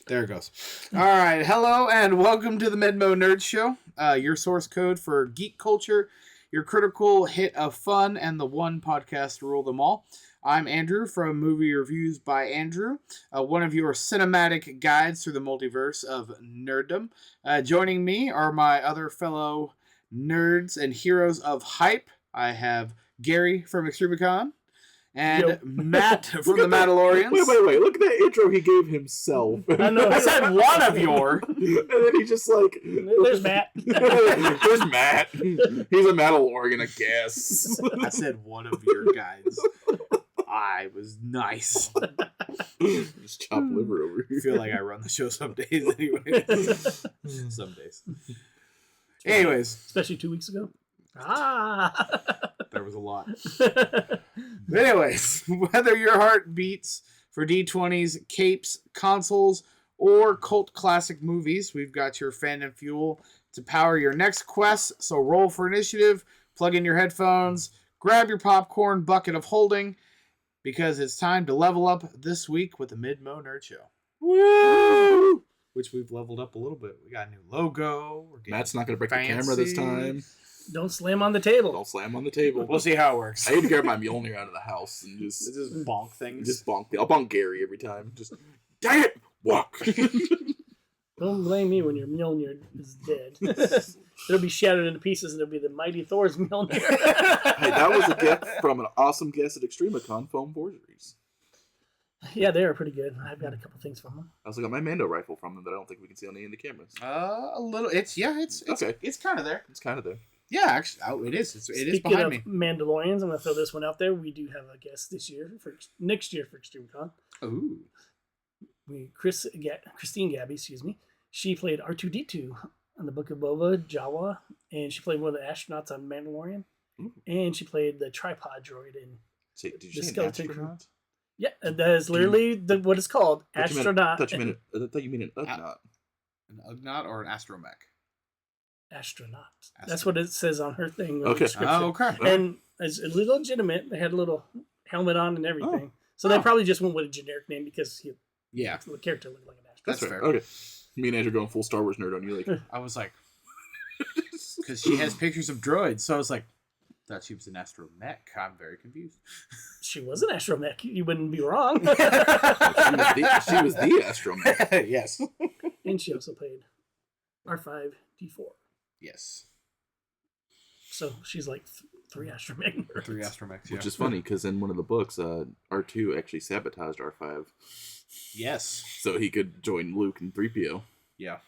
There it goes. All right. Hello and welcome to the MidMO Nerd Show, your source code for geek culture, your critical hit of fun, and the one podcast to rule them all. I'm Andrew from Movie Reviews by Andrew, one of your cinematic guides through the multiverse of nerddom. Joining me are my other fellow nerds and heroes of hype. I have Gary from Extremicon. And Matt from the Mandalorians. Wait. Look at that intro he gave himself. I know. I said one of your. And then he just like... There's Matt. There's Matt. He's a Mandalorian, I guess. I said one of your guys. I was nice. Just chop liver over here. I feel like I run the show some days anyway. Some days. Anyways. Especially 2 weeks ago. There was a lot. But anyways, whether your heart beats for D20s, capes, consoles, or cult classic movies, we've got your fandom fuel to power your next quest. So roll for initiative, plug in your headphones, grab your popcorn bucket of holding, because it's time to level up this week with the MidMO Nerd Show. Woo! Which we've leveled up a little bit. We got a new logo. Matt's not going to break the camera this time. Don't slam on the table. Don't slam on the table. We'll see how it works. I need to grab my Mjolnir out of the house and just bonk things. Just bonk. I'll bonk Gary every time. Just, dang it! Walk. Don't blame me when your Mjolnir is dead. It'll be shattered into pieces and it'll be the mighty Thor's Mjolnir. Hey, that was a gift from an awesome guest at Extremicon, Foam Forgeries. Yeah, they are pretty good. I've got a couple things from them. I also got my Mando rifle from them that I don't think we can see on any of the cameras. A little. It's okay. It's kind of there. It's kind of there. Yeah, actually, it is. It is behind me. Mandalorians, I'm going to throw this one out there. We do have a guest next year for Extremicon. Ooh. Christine Gabby, she played R2-D2 on the Book of Boba, Jawa, and she played one of the astronauts on Mandalorian. Ooh. And she played the tripod droid in did you the say Skeleton an astronaut? Yeah, that is literally what it's called. Astronaut. I thought you mean an Ugnaught. An Ugnaught or an astromech? Astronaut. That's what it says on her thing. Okay. Oh, okay. And it's legitimate. They had a little helmet on and everything. So they probably just went with a generic name because the character looked like an astronaut. That's fair. Okay. Me and Andrew going full Star Wars nerd on you. Like, I was like, because she has pictures of droids, so I was like, thought she was an astromech. I'm very confused. She was an astromech. You wouldn't be wrong. she was the astromech. Yes. And she also played R5-D4. Yes. So she's like three astromech nerds. Three astromechs, yeah. Which is funny because in one of the books, R2 actually sabotaged R5. Yes. So he could join Luke and 3PO. Yeah.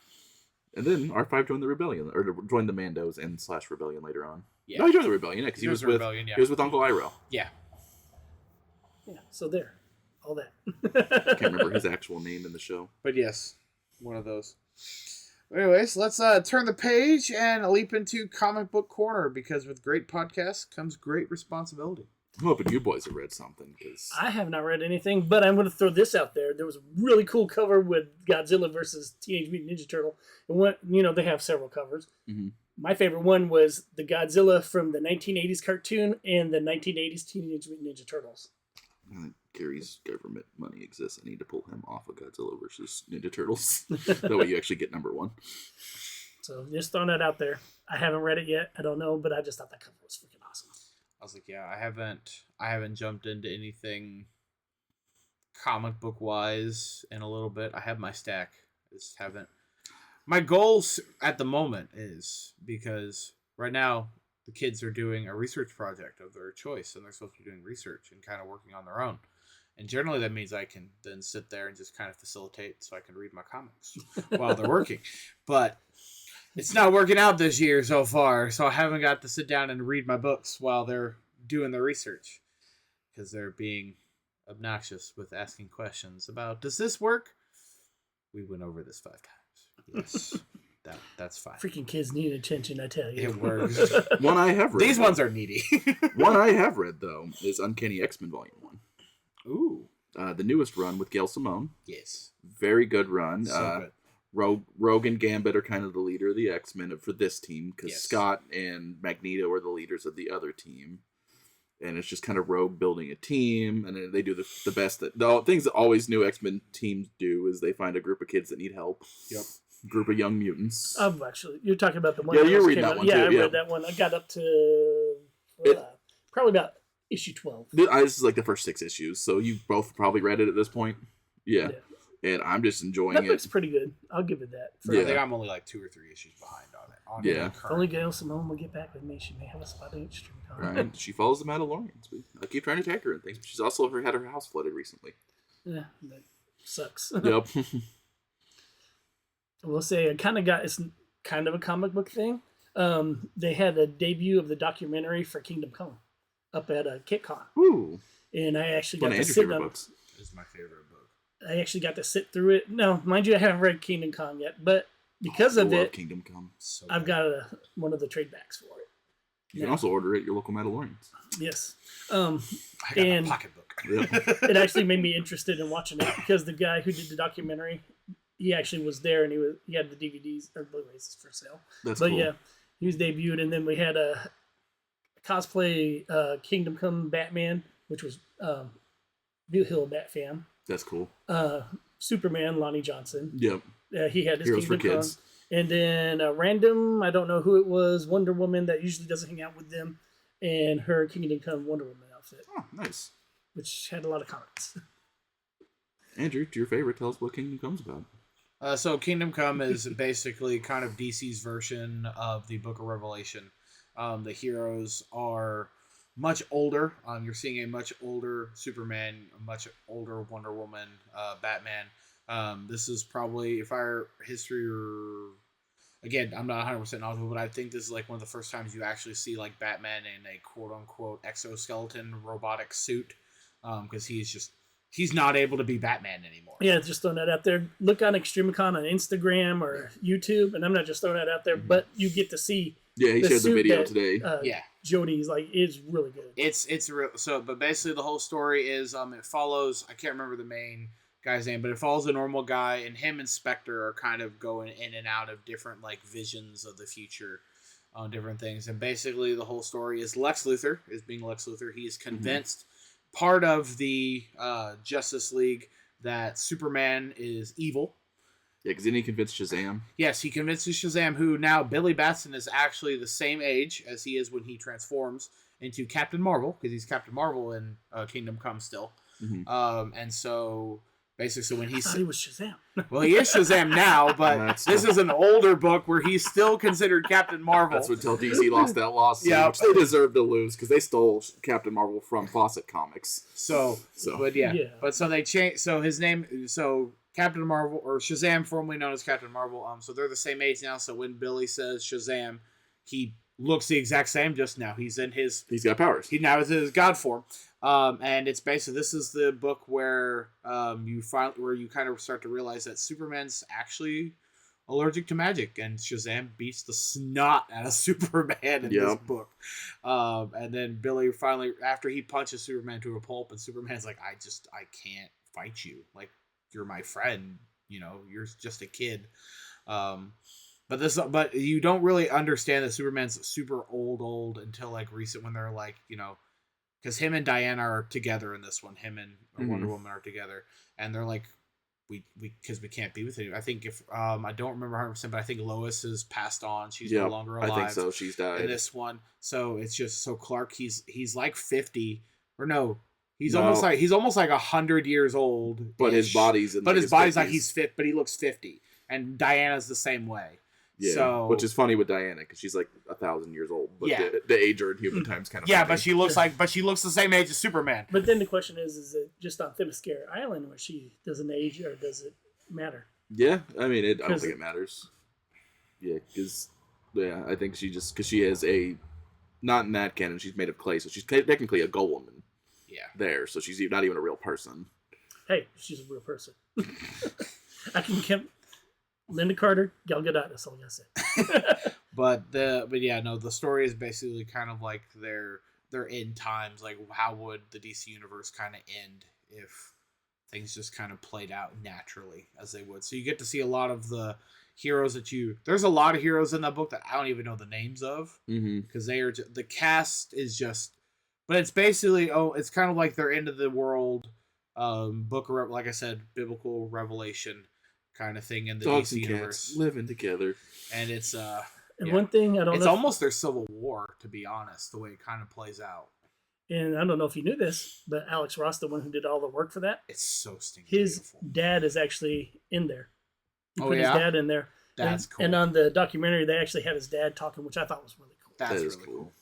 And then R5 joined the rebellion, or joined the Mandos and / rebellion later on. Yeah. No, he joined the rebellion, because he was with Uncle Iroh. Yeah. Yeah. So there, all that. I can't remember his actual name in the show. But yes, one of those. Anyways, let's turn the page and leap into Comic Book Corner, because with great podcasts comes great responsibility. I'm hoping you boys have read something, because I have not read anything, but I'm going to throw this out there. There was a really cool cover with Godzilla versus Teenage Mutant Ninja Turtle. And they have several covers. Mm-hmm. My favorite one was the Godzilla from the 1980s cartoon and the 1980s Teenage Mutant Ninja Turtles. Gary's government money exists. I need to pull him off of Godzilla versus Ninja Turtles. That way you actually get number one. So just throwing that out there. I haven't read it yet. I don't know, but I just thought that cover was freaking awesome. I was like, yeah, I haven't jumped into anything comic book wise in a little bit. I have my stack. I just haven't. My goals at the moment is, because right now the kids are doing a research project of their choice, and they're supposed to be doing research and kind of working on their own. And generally that means I can then sit there and just kind of facilitate so I can read my comics while they're working. But it's not working out this year so far, so I haven't got to sit down and read my books while they're doing their research, because they're being obnoxious with asking questions about, does this work? We went over this 5 times. Yes, that's fine. Freaking kids need attention, I tell you. It works. One I have read. These ones are needy. One I have read, though, is Uncanny X-Men Volume 1. Ooh. The newest run with Gail Simone. Yes. Very good run. So good. Rogue and Gambit are kind of the leader of the X-Men for this team, because Scott and Magneto are the leaders of the other team. and it's just kind of Rogue building a team, and then they do the best that the things that always new X-Men teams do is they find a group of kids that need help. Yep. Group of young mutants. Actually, you're talking about the one. Yeah, that you're just reading came that out. one Yeah, too, I yeah. read that one. I got up to probably about issue 12. This is like the first 6 issues, so you both probably read it at this point. Yeah. And I'm just enjoying That it. book's pretty good. I'll give it that. I think I'm only like 2 or 3 issues behind on it. Yeah. If only Gail Simone will get back with me. She may have a spot in stream. Right. She follows the Mandalorians. I keep trying to attack her and things, but she's also had her house flooded recently. Yeah, that sucks. Yep. I will say it's kind of a comic book thing. They had a debut of the documentary for Kingdom Come up at KitCon. Ooh. And I actually One got of to Andrew's sit favorite down. books. This is my favorite book. I actually got to sit through it. No, mind you, I haven't read Kingdom Come yet, but because of it, Kingdom Come. So I've good. got one of the trade backs for it. You can also order it at your local Mandalorians. Yes. I got and- a pocketbook. Yep. It actually made me interested in watching it because the guy who did the documentary, he actually was there and he had the DVDs or Blu-rays for sale. That's But cool. yeah, he was debuted, and then we had a cosplay Kingdom Come Batman, which was Bill Hill Bat fan. That's cool. Superman, Lonnie Johnson. Yep. He had his Heroes for Kingdom Kids. Come. And then a random, I don't know who it was, Wonder Woman that usually doesn't hang out with them, and her Kingdom Come Wonder Woman outfit, Oh, nice. which had a lot of comments. Andrew, to your favorite, tell us what Kingdom Come's about. So Kingdom Come is basically kind of DC's version of the Book of Revelation. The heroes are much older. You're seeing a much older Superman, a much older Wonder Woman, Batman. This is probably, if our history or... Again, I'm not 100% knowledgeable, but I think this is like one of the first times you actually see like Batman in a quote-unquote exoskeleton robotic suit. Because he's not able to be Batman anymore. Yeah, just throwing that out there. Look on Extremicon on Instagram or YouTube, and I'm not just throwing that out there, but you get to see Yeah, he the shared the suit video that, today. Yeah. Jody's like is really good. It's real. So, but basically the whole story is it follows. I can't remember the main guy's name, but it follows a normal guy, and him and Spectre are kind of going in and out of different like visions of the future, on different things. And basically the whole story is Lex Luthor is being Lex Luthor. He is convinced part of the Justice League that Superman is evil. Yeah, because then he convinced Shazam. Yes, he convinces Shazam, who now Billy Batson is actually the same age as he is when he transforms into Captain Marvel, because he's Captain Marvel in Kingdom Come still. Mm-hmm. And so basically, so when I thought he was Shazam. well, he is Shazam now, but this is an older book where he's still considered Captain Marvel. That's until DC lost that lawsuit, Yeah. which they deserved to lose because they stole Captain Marvel from Fawcett Comics. So, but Yeah. but so they changed. So his name, so Captain Marvel or Shazam, formerly known as Captain Marvel. So they're the same age now. So when Billy says Shazam, he looks the exact same. Just now, he's got powers. He now is in his god form. And it's basically, this is the book where you kind of start to realize that Superman's actually allergic to magic, and Shazam beats the snot out of Superman in this book. And then Billy finally, after he punches Superman to a pulp, and Superman's like, I can't fight you. Like, you're my friend. You know, you're just a kid. But you don't really understand that Superman's super old until like recent, when they're like, you know, because him and Diana are together in this one. Him and Wonder Woman are together, and they're like, because we can't be with him. I think if I don't remember 100%, but I think Lois has passed on. She's no longer alive. I think so. She's died in this one. So it's just so Clark. He's like 50, or no. He's almost like 100 years old. But his body's like he's fit, but he looks 50. And Diana's the same way. Yeah, so, which is funny with Diana because she's like 1,000 years old. But the age her in human times kind of. Yeah, but she looks the same age as Superman. But then the question is it just on Themyscira Island where she doesn't age, or does it matter? Yeah, I mean, I don't think it matters. Yeah, because I think because she is not in that canon. She's made of clay, so she's technically a golem. Yeah. There, so she's not even a real person. Hey, she's a real person. I can count Linda Carter, Gal Gadot. That's all I gotta say. The story is basically kind of like their end times. Like, how would the DC universe kind of end if things just kind of played out naturally as they would? So you get to see a lot of the heroes there's a lot of heroes in that book that I don't even know the names of, because the cast is just. But it's basically it's kind of like their end of the world book of like I said, biblical revelation kind of thing in the Dogs DC and universe, cats living together. and it's And one thing I don't it's know, almost their civil war, to be honest, the way it kind of plays out. and I don't know if you knew this, but Alex Ross, the one who did all the work for that, It's so stinking his beautiful. dad is actually in there. He Oh, put yeah? his dad in there. That's cool. And on the documentary, they actually had his dad talking, which I thought was really cool. That's That is really cool. cool.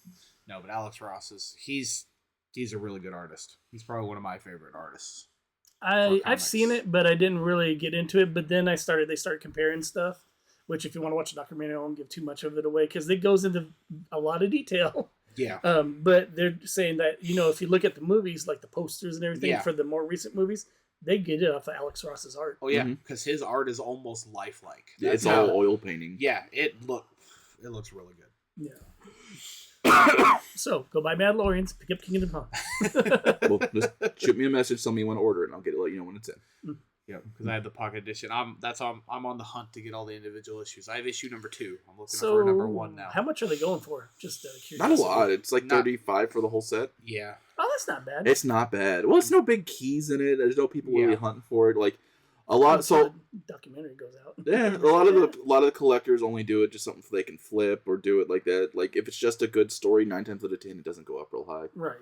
No, but Alex Ross he's a really good artist. He's probably one of my favorite artists. I've comics. seen it, but I didn't really get into it. But then they started comparing stuff, which if you want to watch a documentary, I won't give too much of it away because it goes into a lot of detail. Yeah. But they're saying that, if you look at the movies, like the posters and everything for the more recent movies, they get it off of Alex Ross's art. Oh yeah, because his art is almost lifelike. Yeah, it's all oil painting. Yeah, it looks really good. Yeah. So go buy Mandalorians, pick up King of the Con. Well, just shoot me a message, tell me you want to order it, and I'll get it. Let you know when it's in. Yeah, because I have the pocket edition. I'm on the hunt to get all the individual issues. I have issue number 2. I'm looking for number 1 now. How much are they going for? Just curiosity. Not a lot. It's like $35 for the whole set. Yeah. Oh, that's not bad. It's not bad. Well, it's no big keys in it. There's no people really hunting for it. Like a lot. So the documentary goes out. yeah, a lot of the collectors only do it just something they can flip or do it like that. Like if it's just a good story, 9 times out of 10, it doesn't go up real high. Right.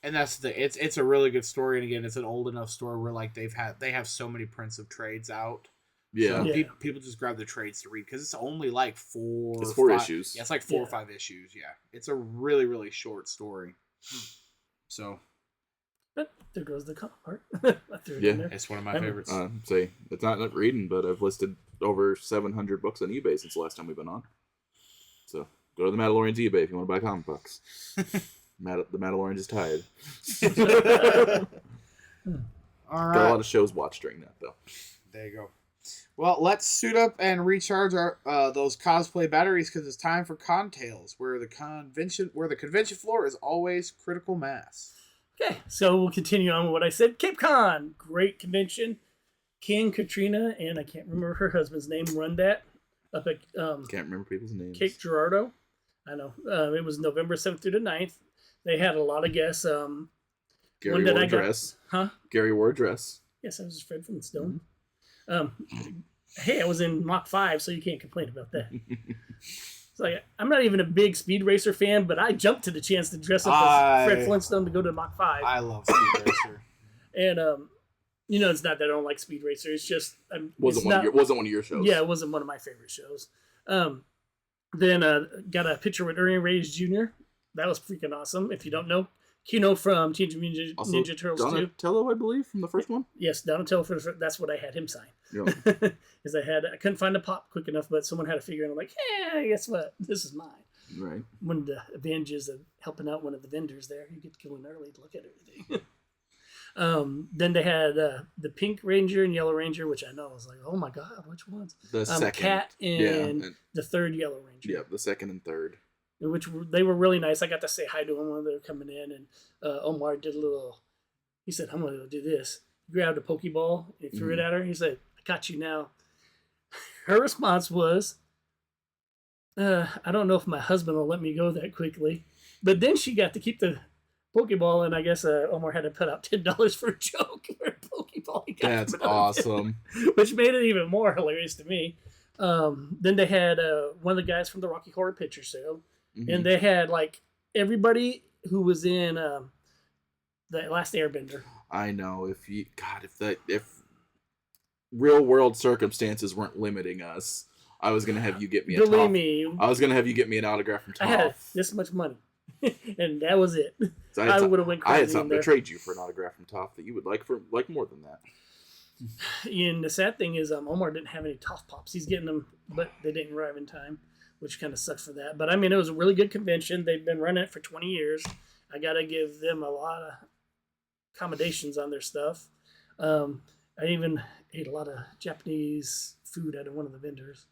And that's it's a really good story, and again, it's an old enough story where like they have so many prints of trades out. Yeah. So people just grab the trades to read because it's only like 4. It's 4 5, issues. Yeah, it's like 4 or 5 issues. Yeah, it's a really really short story. So. But there goes the cover art. I threw it Yeah. in there. It's one of my favorites. Say it's not reading, but I've listed over 700 books on eBay since the last time we've been on. So go to the Mandalorian's eBay if you want to buy comic books. The Mandalorian is tired. All right. Got a lot of shows watched during that though. There you go. Well, let's suit up and recharge our those cosplay batteries because it's time for Contails, where the convention floor is always critical mass. Okay, so we'll continue on with what I said. Cape Con, great convention. King, Katrina, and I can't remember her husband's name, run that up at Can't remember people's names. Cape Girardeau. I know. It was November 7th through the 9th. They had a lot of guests. Gary wore a dress. Huh? Gary wore a dress. Yes, I was Fred from the Stone. Hey, I was in Mach 5, so you can't complain about that. It's like, I'm not even a big Speed Racer fan, but I jumped to the chance to dress up as Fred Flintstone to go to Mach 5. I love Speed Racer. And, it's not that I don't like Speed Racer. It's just... wasn't one of your shows. Yeah, it wasn't one of my favorite shows. Then got a picture with Urian Reyes Jr. That was freaking awesome. If you don't know, Kino from Teenage Mutant Ninja Turtles 2. Donatello, I believe, from the first one. Yes, Donatello for that's what I had him sign. Yeah. Because I couldn't find a pop quick enough, but someone had a figure, and I'm like, hey, guess what? This is mine. Right. One of the advantages of helping out one of the vendors there, you get to go in early to look at everything. Then they had the Pink Ranger and Yellow Ranger, which I know I was like, oh my god, which ones? The second Cat and the third Yellow Ranger. Yeah, the second and third. Which they were really nice. I got to say hi to them when they were coming in, and Omar did a little. He said, "I'm going to do this." He grabbed a Pokeball, he threw it at her. He said, "I got you now." Her response was, "I don't know if my husband will let me go that quickly," but then she got to keep the Pokeball, and I guess Omar had to put out $10 for a joke for a Pokeball. That's awesome. Which made it even more hilarious to me. Then they had one of the guys from the Rocky Horror Picture Show. And they had like everybody who was in the last Airbender. I know if real world circumstances weren't limiting us, I was gonna have you get me. Believe me, I was gonna have you get me an autograph from Toph. I had this much money, and that was it. So I would have went crazy. I had something to trade you for an autograph from Toph that you would like more than that. And the sad thing is, Omar didn't have any Toph Pops. He's getting them, but they didn't arrive in time, which kind of sucks for that. But I mean, it was a really good convention. They've been running it for 20 years. I got to give them a lot of accommodations on their stuff. I even ate a lot of Japanese food out of one of the vendors.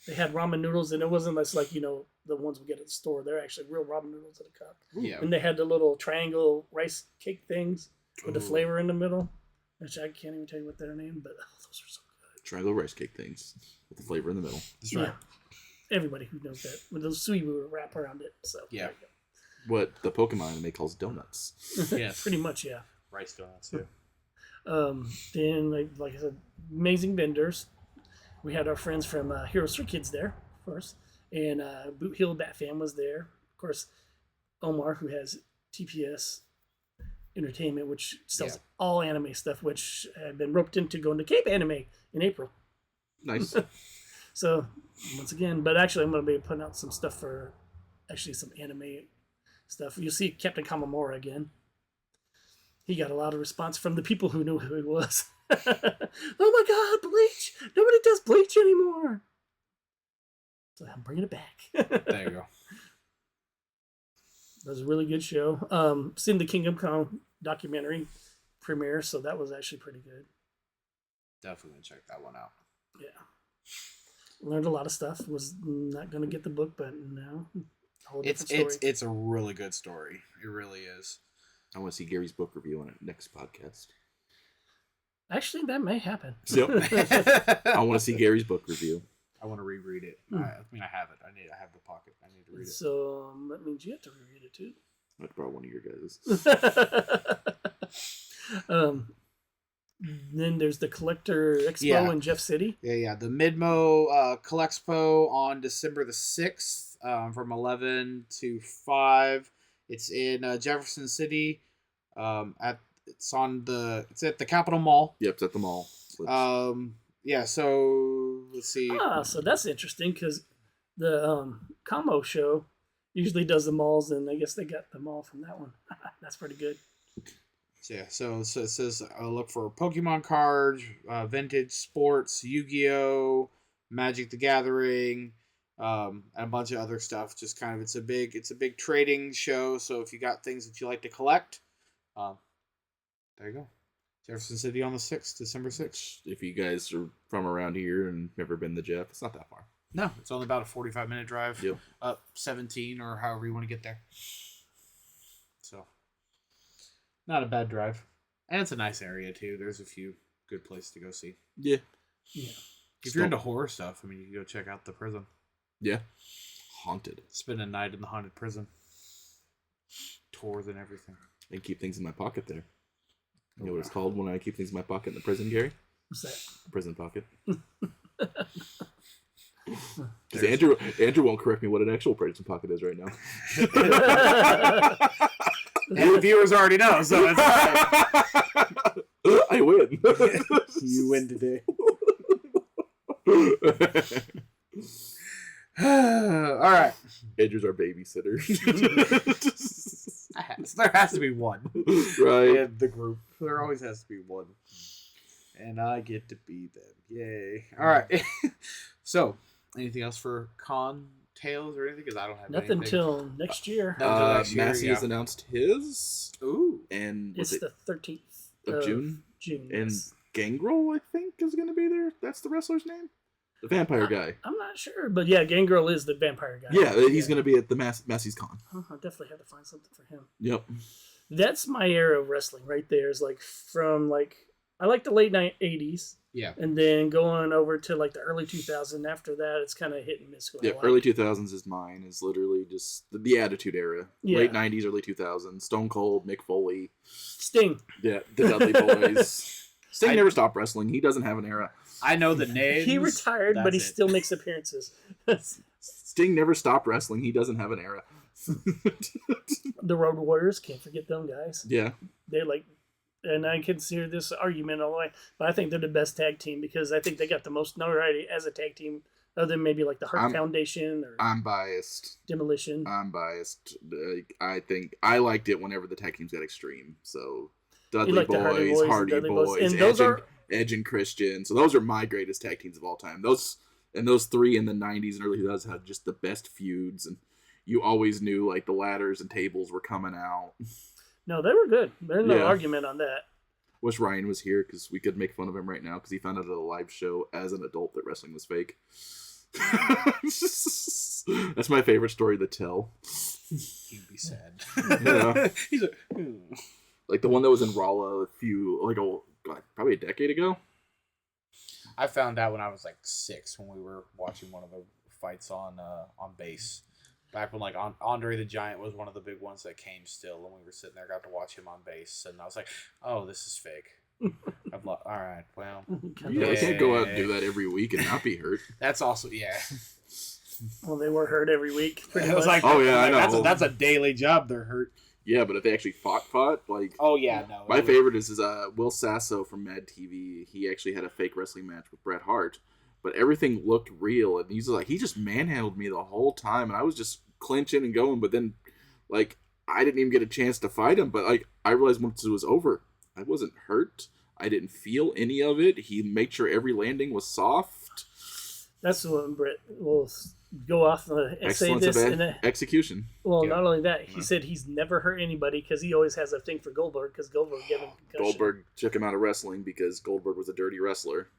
They had ramen noodles, and it wasn't less like, the ones we get at the store. They're actually real ramen noodles in a cup. Yeah. And they had the little triangle rice cake things with the flavor in the middle, which I can't even tell you what they're named, but those are so good. Triangle rice cake things with the flavor in the middle. That's right. Everybody who knows that with those suibu wrap around it. So yeah. what the Pokemon anime calls donuts. Yes. Pretty much, yeah. Rice donuts, too. Then, like I said, amazing vendors. We had our friends from Heroes for Kids there, of course. And Boot Hill Bat Fan was there. Of course, Omar, who has TPS Entertainment, which sells all anime stuff, which I've been roped into going to Cape Anime in April. Nice. So, once again, but actually I'm going to be putting out some stuff for actually some anime stuff. You'll see Captain Kamamura again. He got a lot of response from the people who knew who he was. Oh my god, Bleach! Nobody does Bleach anymore! So I'm bringing it back. There you go. That was a really good show. Seen the Kingdom Come documentary premiere, so that was actually pretty good. Definitely check that one out. Yeah. Learned a lot of stuff. Was not going to get the book, but now a whole different story. It's a really good story. It really is. I want to see Gary's book review on it next podcast. Actually, that may happen. Yep. I want to see Gary's book review. I want to reread it. I mean, I have it. I have the pocket. I need to read it. So that means you have to reread it too. I'd borrow one of your guys'. Then there's the Collector Expo in Jeff City. Yeah. The MidMO Collecticon on December the 6th from 11 to 5. It's in Jefferson City. It's at the Capitol Mall. Yep, it's at the mall. Yeah, so let's see. So that's interesting because the combo show usually does the malls, and I guess they got the mall from that one. That's pretty good. Yeah, so it says look for Pokemon cards, vintage sports, Yu-Gi-Oh, Magic the Gathering, and a bunch of other stuff. Just kind of it's a big trading show. So if you got things that you like to collect, there you go. Jefferson City on the 6th, December 6th. If you guys are from around here and never been to Jeff, it's not that far. No, it's only about a 45-minute drive. Yep. Up 17 or however you want to get there. So, not a bad drive. And it's a nice area, too. There's a few good places to go see. Yeah. Yeah. If you're into horror stuff, I mean, you can go check out the prison. Yeah. Haunted. Spend a night in the haunted prison. Tours and everything. And keep things in my pocket there. You know what it's called when I keep things in my pocket in the prison, Gary? What's that? Prison pocket. Because Andrew won't correct me what an actual prison pocket is right now. And the viewers already know, so it's fine. I win. You win today. All right. Andrew's our babysitter. There has to be one. Right. In the group. There always has to be one. And I get to be them. Yay. All right. So, anything else for con tales or anything? Because I don't have nothing anything. Until next year. Massey has announced his. Ooh. And it's the 13th of June. And And Gangrel, I think, is going to be there. That's the wrestler's name? The vampire guy. I'm not sure, but yeah, Gangrel is the vampire guy. Yeah, he's going to be at the Massey's Con. I'll definitely have to find something for him. Yep. That's my era of wrestling right there. Is like from I like the late 80s. Yeah. And then going over to like the early 2000s. After that, it's kind of hit and miss. Yeah, early 2000s is mine. Is literally just the Attitude Era. Yeah. Late 90s, early 2000s. Stone Cold, Mick Foley. Sting. Yeah, the Dudley Boys. Sting never stopped wrestling. He doesn't have an era. I know the names. He retired, but he still makes appearances. Sting never stopped wrestling. He doesn't have an era. The Road Warriors, can't forget them guys. Yeah. They're like, and I consider this argument all the way, but I think they're the best tag team because I think they got the most notoriety as a tag team, other than maybe like the Hart Foundation or. I'm biased. Demolition. I'm biased. I think I liked it whenever the tag teams got extreme. So Dudley Boys, Hardy Boys, and those are Edge and Christian. So those are my greatest tag teams of all time. Those three in the 90s and early 2000s had just the best feuds, and you always knew like the ladders and tables were coming out. No, they were good. There's no argument on that. Wish Ryan was here because we could make fun of him right now because he found out at a live show as an adult that wrestling was fake. That's my favorite story to tell. He'd be sad. Yeah. He's like the one that was in Rolla probably a decade ago. I found out when I was like 6 when we were watching one of the fights on base Back when like Andre the Giant was one of the big ones that came still, and we were sitting there, got to watch him on base, and I was like, "Oh, this is fake." All right, well, Yeah, I can't go out and do that every week and not be hurt. That's also Well, they were hurt every week. Pretty much. like, oh yeah, I know. That's a daily job. They're hurt. Yeah, but if they actually fought, like... Oh, yeah, no. My favorite is Will Sasso from Mad TV. He actually had a fake wrestling match with Bret Hart, but everything looked real, and he's like, he just manhandled me the whole time, and I was just clinching and going, but then, like, I didn't even get a chance to fight him, but, like, I realized once it was over, I wasn't hurt. I didn't feel any of it. He made sure every landing was soft. That's when Bret will go off and say this. Execution. Well, yeah. Not only that, he said he's never hurt anybody because he always has a thing for Goldberg because Goldberg gave him concussion. Goldberg took him out of wrestling because Goldberg was a dirty wrestler.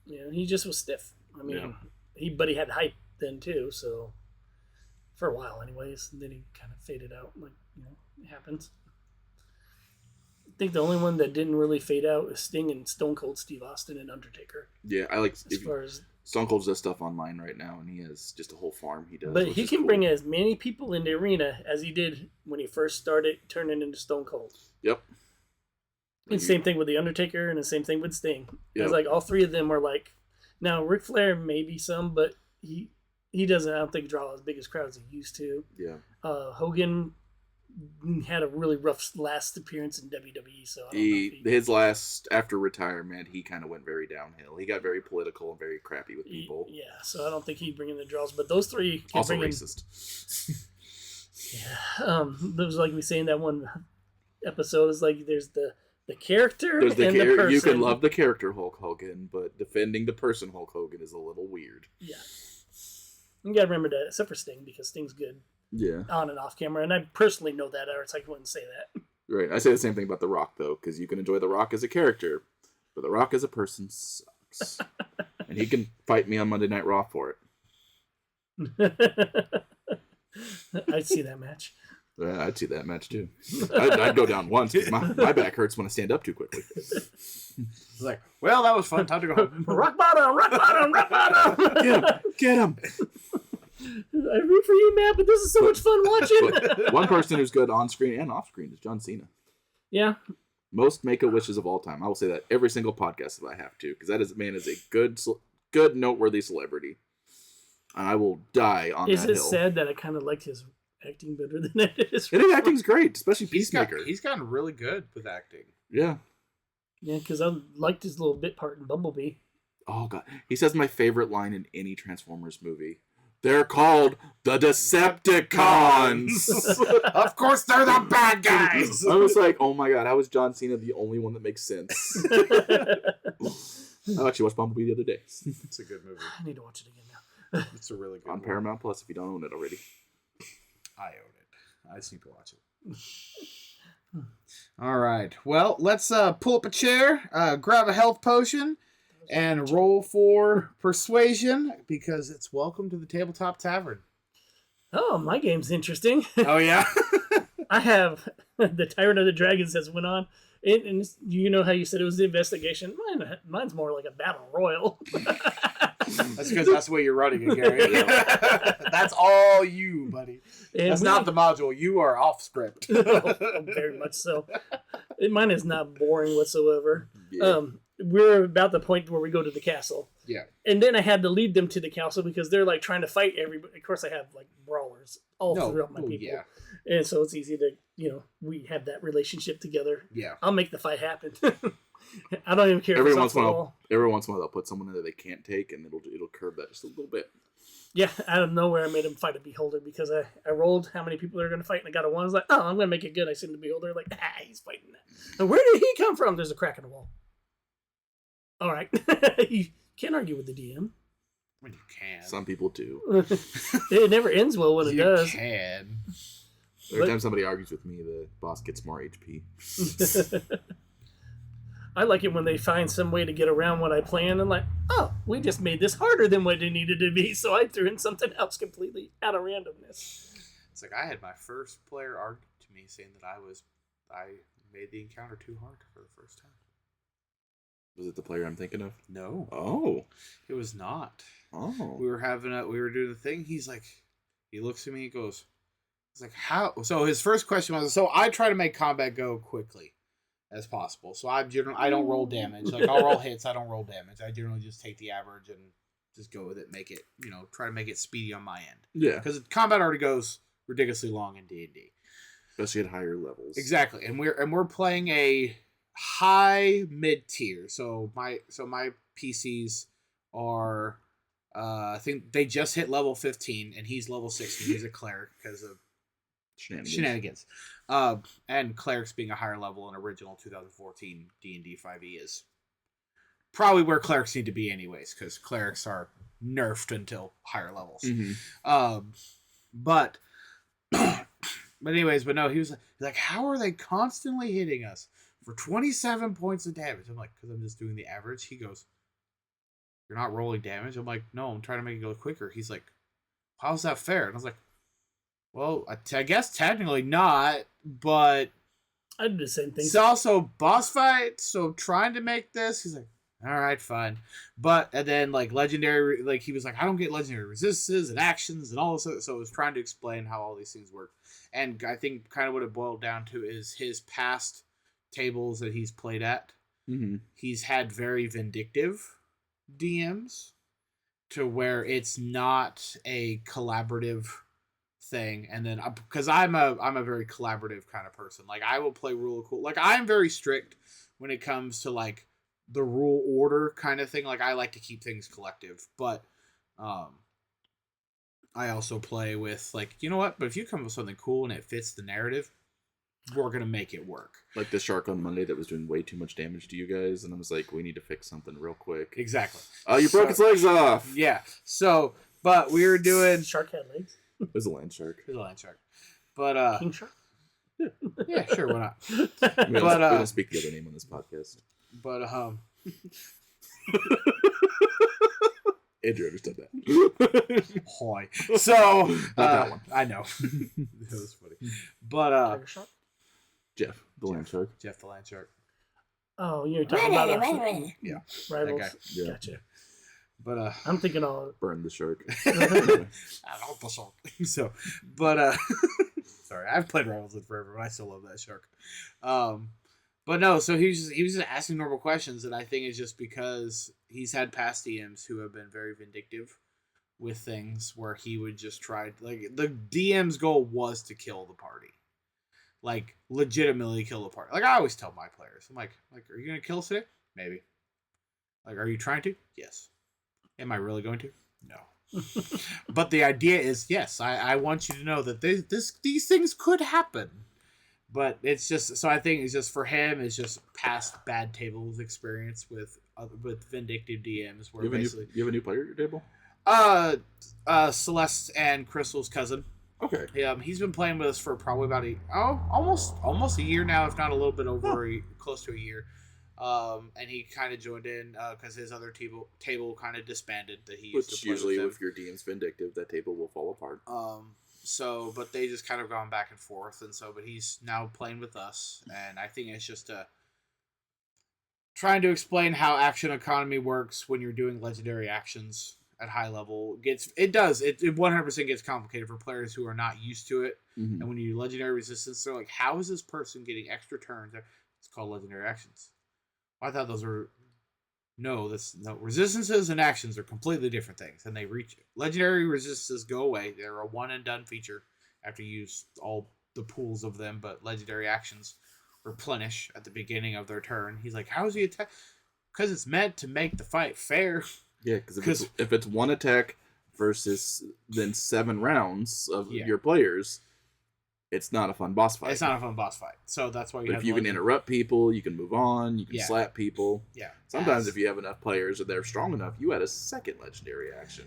Yeah, he just was stiff. I mean, he had hype then too, so for a while anyways. And then he kind of faded out, like, it happens. I think the only one that didn't really fade out is Sting and Stone Cold Steve Austin and Undertaker. Yeah, I like... As far as... Stone Cold does stuff online right now, and he has just a whole farm he does. But he can bring as many people in the arena as he did when he first started turning into Stone Cold. Yep. And same thing with The Undertaker, and the same thing with Sting. Yep. It's like all three of them are like... Now, Ric Flair maybe some, but he doesn't, I don't think, draw as big as crowds as he used to. Yeah. Hogan had a really rough last appearance in WWE, so I don't know his last after retirement, he kind of went very downhill. He got very political and very crappy with people. Yeah, so I don't think he'd bring in the draws, but those three can also bring racist. Yeah, there was like we say in that one episode is like there's the character there's and the person. You can love the character Hulk Hogan, but defending the person Hulk Hogan is a little weird. Yeah, you gotta remember that, except for Sting, because Sting's good. Yeah. On and off camera, and I personally know that, or else I wouldn't say that. Right. I say the same thing about The Rock, though, because you can enjoy The Rock as a character, but The Rock as a person sucks. And he can fight me on Monday Night Raw for it. I'd see that match. Yeah, I'd see that match, too. I'd go down once, because my back hurts when I stand up too quickly. It's like, well, that was fun. Time to go home. Rock bottom, rock bottom, rock bottom. Get him. I root for you, Matt, but this is so much fun watching. One person who's good on screen and off screen is John Cena. Yeah. Most Make-A-Wishes of all time. I will say that every single podcast if I have to, because that man is a good, noteworthy celebrity. And I will die on that hill. Is it sad that I kind of liked his acting better than it is? His acting's great, especially Peacemaker. He's gotten really good with acting. Yeah. Yeah, because I liked his little bit part in Bumblebee. Oh, God. He says my favorite line in any Transformers movie. They're called the Decepticons. Of course, they're the bad guys. I was like, oh my God, how is John Cena the only one that makes sense? I actually watched Bumblebee the other day. It's a good movie. I need to watch it again now. It's a really good on movie. Paramount Plus if you don't own it already. I own it. I just need to watch it. All right. Well, let's pull up a chair, grab a health potion, and roll for persuasion, because it's welcome to the Tabletop Tavern. Oh, my game's interesting. Oh, yeah? I have the Tyrant of the Dragons has went on. And you know how you said it was the investigation? Mine's more like a battle royal. That's because that's the way you're running it, Gary. That's all you, buddy. And that's not the module. You are off script. Very much so. Mine is not boring whatsoever. Yeah. We're about the point where we go to the castle. Yeah. And then I had to lead them to the castle because they're like trying to fight everybody. Of course, I have like brawlers all throughout my people. Yeah. And so it's easy to, we have that relationship together. Yeah. I'll make the fight happen. I don't even care every once in a while they'll put someone in there they can't take, and it'll curb that just a little bit. Yeah, out of nowhere I made him fight a beholder because I rolled how many people they're going to fight, and I got a one. I was like, oh, I'm going to make it good. I seen the beholder, like, he's fighting that. And where did he come from? There's a crack in the wall. All right. You can't argue with the DM. When you can. Some people do. It never ends well when it does. You can. Every time somebody argues with me, the boss gets more HP. I like it when they find some way to get around what I planned and like, oh, we just made this harder than what it needed to be, so I threw in something else completely out of randomness. It's like I had my first player argue to me saying that I made the encounter too hard for the first time. Was it the player I'm thinking of? No. Oh. It was not. Oh. We were doing the thing. He's like, He looks at me. He goes, "He's like, how?" So his first question was, "So I try to make combat go quickly as possible. So I don't roll damage. Like I'll roll hits. I don't roll damage. I generally just take the average and just go with it. Make it, try to make it speedy on my end. Yeah, because combat already goes ridiculously long in D&D, especially at higher levels. Exactly, and we're playing a high mid tier. So my PCs are, I think they just hit level 15, and he's level 16. He's a cleric because of shenanigans. And clerics being a higher level in original 2014 D&D 5e is probably where clerics need to be anyways, because clerics are nerfed until higher levels. But no, he's like, how are they constantly hitting us for 27 points of damage? I'm like, because I'm just doing the average. He goes, you're not rolling damage? I'm like, no, I'm trying to make it go quicker. He's like, how's that fair? And I was like, well, I guess technically not, but I do the same thing. It's also boss fight, so trying to make this. He's like, all right, fine. But, and then, like, legendary, like, he was like, I don't get legendary resistances and actions and all this. So I was trying to explain how all these things work. And I think kind of what it boiled down to is his past tables that he's played at. Mm-hmm. He's had very vindictive DMs to where it's not a collaborative thing. And then, because I'm a very collaborative kind of person. Like, I will play rule of cool. Like, I'm very strict when it comes to, like, the rule order kind of thing. Like, I like to keep things collective, but I also play with, like, you know what, but if you come up with something cool and it fits the narrative, we're gonna make it work. Like the shark on Monday that was doing way too much damage to you guys, and I was like, we need to fix something real quick. Exactly. Oh, you broke its legs off. Yeah. So, but we were doing shark had legs. It was a land shark. It was a land shark. But king shark. Yeah, sure, why not? We don't speak the other name on this podcast. But Andrew understood that. Hoy. So not that one. I know. That was funny. But Tiger shark? Jeff the land shark. Jeff the land shark. Oh, you're talking about yeah, rivals. That guy. Yeah. Gotcha. But I'm thinking all burn the shark. I don't the shark. So, but sorry, I've played Rivals with forever, but I still love that shark. But no, so he was just asking normal questions, and I think it's just because he's had past DMs who have been very vindictive with things where he would just try, like, the DM's goal was to kill the party. Like, legitimately kill the party. Like, I always tell my players, I'm like, are you gonna kill us today? Maybe. Like, are you trying to? Yes. Am I really going to? No. But the idea is, yes, I want you to know that these things could happen. But it's just, so I think it's just for him, it's just past bad tables experience with vindictive DMs. Where you have a new player at your table? Celeste and Crystal's cousin. Okay. He's been playing with us for probably about almost a year now, if not a little bit over close to a year. And he kind of joined in because his other table kind of disbanded that he used to play usually with if your DM's vindictive, that table will fall apart. So, but they just kind of gone back and forth, and so, but he's now playing with us, and I think it's just trying to explain how action economy works when you're doing legendary actions at high level. It 100% gets complicated for players who are not used to it, mm-hmm. and when you do legendary resistance, they're like, how is this person getting extra turns? It's called legendary actions. I thought those were... No, resistances and actions are completely different things, and they reach legendary resistances go away. They're a one and done feature after you use all the pools of them, but legendary actions replenish at the beginning of their turn. He's like, how is he attack? Because it's meant to make the fight fair. Yeah, because if it's one attack versus then 7 rounds of your players, it's not a fun boss fight. It's not a fun boss fight. So that's why if you can interrupt people, you can move on, you can slap people. Yeah. Sometimes if you have enough players and they're strong enough, you add a second legendary action.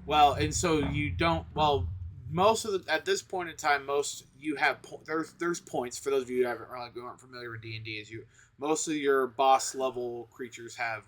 Well, and so you don't... Well, most of the... At this point in time, you have... There's points, for those of you who aren't familiar with D&D, most of your boss level creatures have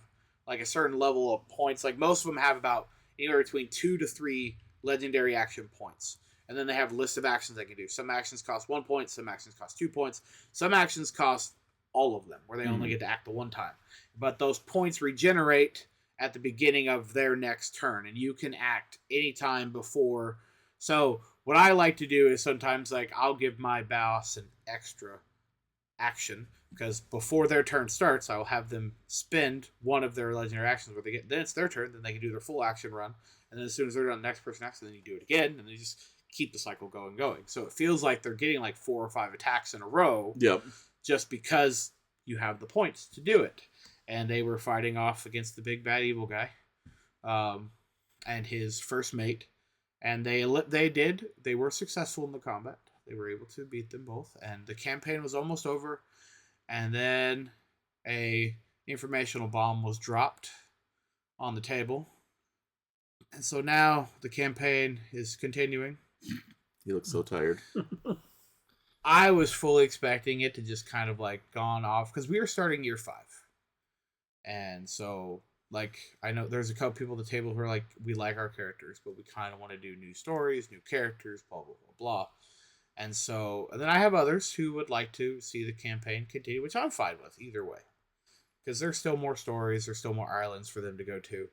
like a certain level of points. Like most of them have about anywhere between 2 to 3 legendary action points. And then they have a list of actions they can do. Some actions cost 1 point. Some actions cost 2 points. Some actions cost all of them, where they only get to act the one time. But those points regenerate at the beginning of their next turn. And you can act anytime before So what I like to do is sometimes like I'll give my boss an extra action because before their turn starts, I'll have them spend one of their legendary actions where they get. Then it's their turn. Then they can do their full action run, and then as soon as they're done, the next person acts, then you do it again, and they just keep the cycle going. So it feels like they're getting like 4 or 5 attacks in a row. Yep. Just because you have the points to do it, and they were fighting off against the big bad evil guy, and his first mate, and they were successful in the combat. They were able to beat them both, and the campaign was almost over. And then a informational bomb was dropped on the table. And so now the campaign is continuing. You look so tired. I was fully expecting it to just kind of like gone off because we were starting year 5. And so like I know there's a couple people at the table who are like, we like our characters, but we kind of want to do new stories, new characters, blah, blah, blah, blah. And then I have others who would like to see the campaign continue, which I'm fine with either way. Because there's still more stories, there's still more islands for them to go to.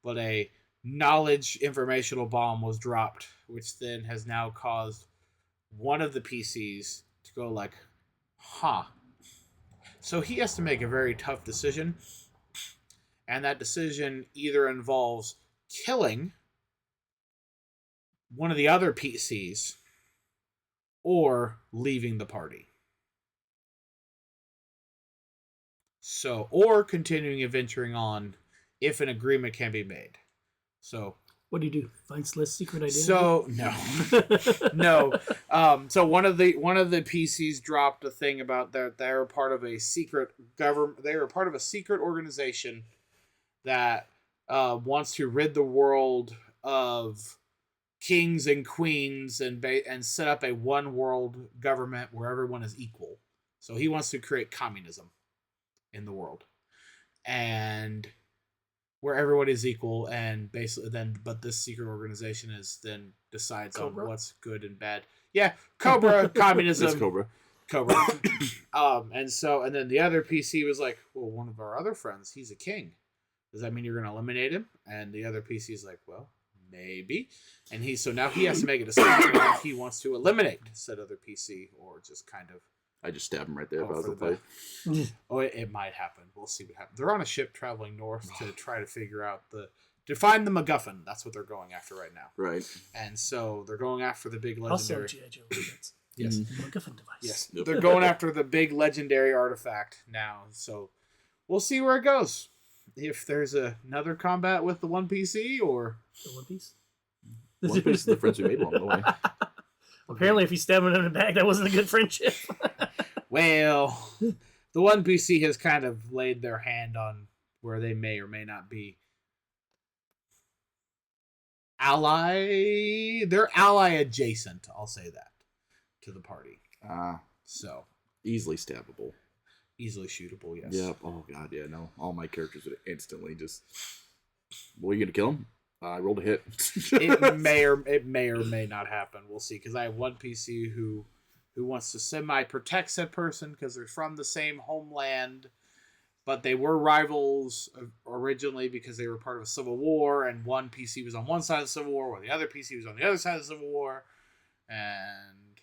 But a knowledge informational bomb was dropped, which then has now caused one of the PCs to go like, huh. So he has to make a very tough decision. And that decision either involves killing one of the other PCs or leaving the party. So, or continuing adventuring on if an agreement can be made. So, what do you do? Find Celeste's secret identity? So, no. So one of the PCs dropped a thing about that they're part of a secret government. They are part of a secret organization that wants to rid the world of kings and queens and set up a one world government where everyone is equal. So he wants to create communism in the world, and where everyone is equal, and basically but this secret organization decides on what's good and bad. Yeah, Cobra communism. It's Cobra. And then the other PC was like, well, one of our other friends, he's a king. Does that mean you're going to eliminate him? And the other PC is like, well, maybe. And now he has to make a decision if he wants to eliminate said other PC or just kind of. I just stabbed him right there if I was a play. It might happen. We'll see what happens. They're on a ship traveling north to try to figure out to find the MacGuffin. That's what they're going after right now. Right. And so they're going after the big legendary. Also, G.I. Joe. Yes. MacGuffin device. Yes. Yep. They're going after the big legendary artifact now. So we'll see where it goes. If there's another combat with the one PC or the One Piece. One Piece is the friends we made along the way. Apparently, if he's stabbing him in the back, that wasn't a good friendship. Well, the one PC has kind of laid their hand on where they may or may not be ally. They're ally adjacent. I'll say that to the party. So easily stabbable. Easily shootable, yes. Yep. Oh god, yeah. No, all my characters would instantly just. Well, you gonna kill him? I rolled a hit. it may or may not happen. We'll see. Because I have one PC who wants to semi-protect said person because they're from the same homeland, but they were rivals originally because they were part of a civil war, and one PC was on one side of the civil war, while the other PC was on the other side of the civil war. And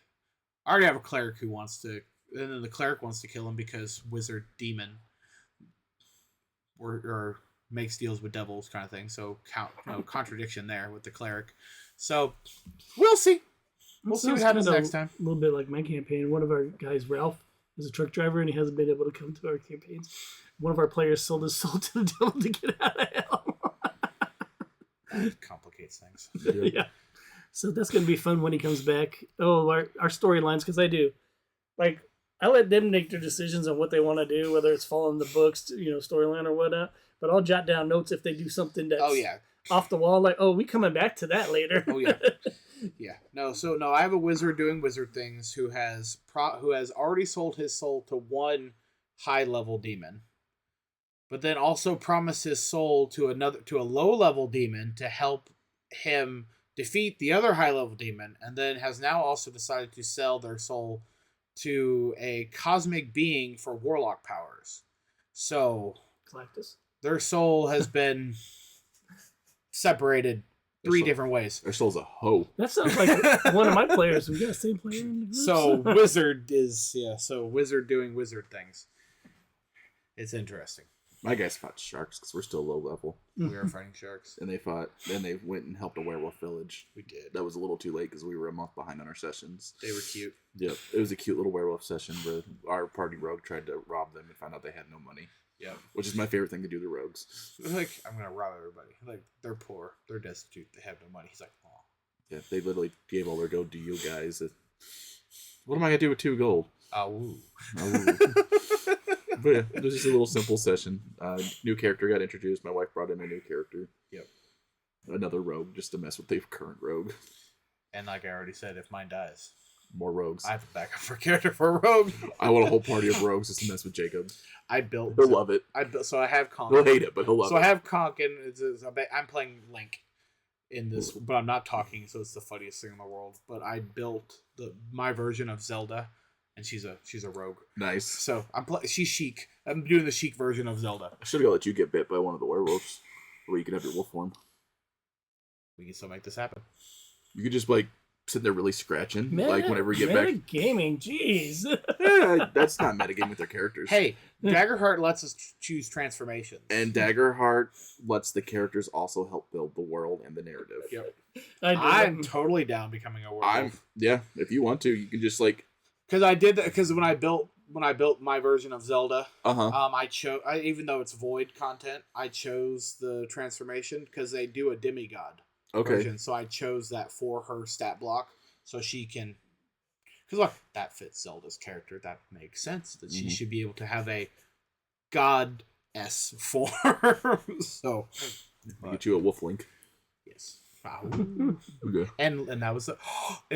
I already have a cleric who wants to. And then the cleric wants to kill him because wizard demon or makes deals with devils kind of thing. So contradiction there with the cleric. So we'll see. We'll see what happens next time. A little bit like my campaign. One of our guys, Ralph, is a truck driver and he hasn't been able to come to our campaigns. One of our players sold his soul to the devil to get out of hell. That complicates things. Yeah. So that's going to be fun when he comes back. Oh, our storylines, because I do. Like, I let them make their decisions on what they want to do, whether it's following the books, storyline or whatnot. But I'll jot down notes if they do something that's off the wall. Like, we coming back to that later. Oh yeah, yeah. No, I have a wizard doing wizard things who has already sold his soul to one high level demon, but then also promised his soul to a low level demon to help him defeat the other high level demon, and then has now also decided to sell their soul to a cosmic being for warlock powers. So Galactus. Their soul has been separated 3 different ways. Their soul's a hoe. That sounds like one of my players. We got the same player in the group. So wizard doing wizard things. It's interesting. My guys fought sharks because we're still low level. We are fighting sharks. And they went and helped a werewolf village. We did. That was a little too late because we were a month behind on our sessions. They were cute. Yep. It was a cute little werewolf session where our party rogue tried to rob them and found out they had no money. Yeah. Which is my favorite thing to do to rogues. Like, I'm going to rob everybody. Like, they're poor. They're destitute. They have no money. He's like, oh. Yeah, they literally gave all their gold to you guys. What am I going to do with 2 gold? Awoo. But yeah, it was just a little simple session. New character got introduced. My wife brought in a new character. Yep. Another rogue just to mess with the current rogue. And like I already said, if mine dies, more rogues. I have a backup for character for a rogue. I want a whole party of rogues just to mess with Jacob. He'll love it. So I have Conk. He'll hate it, but he'll love it. So I have Conk, and I'm playing Link in this, but I'm not talking, so it's the funniest thing in the world. But I built my version of Zelda. And she's a rogue. Nice. So she's chic. I'm doing the chic version of Zelda. I should have let you get bit by one of the werewolves, where you can have your wolf form. We can still make this happen. You could just sit there really scratching, whenever you get back. Gaming, jeez. Yeah, that's not metagaming with their characters. Hey, Daggerheart lets us choose transformations, and Daggerheart lets the characters also help build the world and the narrative. Yep. I'm totally down becoming a werewolf. If you want to, you can just Because I did that. Because when I built my version of Zelda, I chose, even though it's void content, I chose the transformation because they do a demigod version. So I chose that for her stat block, so she can. Because look, that fits Zelda's character. That makes sense that she should be able to have a goddess form. So get you a wolf link. Yes. Okay. And that was it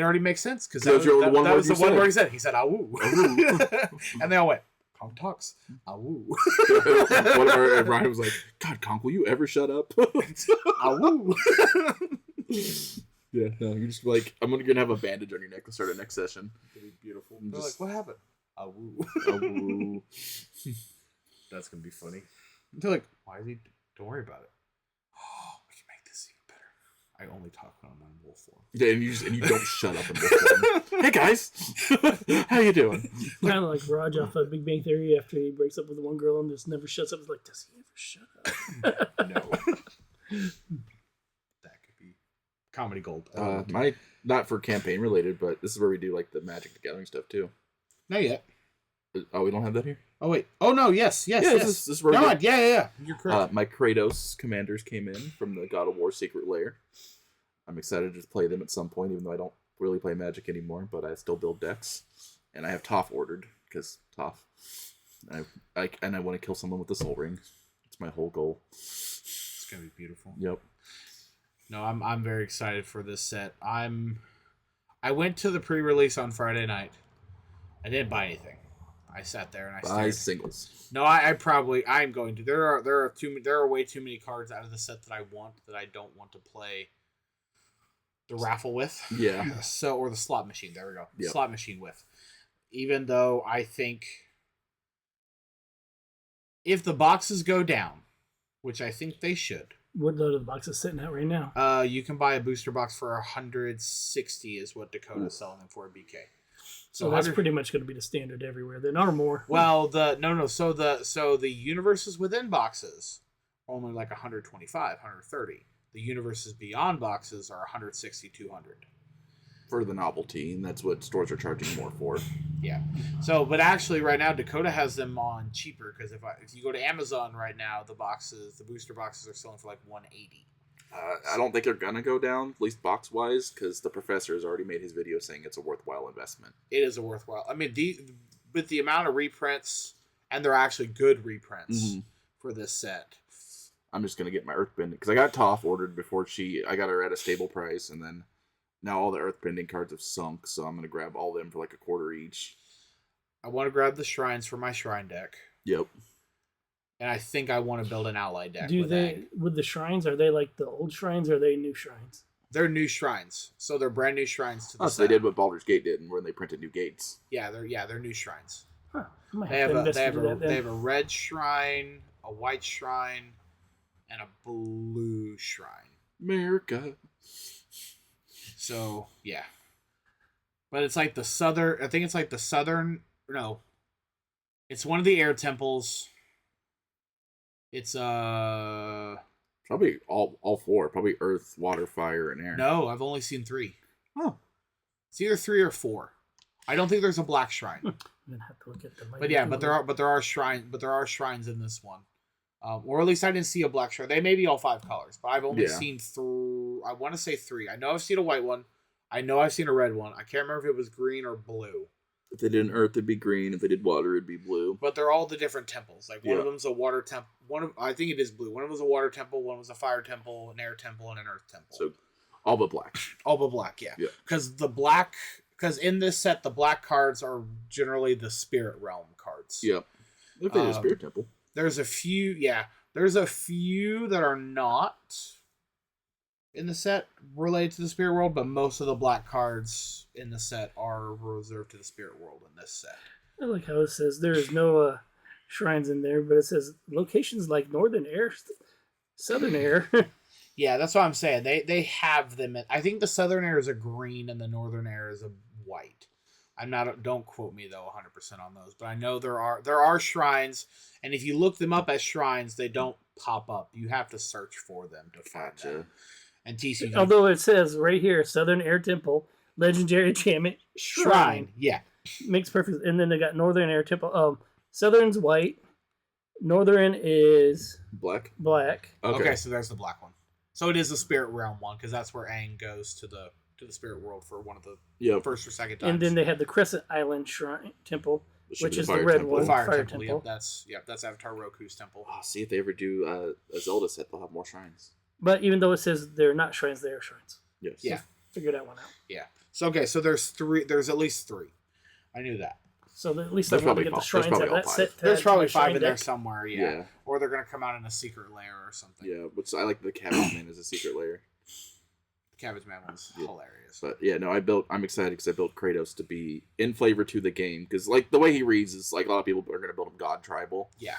already makes sense because that was the one word he said. He said "awoo," and they all went, "Conk talks, awoo." And Ryan was like, "God, Conk, will you ever shut up?" Awoo. Yeah, no, you're just like, I'm gonna have a bandage on your neck to start our next session. It'll be beautiful. They're like, "What happened?" Awoo. Awoo. That's gonna be funny. They're like, "Why is he? Don't worry about it." I only talk when I'm on wolf form. Yeah, and you don't shut up in wolf form. Hey guys, how you doing? Kind of like Raj off of Big Bang Theory after he breaks up with the one girl and just never shuts up. It's like, does he ever shut up? No. That could be comedy gold. Not for campaign related, but this is where we do the Magic the Gathering stuff too. Not yet. Oh, we don't have that here? Oh wait. Oh no. Yes. This is where yeah. You're correct. My Kratos commanders came in from the God of War Secret Lair. I'm excited to play them at some point, even though I don't really play Magic anymore, but I still build decks. And I have Toph ordered, because Toph. I want to kill someone with the Soul Ring. It's my whole goal. It's gonna be beautiful. Yep. No, I'm very excited for this set. I went to the pre-release on Friday night. I didn't buy anything. I sat there and I stared. Buy singles. No, I'm going to. There are way too many cards out of the set that I want that I don't want to play the raffle with. Yeah. Or the slot machine. There we go. Yep. Slot machine with. Even though I think if the boxes go down, which I think they should. What are the boxes sitting at right now? You can buy a booster box for $160 is what Dakota's selling them for a BK. So that's pretty much going to be the standard everywhere then, or more. Well, So the universes within boxes are only like 125, 130. The universes beyond boxes are 160, 200. For the novelty, and that's what stores are charging more for. Yeah. So, but actually, right now Dakota has them on cheaper because if you go to Amazon right now, the booster boxes are selling for like $180. I don't think they're gonna go down, at least box wise, because the professor has already made his video saying it's a worthwhile investment. It is a worthwhile. I mean, with the amount of reprints, and they're actually good reprints for this set. I'm just gonna get my Earthbending because I got Toph ordered before I got her at a stable price, and then now all the Earthbending cards have sunk, so I'm gonna grab all of them for like a quarter each. I want to grab the shrines for my shrine deck. Yep. And I think I want to build an ally deck. With the shrines, are they like the old shrines or are they new shrines? They're new shrines. So they're brand new shrines to the set. So they did what Baldur's Gate did when they printed new gates. Yeah, they're new shrines. Huh. They have a red shrine, a white shrine, and a blue shrine. America. So yeah, but it's like the southern. I think it's like the southern. No, it's one of the air temples. It's probably all four. Probably earth, water, fire, and air. No, I've only seen 3. Oh, it's either 3 or 4. I don't think there's a black shrine. I'm gonna have to look at them. But yeah, but there are shrines in this one. Or at least I didn't see a black shrine. They may be all 5 colors, but I've only seen through. I want to say 3. I know I've seen a white one. I know I've seen a red one. I can't remember if it was green or blue. If they did earth, it'd be green. If they did water, it'd be blue. But they're all the different temples. Like one of them's a water temple. I think it is blue. One of them was a water temple. One was a fire temple, an air temple, and an earth temple. So all but black. All but black, yeah. Because in this set, the black cards are generally the spirit realm cards. Yep. If they did a spirit temple. There's a few that are not in the set related to the spirit world, but most of the black cards in the set are reserved to the spirit world in this set. I like how it says there is no shrines in there, but it says locations like Northern Air, Southern Air. Yeah, that's what I'm saying. They have them. I think the Southern Air is a green and the Northern Air is a white. I'm not. Don't quote me though 100% on those, but I know there are shrines, and if you look them up as shrines, they don't pop up. You have to search for them to find them. And TCG. Although it says right here, Southern Air Temple, Legendary Enchantment Shrine. Yeah. Makes perfect. And then they got Northern Air Temple. Southern's white. Northern is black. Okay, so there's the black one. So it is the Spirit Realm one, because that's where Aang goes to the Spirit World for one of the first or second times. And then they had the Crescent Island Shrine Temple, which is the red one. The Fire Temple. Yep, that's Avatar Roku's temple. Oh, see if they ever do a Zelda set, they'll have more shrines. But even though it says they're not shrines, they are shrines. Yes. Yeah. So figure that one out. Yeah. So okay, so there's at least 3. I knew that. So at least I want to get the shrines out of that set. There's probably 5 in there somewhere, yeah. Or they're gonna come out in a secret lair or something. Yeah, which I like the Cabbage Man as a secret lair. The Cabbage Man one's hilarious. But yeah, no, I'm excited because I built Kratos to be in flavor to the game, because like the way he reads is like a lot of people are gonna build him God tribal. Yeah.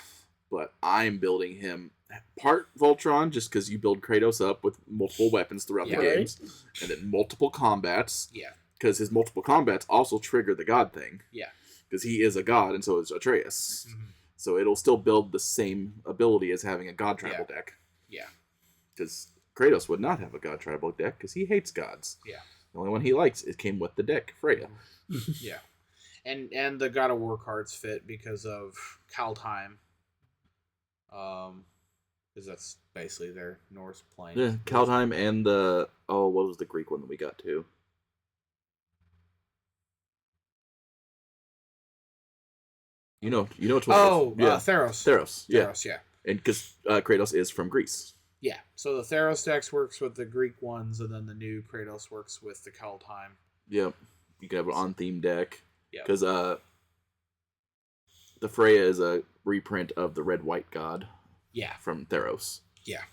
But I'm building him part Voltron, just because you build Kratos up with multiple weapons throughout the games, and then multiple combats. Yeah. Because his multiple combats also trigger the God thing. Yeah. Because he is a god, and so is Atreus. Mm-hmm. So it'll still build the same ability as having a God tribal deck. Yeah. Because Kratos would not have a God tribal deck because he hates gods. Yeah. The only one he likes came with the deck, Freya. Yeah. And the God of War cards fit because of Kaldheim. Because that's basically their Norse plane. Yeah, Kaldheim and the what was the Greek one that we got to? You know what? Theros. Theros, yeah. And because Kratos is from Greece. Yeah, so the Theros decks works with the Greek ones, and then the new Kratos works with the Kaldheim. Yep. You can have an on-theme deck. Yeah. Because the Freya is a reprint of the Red-White God. Yeah. From Theros. Yeah.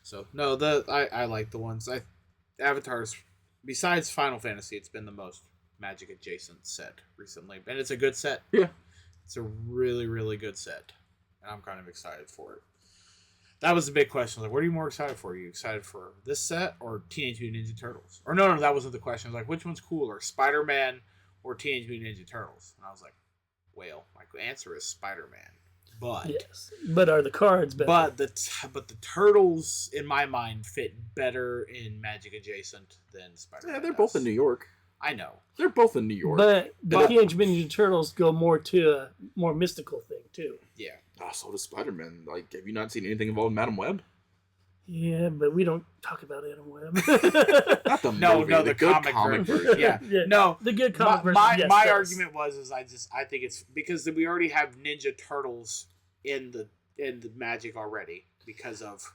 So, no, I like the ones. Avatar's, besides Final Fantasy, it's been the most Magic-adjacent set recently. And it's a good set. Yeah. It's a really, really good set. And I'm kind of excited for it. That was the big question. Like, what are you more excited for? Are you excited for this set or Teenage Mutant Ninja Turtles? Or no, that wasn't the question. I was like, which one's cooler, Spider-Man or Teenage Mutant Ninja Turtles? And I was like, well, my answer is Spider-Man. But yes, but are the cards better? But the Turtles, in my mind, fit better in Magic Adjacent than Spider-Man. Yeah, they're both in New York. I know. They're both in New York. But the Teenage Mutant Ninja Turtles go more to a more mystical thing, too. Yeah. Oh, so does Spider-Man. Like, have you not seen anything involving Madam Web? Yeah, but we don't talk about Adam Web. Not the movie, the comic version. Yeah. No, the good comic version. My argument was I think it's because we already have Ninja Turtles in the Magic already because of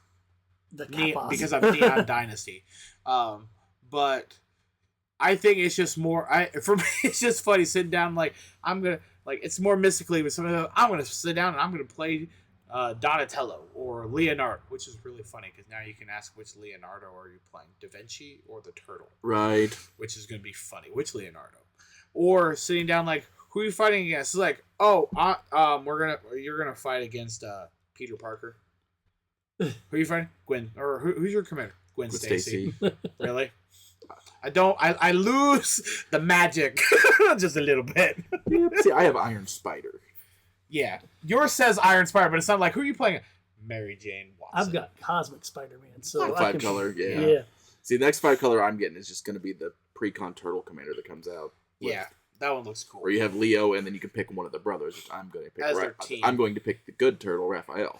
Neon Dynasty. But I think it's just more. For me, it's just funny sitting down it's more mystically with somebody. I'm gonna sit down and I'm gonna play Donatello or Leonardo, which is really funny because now you can ask which Leonardo are you playing, Da Vinci or the Turtle, right? Which is gonna be funny. Which Leonardo? Or sitting down like, who are you fighting against? It's like, you're gonna fight against Peter Parker. Who are you fighting? Gwen. Or who's your commander? Gwen With Stacy. Stacy. Really? I lose the magic just a little bit. See, I have Iron Spider. Yeah. Yours says Iron Spider, but it's not like, who are you playing? Mary Jane Watson. I've got Cosmic Spider-Man, so I Five can, color, yeah. yeah. See, the next 5 color I'm getting is just going to be the Precon Turtle Commander that comes out. Yeah, that one looks cool. Or you have Leo, and then you can pick one of the brothers, which I'm going to pick. As their team. I'm going to pick the good turtle, Raphael.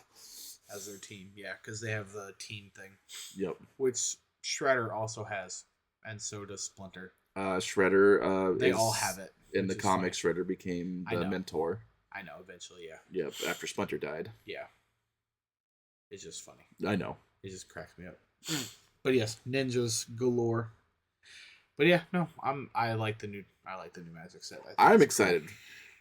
As their team, yeah, because they have the team thing. Yep. Which Shredder also has, and so does Splinter. Shredder. They all have it. In the comics, Shredder became the mentor. I know, eventually, yeah. Yep, after Splinter died. Yeah. It's just funny. I know. It just cracks me up. But yes, ninjas galore. But yeah, no, I like the new Magic set. I'm excited. Cool.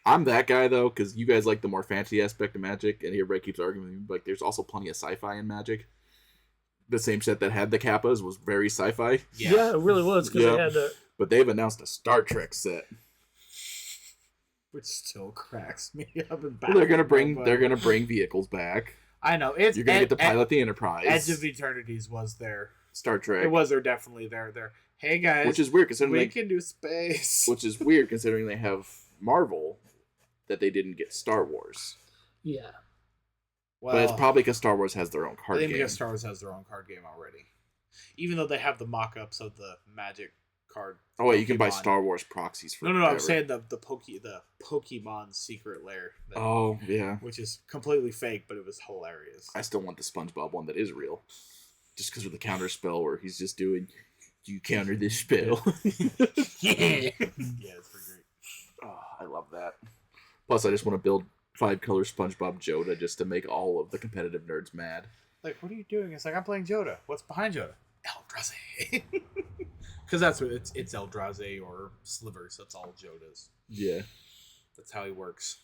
I'm that guy though, because you guys like the more fantasy aspect of Magic, and everybody keeps arguing with me. Like, there's also plenty of sci-fi in Magic. The same set that had the Kappas was very sci-fi. Yeah, it really was, because they had the. But they've announced a Star Trek set, which still cracks me up. Well, they're gonna bring vehicles back. I know you're gonna get to pilot the Enterprise. Edge of Eternities was there. Star Trek. It was there, definitely there. Hey guys, which is weird considering we can do space. Which is weird considering they have Marvel, that they didn't get Star Wars. Yeah. Well, but it's probably because Star Wars has their own card game. Because Star Wars has their own card game already, even though they have the mock-ups of the Magic card. Oh wait, you can buy Star Wars proxies for. No. I'm saying the Pokemon Secret Lair. Oh yeah. Which is completely fake, but it was hilarious. I still want the SpongeBob one that is real, just because of the counter spell where he's just doing. You counter this spell. Yeah, it's pretty great. Oh, I love that. Plus, I just want to build 5-color SpongeBob Joda just to make all of the competitive nerds mad. Like, what are you doing? It's like, I'm playing Joda. What's behind Joda? Eldrazi. Because that's what it's Eldrazi or Slivers. That's all Joda's. Yeah. That's how he works.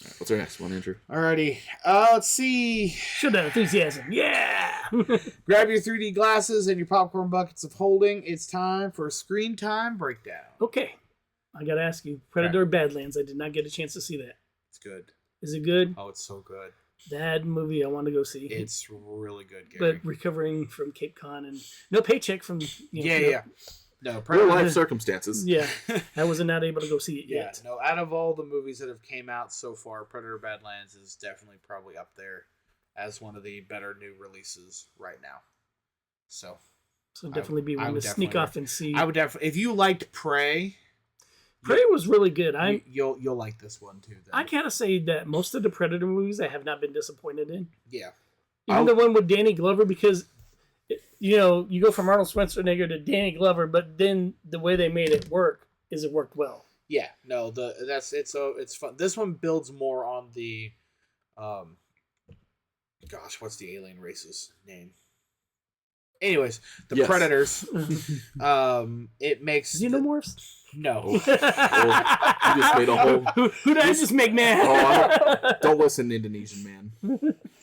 Right, what's our next one, Andrew? Alrighty. Let's see. Showdown Enthusiasm. Yeah! Grab your 3D glasses and your popcorn buckets of holding. It's time for a Screen Time Breakdown. Okay. I gotta ask you. Predator Badlands. I did not get a chance to see that. It's good. Is it good? Oh, it's so good. That movie I want to go see. It's really good, Gary. But recovering from Cape Con and no paycheck from... Yeah. No, real life circumstances. Yeah, I was not able to go see it yet. No, out of all the movies that have came out so far, Predator Badlands is definitely probably up there as one of the better new releases right now. So definitely be one to sneak off and see. I would definitely, if you liked Prey was really good. You'll like this one too. Then. I gotta say that most of the Predator movies I have not been disappointed in. Yeah, even the one with Danny Glover, because. You go from Arnold Schwarzenegger to Danny Glover, but then the way they made it work is it worked well. Yeah, no, it's fun. This one builds more on the, what's the alien race's name? Anyways, the Predators. It makes Xenomorphs. No. You just made a whole. Who did I just make mad? Don't listen, Indonesian man.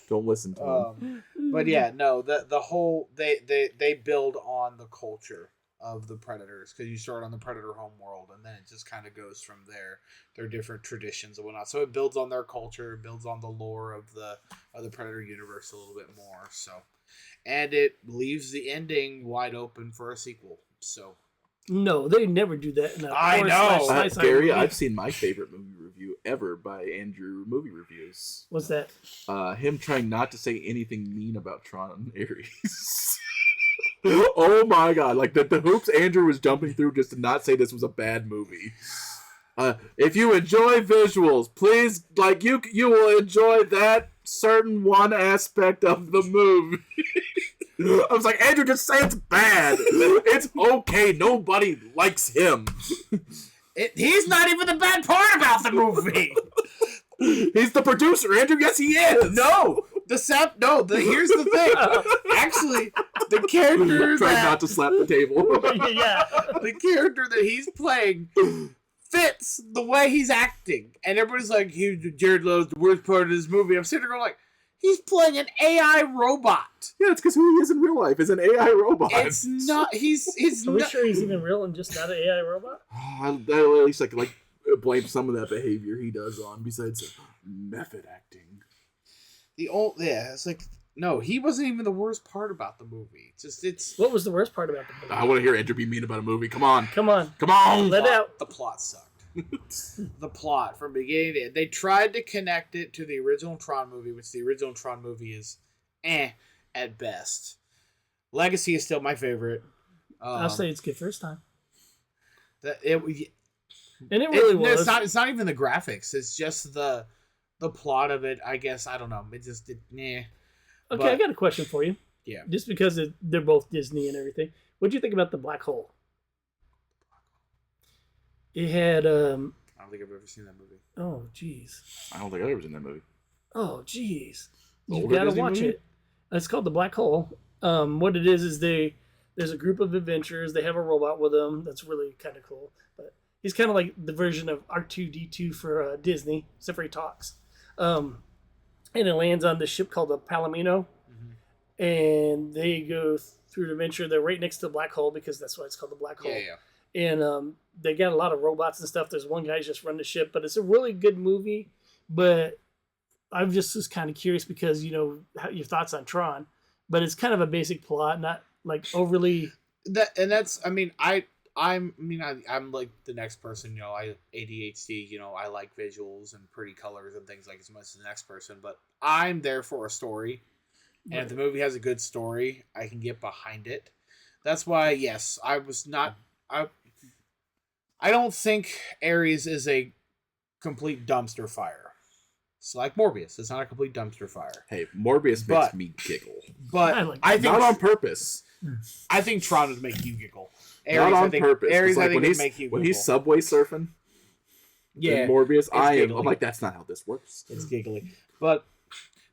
Don't listen to him. But yeah, no, the whole they build on the culture of the Predators, because you start on the Predator homeworld and then it just kind of goes from there. Their different traditions and whatnot. So it builds on their culture, it builds on the lore of the Predator universe a little bit more. So, and it leaves the ending wide open for a sequel. So. No, they never do that. I know. Gary, I've seen my favorite movie review ever by Andrew Movie Reviews. What's that? Him trying not to say anything mean about Tron Ares. Oh my god. Like the hoops Andrew was jumping through just to not say this was a bad movie. If you enjoy visuals, please, like, you will enjoy that certain one aspect of the movie. I was like, Andrew, just say it's bad. It's okay. Nobody likes him. He's not even the bad part about the movie. He's the producer, Andrew. Yes, he is. Here's the thing. Actually, the character Try not to slap the table. Yeah. The character that he's playing fits the way he's acting. And everybody's like, Jared Lowe's the worst part of this movie. I'm sitting there going like, he's playing an AI robot. Yeah, it's because who he is in real life is an AI robot. It's not. He's. Are we sure he's even real and just not an AI robot? I at least like blame some of that behavior he does on besides method acting. it's like no, he wasn't even the worst part about the movie. It's What was the worst part about the movie? I want to hear Andrew be mean about a movie. Come on. Come on. Let it out. The plot sucked. The plot from beginning to end. They tried to connect it to the original Tron movie, which the original Tron movie is at best. Legacy is still my favorite. I'll say it's good first time. And it really was. It's not even the graphics. It's just the plot of it. I guess I don't know. Okay, I got a question for you. Yeah. Just because they're both Disney and everything, what do you think about the black hole? It had. I don't think I've ever seen that movie. Oh, jeez. I don't think I've ever seen that movie. Oh, jeez. The You older gotta Disney watch movie? it. It's called the Black Hole. What it is there's a group of adventurers. They have a robot with them. That's really kind of cool. But he's kind of like the version of R2-D2 for Disney, except for he talks. And it lands on this ship called the Palomino. Mm-hmm. And they go through an adventure. They're right next to the black hole because that's why it's called the Black Hole. Yeah. And they got a lot of robots and stuff. There's one guy who's just running the ship, but it's a really good movie. But I just was kind of curious because, your thoughts on Tron. But it's kind of a basic plot, not like overly. I'm like the next person. I ADHD. I like visuals and pretty colors and things like as much as the next person. But I'm there for a story, and if the movie has a good story, I can get behind it. That's why, yes, I was not. I don't think Ares is a complete dumpster fire. It's like Morbius. It's not a complete dumpster fire. Hey, Morbius makes me giggle. But I think not on purpose. I think Tron would make you giggle. Ares, not on purpose. Ares, like I think would make you giggle. When he's subway surfing, in Morbius, I'm like, that's not how this works. It's giggly. But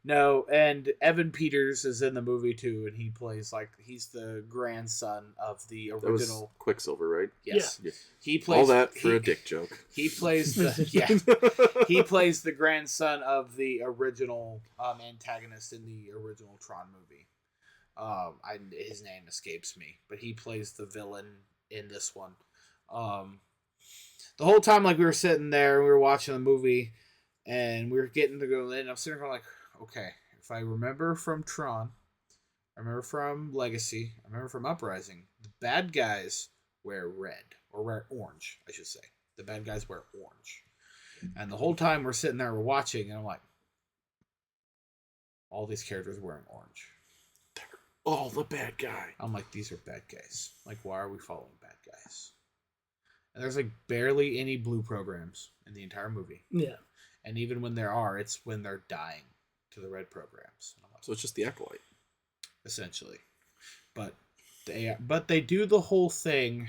no, and Evan Peters is in the movie too, and he plays he's the grandson of the original. That was Quicksilver, right? Yes. Yeah. He plays all that for a dick joke. He plays he plays the grandson of the original antagonist in the original Tron movie. His name escapes me, but he plays the villain in this one. The whole time, we were sitting there, we were watching the movie, and we were getting to go in. I'm sitting there like, okay, if I remember from Tron, I remember from Legacy, I remember from Uprising, the bad guys wear red, or wear orange, I should say. The bad guys wear orange. And the whole time we're sitting there, we're watching, and I'm like, all these characters are wearing orange. They're all the bad guy. I'm like, these are bad guys. Why are we following bad guys? And there's barely any blue programs in the entire movie. Yeah. And even when there are, it's when they're dying to the red programs. So it's just the Acolyte. Essentially. But they do the whole thing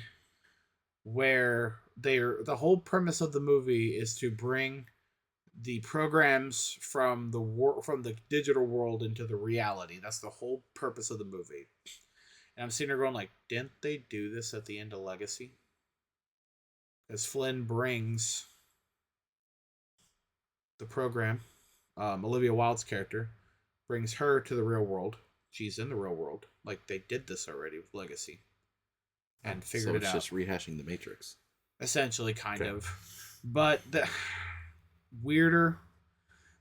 where the whole premise of the movie is to bring the programs from the digital world into the reality. That's the whole purpose of the movie. And I'm sitting there going didn't they do this at the end of Legacy? Because Flynn brings the program, Olivia Wilde's character, brings her to the real world. She's in the real world. They did this already with Legacy. And figured it out. So it's just rehashing the Matrix. Essentially, kind of. But weirder.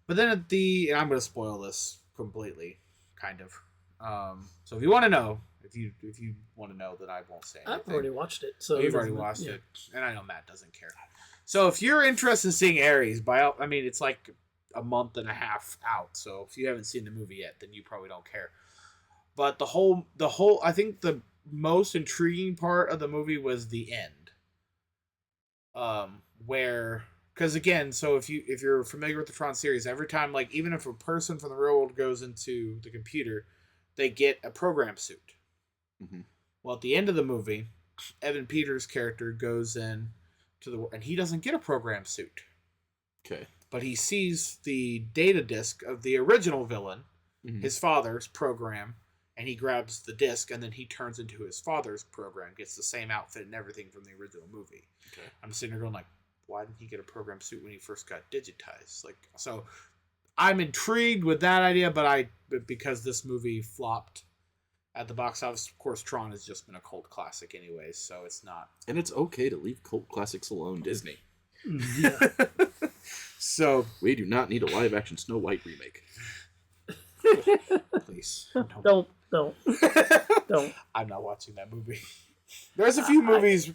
But then and I'm going to spoil this completely, kind of. So if you want to know, if you want to know, then I won't say anything. I've already watched it. So you've already watched it. And I know Matt doesn't care. So if you're interested in seeing Ares, it's a month and a half out. So if you haven't seen the movie yet, then you probably don't care. But the whole, I think the most intriguing part of the movie was the end. Because again, so if you're familiar with the Tron series, every time, even if a person from the real world goes into the computer, they get a program suit. Mm-hmm. Well, at the end of the movie, Evan Peters' character goes in and he doesn't get a program suit. Okay. But he sees the data disk of the original villain, his father's program, and he grabs the disc, and then he turns into his father's program, gets the same outfit and everything from the original movie. Okay. I'm sitting there going why didn't he get a program suit when he first got digitized? So I'm intrigued with that idea, but because this movie flopped at the box office, of course, Tron has just been a cult classic anyways, so it's not. And it's okay to leave cult classics alone, Disney. Yeah. So we do not need a live-action Snow White remake. Please. Don't. I'm not watching that movie. There's a few movies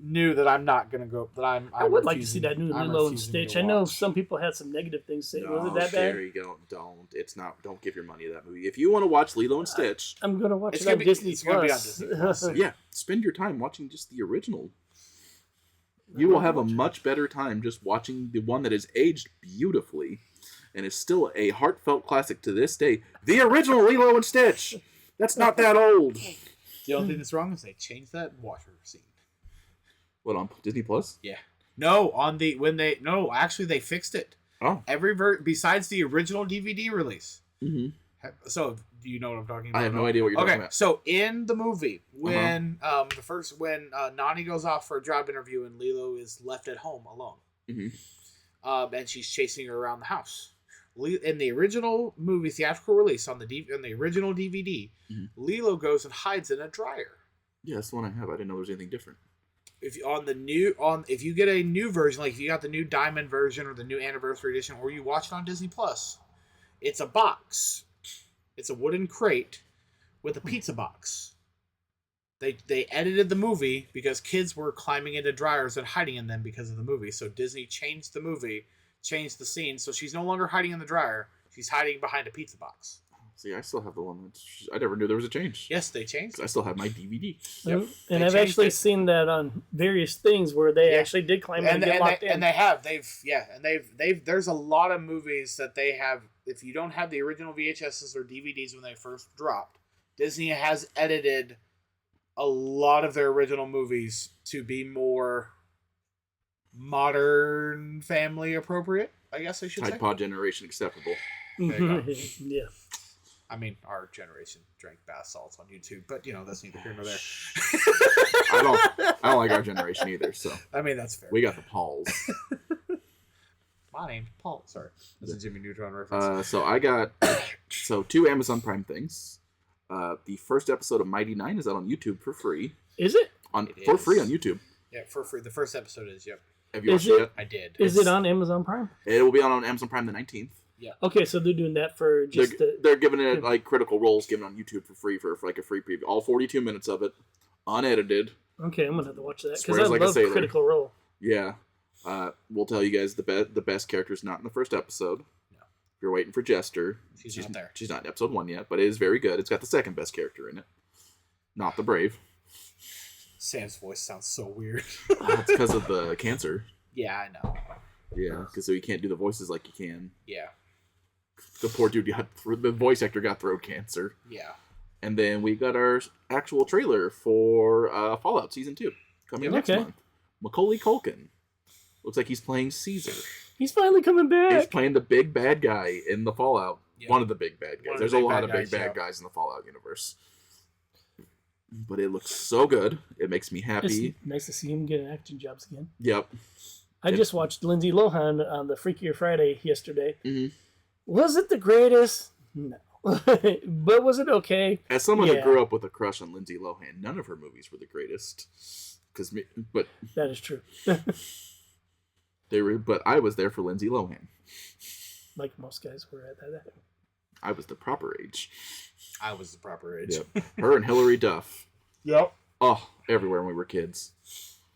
new that I'm not gonna go. That I would like to see that new Lilo and Stitch. I know some people had some negative things to say. Was it that bad? Gary, don't. It's not. Don't give your money to that movie. If you want to watch Lilo and Stitch, I'm gonna watch it on Disney Plus. Yeah, spend your time watching just the original. You will have a much better time just watching the one that is aged beautifully and is still a heartfelt classic to this day. The original Lilo and Stitch. That's not that old. The only thing that's wrong is they changed that water scene. What, on Disney Plus? Yeah. No, actually they fixed it. Oh. Besides the original DVD release. Mm-hmm. So, do you know what I'm talking about? I have no idea what you're talking about. So in the movie, when Nani goes off for a job interview and Lilo is left at home alone, and she's chasing her around the house. In the original movie theatrical release on the original DVD, Lilo goes and hides in a dryer. Yeah, that's the one I have. I didn't know there was anything different. If you get a new version, like if you got the new Diamond version or the new Anniversary Edition, or you watch it on Disney Plus, it's a box. It's a wooden crate with a pizza box. They edited the movie because kids were climbing into dryers and hiding in them because of the movie. So Disney changed the scene, so she's no longer hiding in the dryer. She's hiding behind a pizza box. See, I still have the one I never knew there was a change. Yes, they changed. I still have my DVD. Yep. And I've actually seen that on various things where they actually did climb and get locked in. And they have. There's a lot of movies that they have. If you don't have the original VHSs or DVDs when they first dropped, Disney has edited a lot of their original movies to be more modern family appropriate, I guess I should say. Pod generation acceptable. Yeah. I mean, our generation drank bath salts on YouTube, but that's neither here nor there. I don't like our generation either. So I mean, that's fair. We got the Pauls. My name's Paul. Sorry, that's a Jimmy Neutron reference. So I got two Amazon Prime things. The first episode of Mighty Nine is out on YouTube for free. Is it? For free on YouTube. Yeah, for free. The first episode is. Yep. Have you watched it yet? I did. Is it on Amazon Prime? It will be on Amazon Prime the 19th. Yeah. Okay, so they're doing that for just they're giving it like Critical Role's given on YouTube for free for like a free preview. All 42 minutes of it, unedited. Okay, I'm gonna have to watch that because I love Critical Role. Yeah. We'll tell you guys the best character is not in the first episode. No. If you're waiting for Jester, she's not there. She's not in episode 1 yet, but it is very good. It's got the second best character in it, not the Brave. Sam's voice sounds so weird. It's because of the cancer. Yeah, I know. Yeah, because so you can't do the voices like you can. Yeah. The poor dude the voice actor got throat cancer. Yeah. And then we got our actual trailer for Fallout Season 2 coming next month. Macaulay Culkin. Looks like he's playing Caesar. He's finally coming back. He's playing the big bad guy in the Fallout. Yep. One of the big bad guys. There's a lot of big bad guys in the Fallout universe. But it looks so good. It makes me happy. It's nice to see him get acting jobs again. Yep. I just watched Lindsay Lohan on the Freakier Friday yesterday. Mm-hmm. Was it the greatest? No. But was it okay? As someone who grew up with a crush on Lindsay Lohan, none of her movies were the greatest. But that is true. But I was there for Lindsay Lohan. Like most guys were at that. I was the proper age. I was the proper age. Yep. Her and Hilary Duff. Yep. Oh, everywhere when we were kids.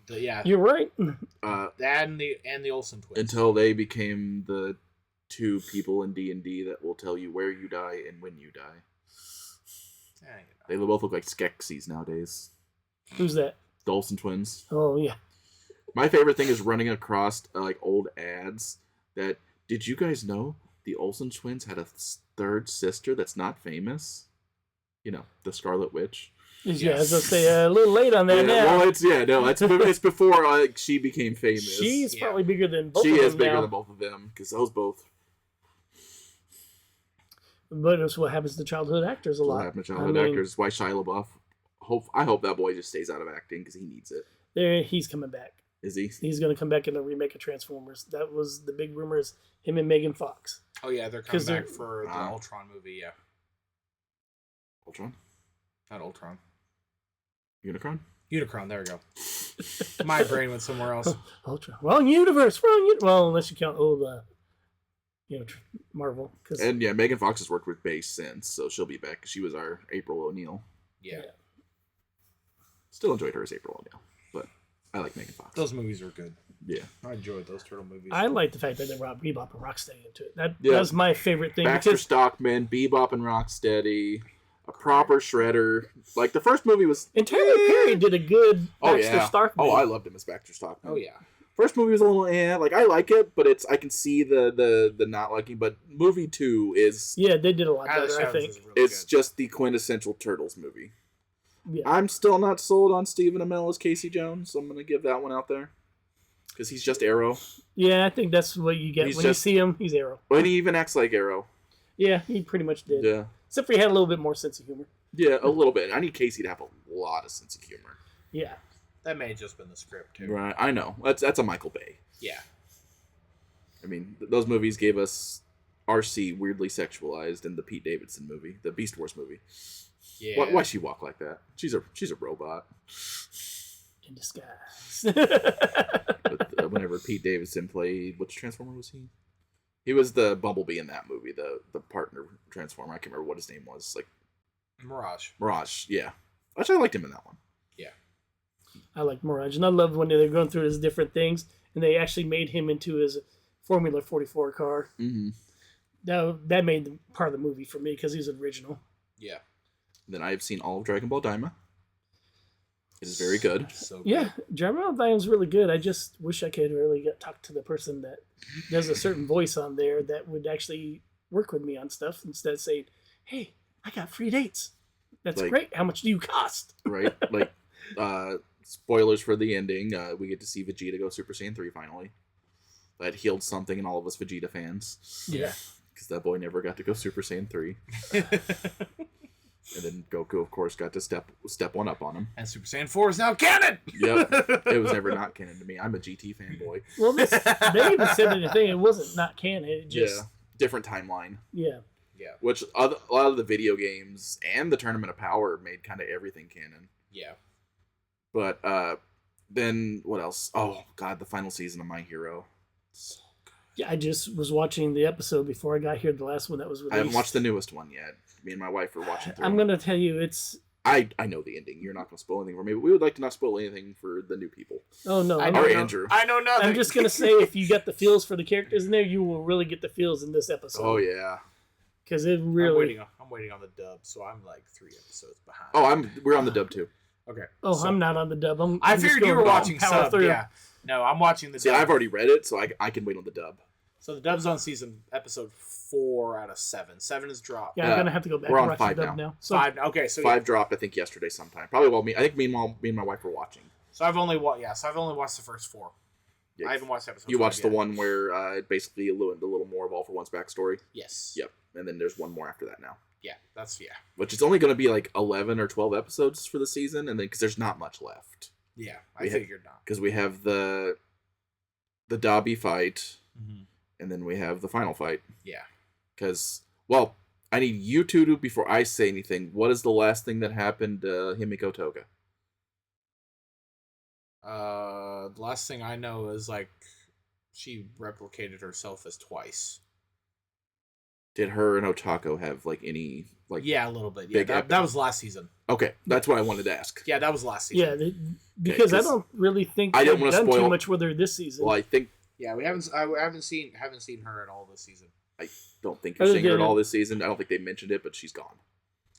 You're right. That and the Olsen twins. Until they became the two people in D&D that will tell you where you die and when you die. They both look like Skeksis nowadays. Who's that? The Olsen twins. Oh, yeah. My favorite thing is running across old ads that, did you guys know the Olsen twins had a third sister that's not famous? The Scarlet Witch. Yeah, as I say, a little late on that now. Well, it's before she became famous. She's probably bigger than both of them. She is bigger than both of them, because those both. But it's what happens to childhood actors a lot. What happens to childhood actors. Why Shia LaBeouf? I hope that boy just stays out of acting, because he needs it. He's coming back. Is he? He's going to come back in a remake of Transformers. That was the big rumor, is him and Megan Fox. Oh, yeah, they're coming back for the Ultron movie, yeah. Ultron? Not Ultron. Unicron? Unicron, there we go. My brain went somewhere else. Ultron. Wrong universe. Well, unless you count Marvel. And yeah, Megan Fox has worked with Base since, so she'll be back. She was our April O'Neil. Yeah. Still enjoyed her as April O'Neil, but I like Megan Fox. Those movies were good. Yeah. I enjoyed those Turtle movies. I like the fact that they brought Bebop and Rocksteady into it. That was my favorite thing. Baxter Stockman, Bebop and Rocksteady, a proper shredder. Like, the first movie was... And Tyler Perry did a good Baxter Stockman. Oh, I loved him as Baxter Stockman. Oh, yeah. First movie was a little, like, I like it, but I can see the not liking, but movie 2 is... Yeah, they did a lot better, I think. Really it's just the quintessential Turtles movie. Yeah. I'm still not sold on Stephen Amell as Casey Jones, so I'm going to give that one out there. Because he's just Arrow. Yeah, I think that's what you get. When you see him, he's Arrow. When he even acts like Arrow. Yeah, he pretty much did. Yeah. Except for he had a little bit more sense of humor. Yeah, a little bit. I need Casey to have a lot of sense of humor. Yeah. That may have just been the script, too. Right, I know. That's a Michael Bay. Yeah. I mean, those movies gave us RC weirdly sexualized in the Pete Davidson movie, the Beast Wars movie. Yeah. Why she walk like that? She's a robot. In disguise. But, whenever Pete Davidson played, which Transformer was he? He was the Bumblebee in that movie, the partner Transformer. I can't remember what his name was. Like Mirage, yeah. Actually, I liked him in that one. Yeah. I liked Mirage, and I loved when they were going through his different things, and they actually made him into his Formula 44 car. Mm-hmm. That made the part of the movie for me because he was original. Yeah. Then I have seen all of Dragon Ball Daima. It is very good. So good. Yeah, Dragon Ball Daima is really good. I just wish I could really talk to the person that does a certain voice on there that would actually work with me on stuff instead of saying, "Hey, I got free dates. That's great. How much do you cost?" Right? Like, spoilers for the ending. We get to see Vegeta go Super Saiyan 3 finally. That healed something in all of us Vegeta fans. Yeah. Because that boy never got to go Super Saiyan 3. And then Goku, of course, got to step one up on him. And Super Saiyan 4 is now canon! Yep. It was never not canon to me. I'm a GT fanboy. Well, they even said in the thing, it wasn't not canon. It just... Different timeline. Yeah. Yeah. Which a lot of the video games and the Tournament of Power made kind of everything canon. Yeah. But then, what else? Oh, God, the final season of My Hero. Yeah, I just was watching the episode before I got here, the last one that was released. I haven't watched the newest one yet. Me and my wife are watching through. I'm going to tell you, it's... I know the ending. You're not going to spoil anything for me, but we would like to not spoil anything for the new people. Oh, no. Andrew. I know nothing. I'm just going to say, if you get the feels for the characters in there, you will really get the feels in this episode. Oh, yeah. Because it really... I'm waiting on the dub, so I'm like 3 episodes behind. Oh, we're on the dub, too. Okay. Oh, so, I'm not on the dub. I figured you were watching sub, yeah. No, I'm watching the dub. See, I've already read it, so I can wait on the dub. So the dub's on episode 4 out of 7. 7 is dropped. Yeah, I'm gonna have to go back and watch the dub now. So 5. Okay, so 5 dropped, I think, yesterday sometime. Probably me and my wife were watching. So I've only watched the first 4. Yeah, I haven't watched episode. You watched the one where it basically alluded a little more of All for One's backstory. Yes. Yep, and then there's one more after that now. Yeah, Which is only going to be like 11 or 12 episodes for the season, and then because there's not much left. Yeah, I figured not. Because we have the Dobby fight. Mm-hmm. And then we have the final fight. Yeah. Because, well, I need you two to, before I say anything, what is the last thing that happened to Himiko Toga? The last thing I know is, like, she replicated herself as twice. Did her and Otako have, like, any, like... Yeah, a little bit. Yeah, that was last season. Okay, that's what I wanted to ask. Yeah, that was last season. Yeah, because I don't really think I they've didn't want to done spoil too much with her this season. Well, I think... Yeah, I haven't seen her at all this season. I don't think you're seeing her at all this season. I don't think they mentioned it, but she's gone.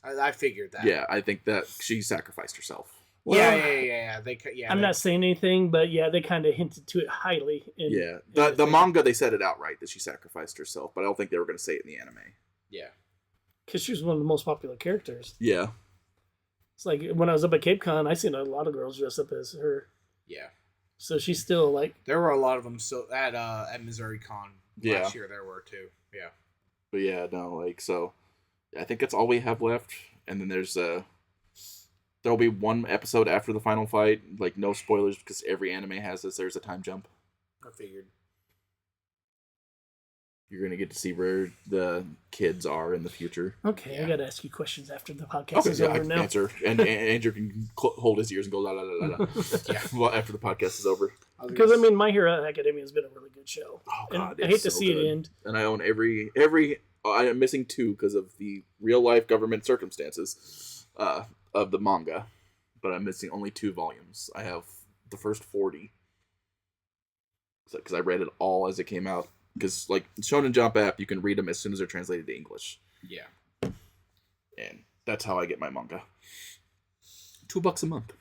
I figured that. Yeah, I think that she sacrificed herself. Well, yeah. I'm not saying anything, but yeah, they kind of hinted to it highly. The manga, they said it outright that she sacrificed herself, but I don't think they were going to say it in the anime. Yeah. Because she was one of the most popular characters. Yeah. It's like when I was up at Cape Con, I seen a lot of girls dressed up as her. Yeah. So she's still like... There were a lot of them still at Missouri Con last year. There were too. Yeah. But yeah, no, like, so I think that's all we have left. And then there'll be one episode after the final fight. Like, no spoilers because every anime has this. There's a time jump. I figured. You're going to get to see where the kids are in the future. Okay, I got to ask you questions after the podcast is over now. Answer. And Andrew can hold his ears and go la la la la la. Yeah. Well, after the podcast is over. Because I mean, My Hero Academia has been a really good show. Oh God, and I hate to so see good. it end. And I own every. I am missing 2 because of the real life government circumstances of the manga, but I'm missing only 2 volumes. I have the first 40 because I read it all as it came out. Because like Shonen Jump app, you can read them as soon as they're translated to English. Yeah, and that's how I get my manga. $2 a month.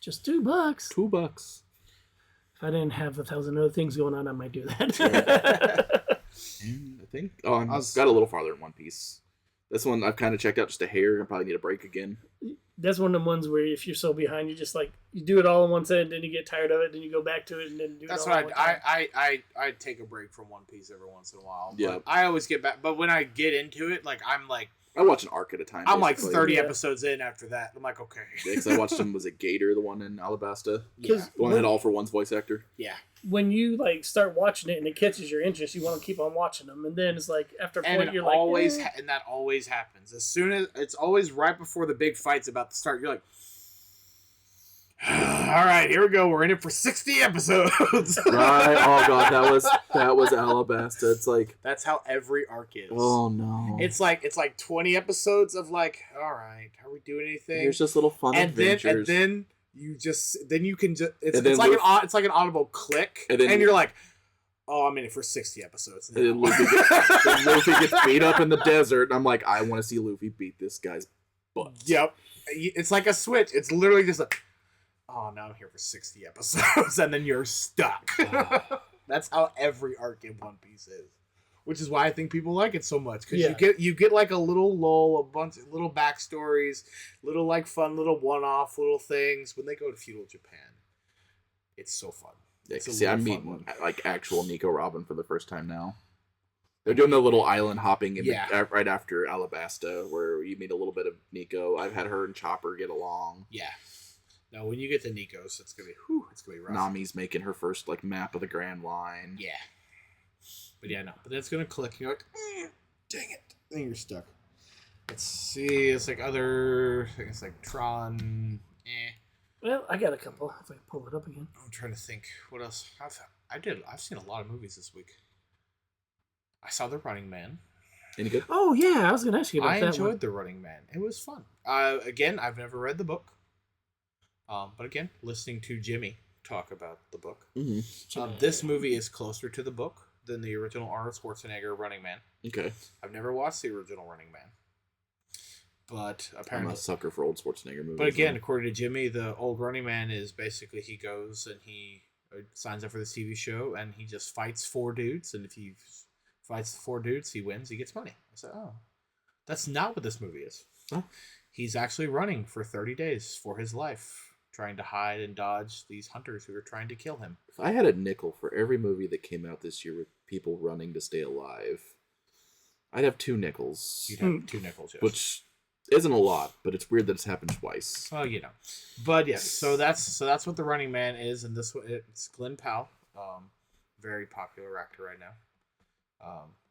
Just $2. $2. If I didn't have 1,000 other things going on, I might do that. And I think I've got a little farther in One Piece. This one I've kind of checked out just a hair. I probably need a break again. That's one of the ones where if you're so behind, you just like you do it all in one set, then you get tired of it, then you go back to it, and then do that's it all. That's what I take a break from One Piece every once in a while. Yeah, I always get back, but when I get into it, like I watch an arc at a time. I'm basically. Like 30 episodes in after that. I'm like, okay. Because I watched him, was it Gator, the one in Alabasta? Yeah. The one that had All for One's voice actor? Yeah. When you like start watching it and it catches your interest, you want to keep on watching them, and then it's like after a point you're always like, and that always happens. As soon as it's always right before the big fight's about to start, you're like, all right, here we go. We're in it for 60 episodes. Right. Oh God, that was Alabasta. It's like that's how every arc is. Oh no. It's like 20 episodes of like, all right, are we doing anything? Here's just little fun adventures. Then you can just it's like an audible click, and you're like, oh, I'm in it for 60 episodes. And then Luffy gets beat up in the desert, and I'm like, I want to see Luffy beat this guy's butt. Yep. It's like a switch. It's literally just like, oh, now I'm here for 60 episodes, and then you're stuck. That's how every arc in One Piece is, which is why I think people like it so much, because you get like a little lull, a bunch of little backstories, little like fun, little one-off little things. When they go to feudal Japan, it's so fun. Yeah, see, I'm meeting like actual Nico Robin for the first time now. They're doing the little island hopping right after Alabasta, where you meet a little bit of Nico. I've had her and Chopper get along. Yeah. No, when you get to Nico's, it's gonna be rough. Nami's making her first like map of the Grand Line. Yeah. But yeah, no. But then it's gonna click. You're like, dang it! Then you're stuck. Let's see. It's like it's like Tron. Well, I got a couple. If I can pull it up again. I'm trying to think. What else? I've seen a lot of movies this week. I saw The Running Man. Any good? Oh yeah, I was gonna ask you about that. I enjoyed The Running Man. It was fun. Again, I've never read the book. But again, listening to Jimmy talk about the book, this movie is closer to the book than the original Arnold Schwarzenegger Running Man. Okay. I've never watched the original Running Man, but apparently I'm a sucker for old Schwarzenegger movies. But again, according to Jimmy, the old Running Man is basically he goes and he signs up for the TV show and he just fights 4 dudes, and if he fights 4 dudes, he wins, he gets money. I said, oh, that's not what this movie is. Huh? He's actually running for 30 days for his life, trying to hide and dodge these hunters who are trying to kill him. If I had a nickel for every movie that came out this year with people running to stay alive, I'd have 2 nickels. You'd have 2 nickels, yes. Which isn't a lot, but it's weird that it's happened twice. Oh, you know. But yes, so that's what The Running Man is, and this one, it's Glenn Powell, very popular actor right now.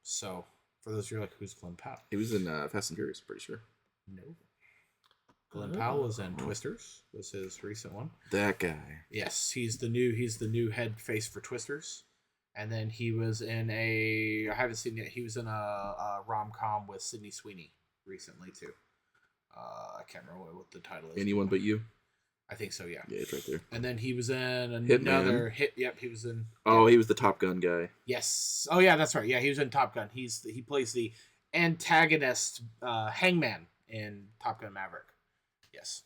So for those of you like, who's Glenn Powell? He was in Fast and Furious, pretty sure. No. Glenn Powell was in Twisters, was his recent one. That guy. Yes, he's the new head face for Twisters. And then he was in I haven't seen it, he was in a rom-com with Sydney Sweeney recently too. I can't remember what the title is. Anyone But You? I think so, yeah. Yeah, it's right there. And then he was in another hit. Yep, he was in. Oh, he was the Top Gun guy. Yes. Oh, yeah, that's right. Yeah, he was in Top Gun. He plays the antagonist Hangman in Top Gun Maverick. Yes.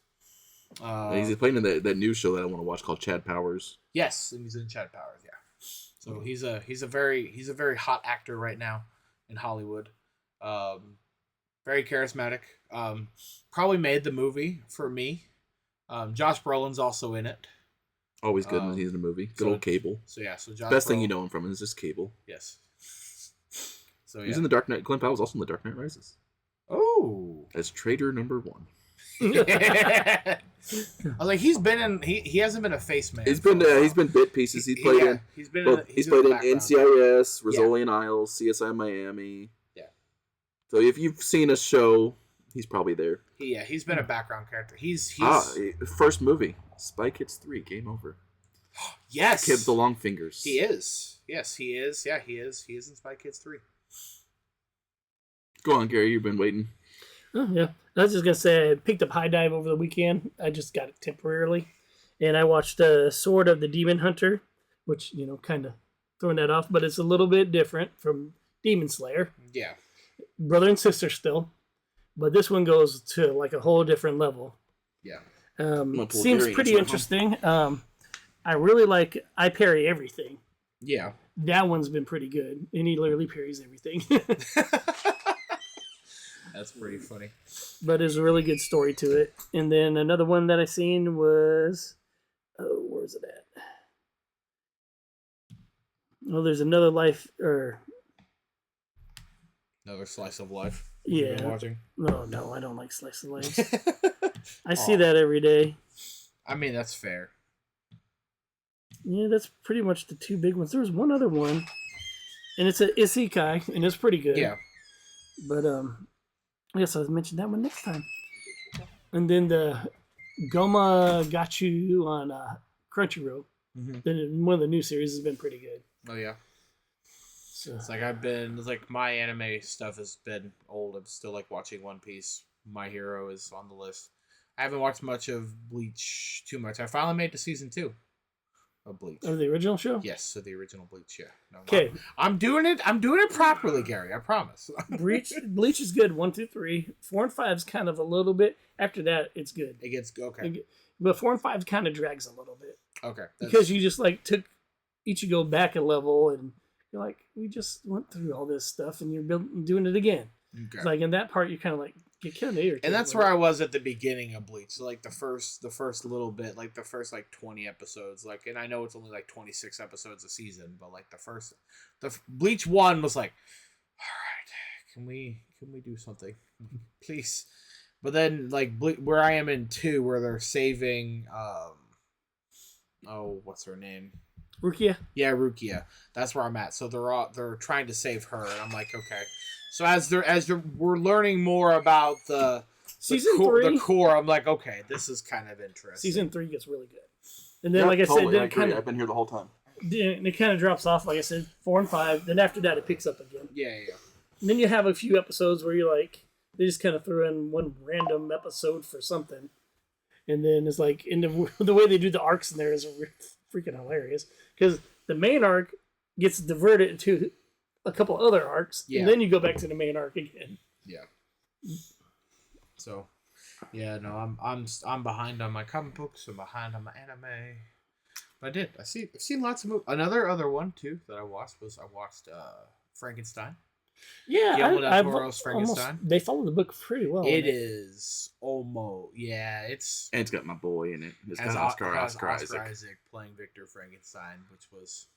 He's playing in that new show that I want to watch called Chad Powers. Yes, and he's in Chad Powers. Yeah. So he's a very hot actor right now in Hollywood. Very charismatic. Probably made the movie for me. Josh Brolin's also in it. Always good when he's in a movie. Good old Cable. So yeah, Josh Best thing you know him from is just Cable. Yes. So yeah. He's in the Dark Knight. Glenn Powell's also in the Dark Knight Rises. Oh. As traitor number 1. I was like, he's hasn't been a face man. He's been bit pieces. He's played in NCIS, Rizzolian Isles, CSI Miami. Yeah. So if you've seen a show, he's probably there. He's been a background character. He's first movie, Spy Kids 3, Game Over. Yes. Kid with the long fingers. He is. Yes, he is. Yeah, he is. He is in Spy Kids 3. Go on, Gary. You've been waiting. Oh, yeah. I was just going to say, I picked up High Dive over the weekend. I just got it temporarily. And I watched Sword of the Demon Hunter, which, kind of throwing that off, but it's a little bit different from Demon Slayer. Yeah. Brother and sister still. But this one goes to like a whole different level. Yeah. Seems pretty interesting. I really like I Parry Everything. Yeah. That one's been pretty good. And he literally parries everything. That's pretty funny. But there's a really good story to it. And then another one that I seen was... Oh, where's it at? Oh, there's another life... Another slice of life. Yeah. You've been watching? No, I don't like slice of life. I see that every day. I mean, that's fair. Yeah, that's pretty much the two big ones. There was one other one, and it's a isekai, and it's pretty good. Yeah. But I guess I'll mention that one next time. And then the Goma got you on Crunchyroll. Mm-hmm. Then one of the new series has been pretty good. Oh yeah. So It's like my anime stuff has been old. I'm still like watching One Piece. My Hero is on the list. I haven't watched much of Bleach too much. I finally made to season 2 of Bleach. of the original show. Yes, so the original Bleach. Yeah. No, Okay. I'm doing it. I'm doing it properly, Gary. I promise. Bleach is good. 1, 2, 3. 4 and 5 is kind of a little bit. After that, it's good. It gets okay. But 4 and 5 kind of drags a little bit. Okay. Because you just like took Ichigo back a level, and you're like, we just went through all this stuff, and you're doing it again. Okay. It's like in that part, you kind of like get kind of irritated. And that's where I was at the beginning of Bleach. So like the first little bit, like the first like 20 episodes, like, and I know it's only like 26 episodes a season, but like the Bleach 1 was like, all right, can we do something, please? But then like where I am in 2, where they're saving, what's her name? Rukia. Yeah, Rukia. That's where I'm at. So they're trying to save her, and I'm like, okay. So we're learning more about the core, I'm like, okay, this is kind of interesting. Season 3 gets really good, and then like I said, then I've been here the whole time. Then it kind of drops off. Like I said, 4 and 5. Then after that, it picks up again. Yeah. And then you have a few episodes where you're like, they just kind of threw in one random episode for something, and then it's like, in the way they do the arcs in there is freaking hilarious, because the main arc gets diverted into a couple other arcs, and then you go back to the main arc again. Yeah. So, yeah, no, I'm behind on my comic books. I'm behind on my anime. But I've seen lots of movies. Other one too that I watched Frankenstein. Yeah, Guillermo del Toro's Frankenstein. They follow the book pretty well. It is almost, yeah. And it's got my boy in it. It's got Oscar Isaac playing Victor Frankenstein, which was.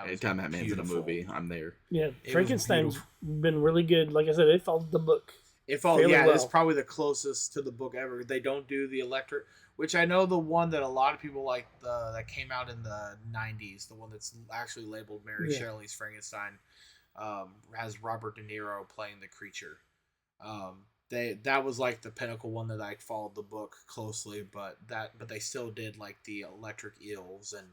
Anytime that man's in a movie, I'm there. Yeah, Frankenstein's been really good. Like I said, it followed the book. It's probably the closest to the book ever. They don't do the electric, which I know the one that a lot of people like, that came out in the 90s, the one that's actually labeled Mary Shelley's Frankenstein, has Robert De Niro playing the creature. That was like the pinnacle one that I followed the book closely, but they still did like the electric eels and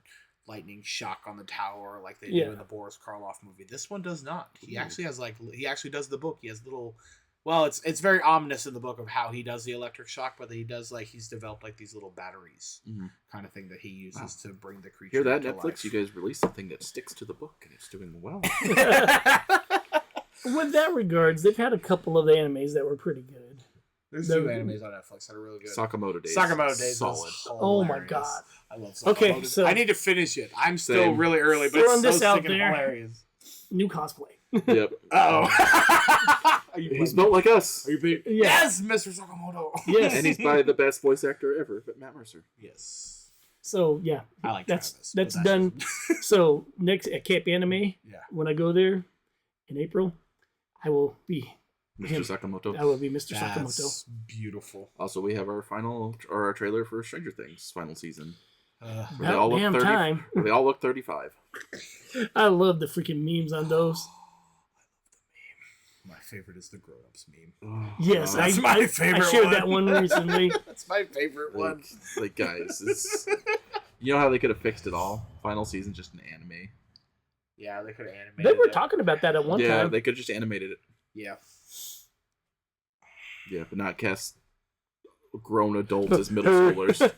lightning shock on the tower like they do in the Boris Karloff movie. This one does not. He actually does the book. He has little, well, it's very ominous in the book of how he does the electric shock, but he does he's developed like these little batteries kind of thing that he uses to bring the creature. Hear that, to Netflix? life. You guys released something that sticks to the book and it's doing well. With that regards, they've had a couple of animes that were pretty good. There's 2 animes on Netflix that are really good. Sakamoto Days. Solid. Oh my god. I love Sakamoto. Okay, so I need to finish it. I'm still really early, but it's this so out stinking there. hilarious. New cosplay. Yep. Uh-oh. He's built like us. Are you being... Yes, Mr. Sakamoto. Yes. And he's probably the best voice actor ever, Matt Mercer. Yes. So yeah, I like that's Travis, done. So next at Camp Anime, when I go there in April, I will be Mr. Sakamoto. I will be Mr. That's Sakamoto. Beautiful. Also, we have our trailer for Stranger Things final season. They all look 35. I love the freaking memes on those. My favorite is the grown-ups meme. Oh, yes, that's my favorite. I shared that one recently. That's my favorite one. Like guys, it's You know how they could have fixed it all? Final season, just an anime. Yeah, they could have animated. They were talking about that at one time. Yeah, they could have just animated it. Yeah. Yeah, but not cast grown adults as middle schoolers.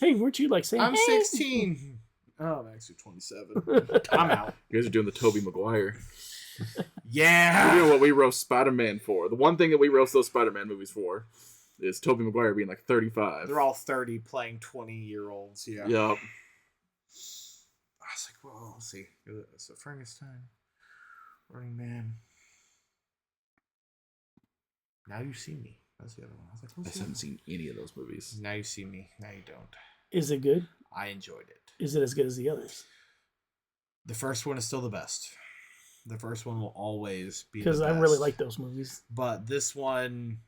Hey, weren't you like saying? I'm 16. Oh, I'm actually 27. I'm out. You guys are doing the Tobey Maguire. Yeah. We're doing what we roast Spider-Man for. The one thing that we roast those Spider-Man movies for is Tobey Maguire being like 35. They're all 30 playing 20-year-olds. Yeah. Yep. I was like, well, let's see. So Frankenstein, Running Man. Now You See Me. That's the other one. I was like, I haven't seen any of those movies. Now You See Me. Now You Don't. Is it good? I enjoyed it. Is it as good as the others? The first one is still the best. The first one will always be because I really like those movies. But this one's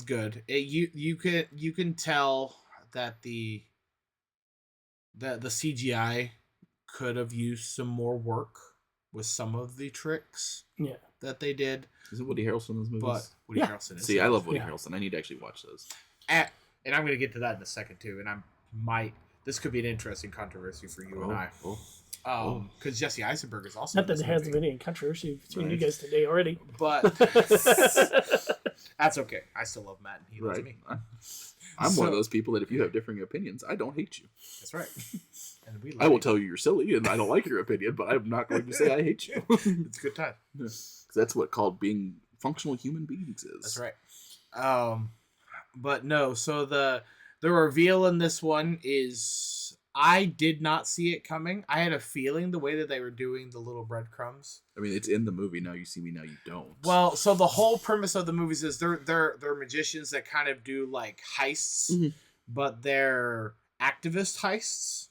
good. You can tell that the CGI could have used some more work with some of the tricks. Yeah. That they did. Isn't Woody Harrelson in those movies? But Woody Harrelson is. See, I love Woody Harrelson. I need to actually watch those. And I'm going to get to that in a second too. And this could be an interesting controversy for you and I. Because Jesse Eisenberg is also. Not that there hasn't been any controversy between you guys today already. But that's okay. I still love Matt, and he loves me. I'm one of those people that if you have differing opinions, I don't hate you. That's right. And I will tell you you're silly, and I don't like your opinion, but I'm not going to say I hate you. It's a good time. Because that's what called being functional human beings is. That's right. But no. So the reveal in this one is. I did not see it coming. I had a feeling the way that they were doing the little breadcrumbs. I mean, it's in the movie. Now you see me, now you don't. Well, so the whole premise of the movies is they're magicians that kind of do like heists, but they're activist heists,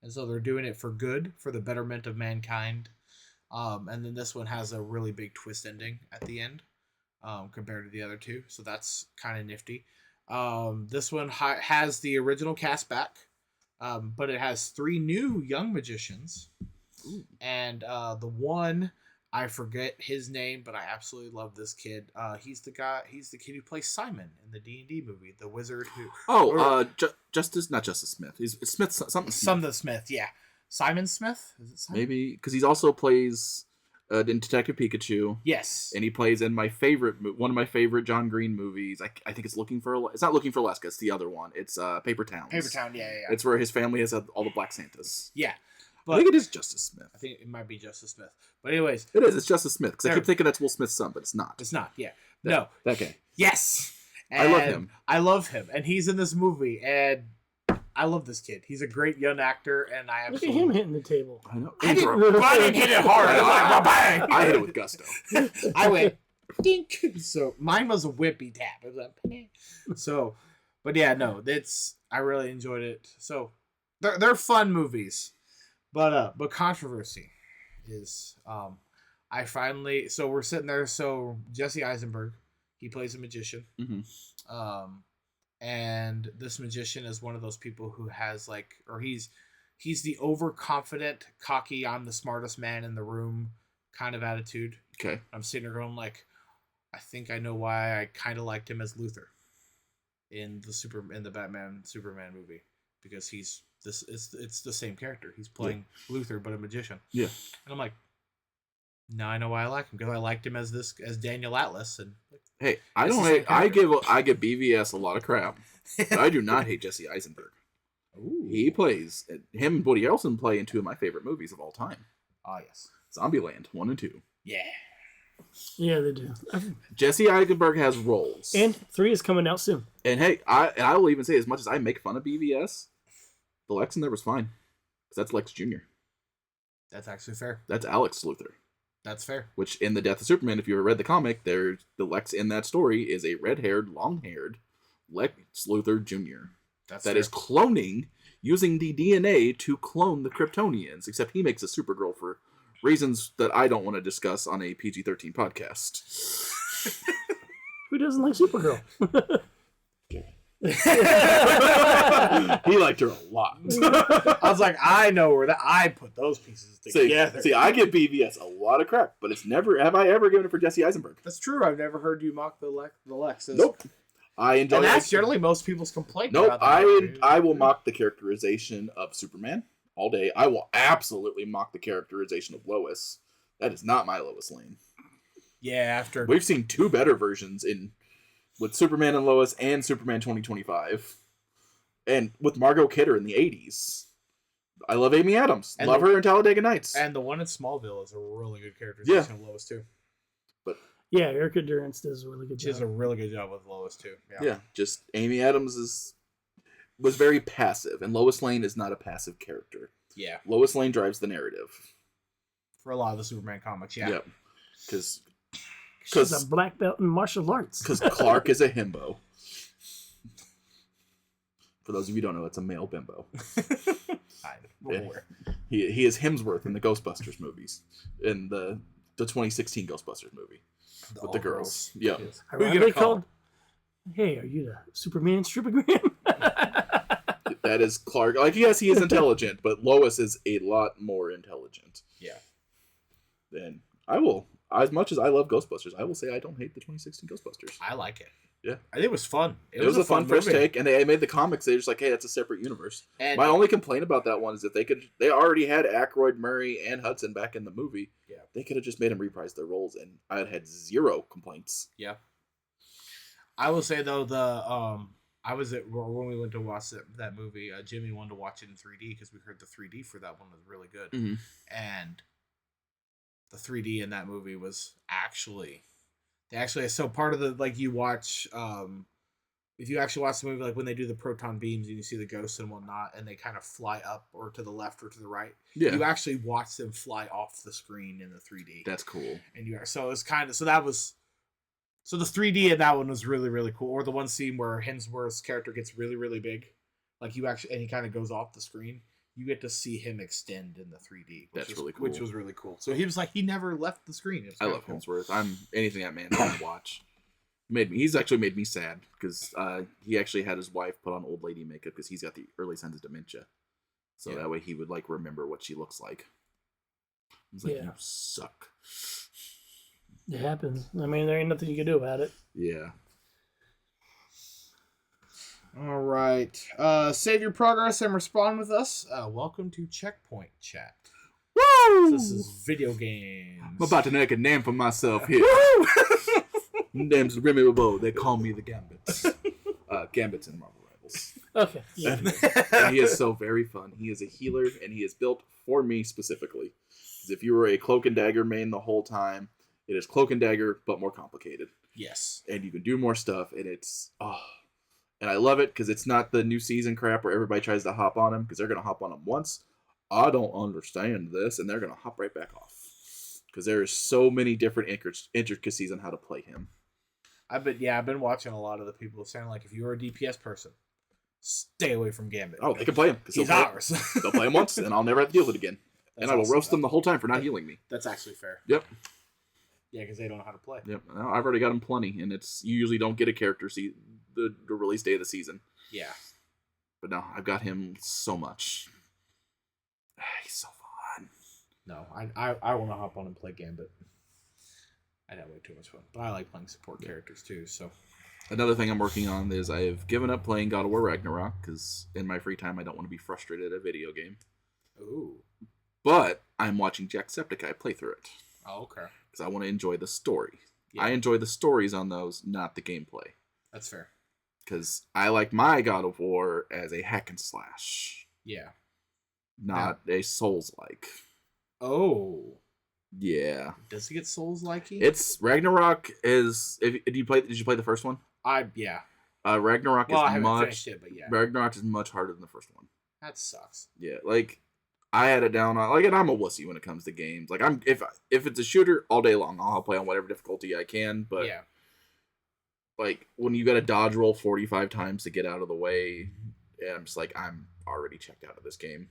and so they're doing it for good, for the betterment of mankind. And then this one has a really big twist ending at the end, compared to the other two. So that's kind of nifty. This one has the original cast back. But it has 3 new young magicians. Ooh. And the one, I forget his name, but I absolutely love this kid. He's the kid who plays Simon in the D&D movie, the wizard who. Not Justice Smith. He's Smith something. Something Smith, yeah. Simon Smith? Is it Simon? Maybe because he's also plays in Detective Pikachu. Yes. And he plays in one of my favorite John Green movies. I think it's it's not Looking for Alaska. It's the other one. It's Paper Towns. Paper Town, yeah. It's where his family has all the Black Santas. Yeah. But I think it is Justice Smith. I think it might be Justice Smith. But anyways. It is. It's Justice Smith. Because I keep thinking that's Will Smith's son, but it's not. It's not, yeah. That guy. Yes. And I love him. I love him. And he's in this movie. And I love this kid. He's a great young actor, and I absolutely... Look at him hitting the table. I know. I didn't hit it hard. I hit it with gusto. I went, dink. So mine was a whippy tap. It was like, so, but yeah, no, I really enjoyed it. So, they're fun movies, but controversy is, so we're sitting there. So Jesse Eisenberg, he plays a magician. Mm-hmm. And this magician is one of those people who has he's the overconfident, cocky, I'm the smartest man in the room kind of attitude. Okay. I'm sitting there going I think I know why I kind of liked him as Luther in the Batman Superman movie, because it's the same character. He's playing Luther but a magician. Yeah. And I'm like, now I know why I like him, because I liked him as Daniel Atlas. And hey, I give BVS a lot of crap, but I do not hate Jesse Eisenberg. Ooh. Him and Woody Harrelson play in 2 of my favorite movies of all time. Ah, yes. Zombieland 1 and 2. Yeah. Yeah, they do. Jesse Eisenberg has roles, and 3 is coming out soon. And hey, I will even say, as much as I make fun of BVS, the Lex in there was fine, because that's Lex Jr. That's actually fair. That's Alex Luthor. That's fair. Which, in The Death of Superman, if you ever read the comic, the Lex in that story is a red-haired, long-haired Lex Luthor Jr. That is cloning, using the DNA to clone the Kryptonians, except he makes a Supergirl for reasons that I don't want to discuss on a PG-13 podcast. Who doesn't like Supergirl? He liked her a lot. I was like, I know where I put those pieces together. See, I give BVS a lot of crap, but it's never have I ever given it for Jesse Eisenberg. That's true. I've never heard you mock the Lexus. Nope. I enjoy. And that's generally most people's complaint. Nope, about that. I will mock the characterization of Superman all day. I will absolutely mock the characterization of Lois. That is not my Lois Lane. Yeah, after We've seen 2 better versions with Superman and Lois and Superman 2025, and with Margot Kidder in the 80s. I love Amy Adams. Love her in Talladega Nights. And the one in Smallville is a really good characterization of Lois too. But yeah, Erica Durance does a really good job. She does a really good job with Lois too. Yeah, just Amy Adams was very passive, and Lois Lane is not a passive character. Yeah. Lois Lane drives the narrative. For a lot of the Superman comics, yeah. Yep. Because she's a black belt in martial arts. Because Clark is a himbo. For those of you who don't know, it's a male bimbo. He is Hemsworth in the Ghostbusters movies. In the 2016 Ghostbusters movie. With the girls. Yeah. Who you called? Hey, are you the Superman Stripogram? That is Clark. Like, yes, he is intelligent, but Lois is a lot more intelligent. Yeah. And I will, as much as I love Ghostbusters, I will say I don't hate the 2016 Ghostbusters. I like it. Yeah. I think it was fun. It was a fun fresh take, and they made the comics. They're just like, hey, that's a separate universe. And my only complaint about that one is that they already had Aykroyd, Murray, and Hudson back in the movie. Yeah. They could have just made them reprise their roles, and I had 0 complaints. Yeah. I will say though, I was at when we went to watch that movie. Jimmy wanted to watch it in 3D because we heard the 3D for that one was really good, and the 3D in that movie was actually so part of the like you watch if you actually watch the movie, like when they do the proton beams and you see the ghosts and whatnot, and they kind of fly up or to the left or to the right, you actually watch them fly off the screen in the 3D. That's cool. And so it's kind of so the 3D in that one was really, really cool. Or the one scene where Hemsworth's character gets really, really big, like and he kind of goes off the screen. You get to see him extend in the 3D. Really cool. Which was really cool. So he was like, he never left the screen. I love Hemsworth. I'm anything that man can watch. He's actually made me sad because he actually had his wife put on old lady makeup because he's got the early signs of dementia. So that way he would like remember what she looks like. I was like, you suck. It happens. I mean, there ain't nothing you can do about it. Yeah. All right. Save your progress and respond with us. Welcome to Checkpoint Chat. Woo! This is video games. I'm about to make a name for myself here. Woo! Name's Remy. They call me the Gambits. Gambits in Marvel Rivals. Okay. Yeah. And he is so very fun. He is a healer, and he is built for me specifically. Because if you were a Cloak and Dagger main the whole time, it is Cloak and Dagger, but more complicated. Yes. And you can do more stuff, and it's... And I love it because it's not the new season crap where everybody tries to hop on him because they're going to hop on him once. I don't understand this, and they're going to hop right back off. Because there are so many different intricacies on how to play him. I've been watching a lot of the people saying, like, if you're a DPS person, stay away from Gambit. Oh, they can play him. He's ours. They'll play him once, and I'll never have to deal with it again. And I will roast them the whole time for not healing me. That's actually fair. Yep. Yeah, because they don't know how to play. Yep. I've already got them plenty, and you usually don't get a character the release day of the season. Yeah. But no, I've got him so much. He's so fun. No, I want to hop on and play Gambit. I had way too much fun. But I like playing support characters too, so. Another thing I'm working on is I have given up playing God of War Ragnarok because in my free time I don't want to be frustrated at a video game. Ooh. But I'm watching Jacksepticeye play through it. Oh, okay. Because I want to enjoy the story. Yeah. I enjoy the stories on those, not the gameplay. That's fair. Because I like my God of War as a hack and slash. Yeah. Not a Souls-like. Oh. Yeah. Does it get Souls-likey? It's Ragnarok is. Did you play the first one? Yeah. Ragnarok I is haven't much. finished it, but yeah. Ragnarok is much harder than the first one. That sucks. Yeah, like I had it down on and I'm a wussy when it comes to games. Like if it's a shooter all day long, I'll play on whatever difficulty I can. But yeah. Like when you got to dodge roll 45 times to get out of the way, I'm just like I'm already checked out of this game.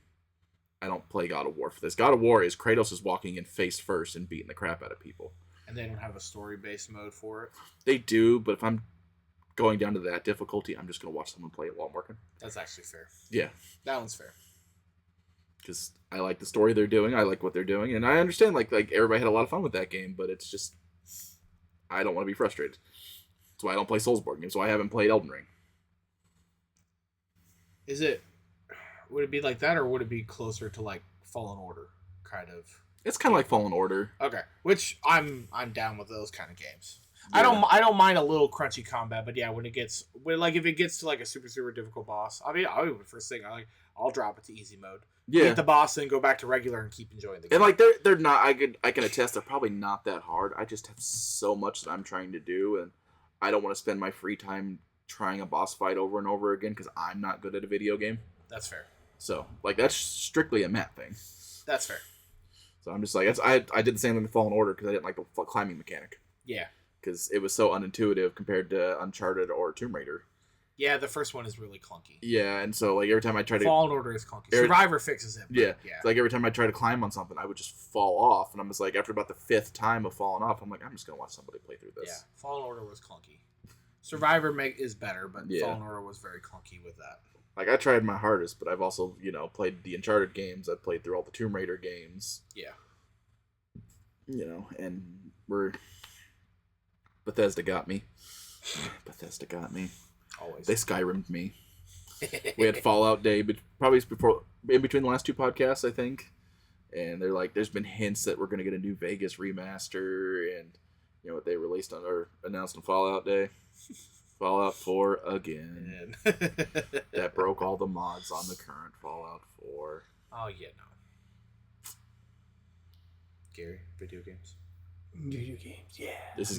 I don't play God of War for this. God of War is Kratos is walking in face first and beating the crap out of people. And they don't have a story-based mode for it? They do, but if I'm going down to that difficulty, I'm just going to watch someone play it while I'm working. That's actually fair. Yeah. That one's fair. Because I like the story they're doing. I like what they're doing. And I understand, like everybody had a lot of fun with that game, but it's just... I don't want to be frustrated. That's why I don't play Soulsborne games. So I haven't played Elden Ring. Would it be like that, or would it be closer to like Fallen Order, kind of? It's kind of like Fallen Order. Okay, which I'm down with those kind of games. Yeah. I don't mind a little crunchy combat, but yeah, if it gets to like a super difficult boss, first thing I'll drop it to easy mode. Yeah. Hit the boss and go back to regular and keep enjoying the game. And like they're not. I can attest they're probably not that hard. I just have so much that I'm trying to do, and I don't want to spend my free time trying a boss fight over and over again because I'm not good at a video game. That's fair. So like that's strictly a Matt thing. That's fair. So I'm just like I did the same thing with Fallen Order because I didn't like the climbing mechanic. Yeah. Because it was so unintuitive compared to Uncharted or Tomb Raider. Yeah, the first one is really clunky. Yeah, and so like every time I try to Fallen Order is clunky. Survivor fixes it. Yeah. It's like every time I try to climb on something, I would just fall off, and I'm just like after about the 5th time of falling off, I'm like I'm just gonna watch somebody play through this. Yeah, Fallen Order was clunky. Survivor is better, but Yeah. Fallen Order was very clunky with that. Like I tried my hardest, but I've also played the Uncharted games. I've played through all the Tomb Raider games. Yeah. And Bethesda got me. Always. They Skyrim'd me. We had Fallout Day, but probably in between the last 2 podcasts, I think. And they're like, there's been hints that we're gonna get a new Vegas remaster, and what they released or announced on Fallout Day. Fallout 4 again. That broke all the mods on the current Fallout 4. Oh yeah, no. Gary, video games. Video games, yeah. This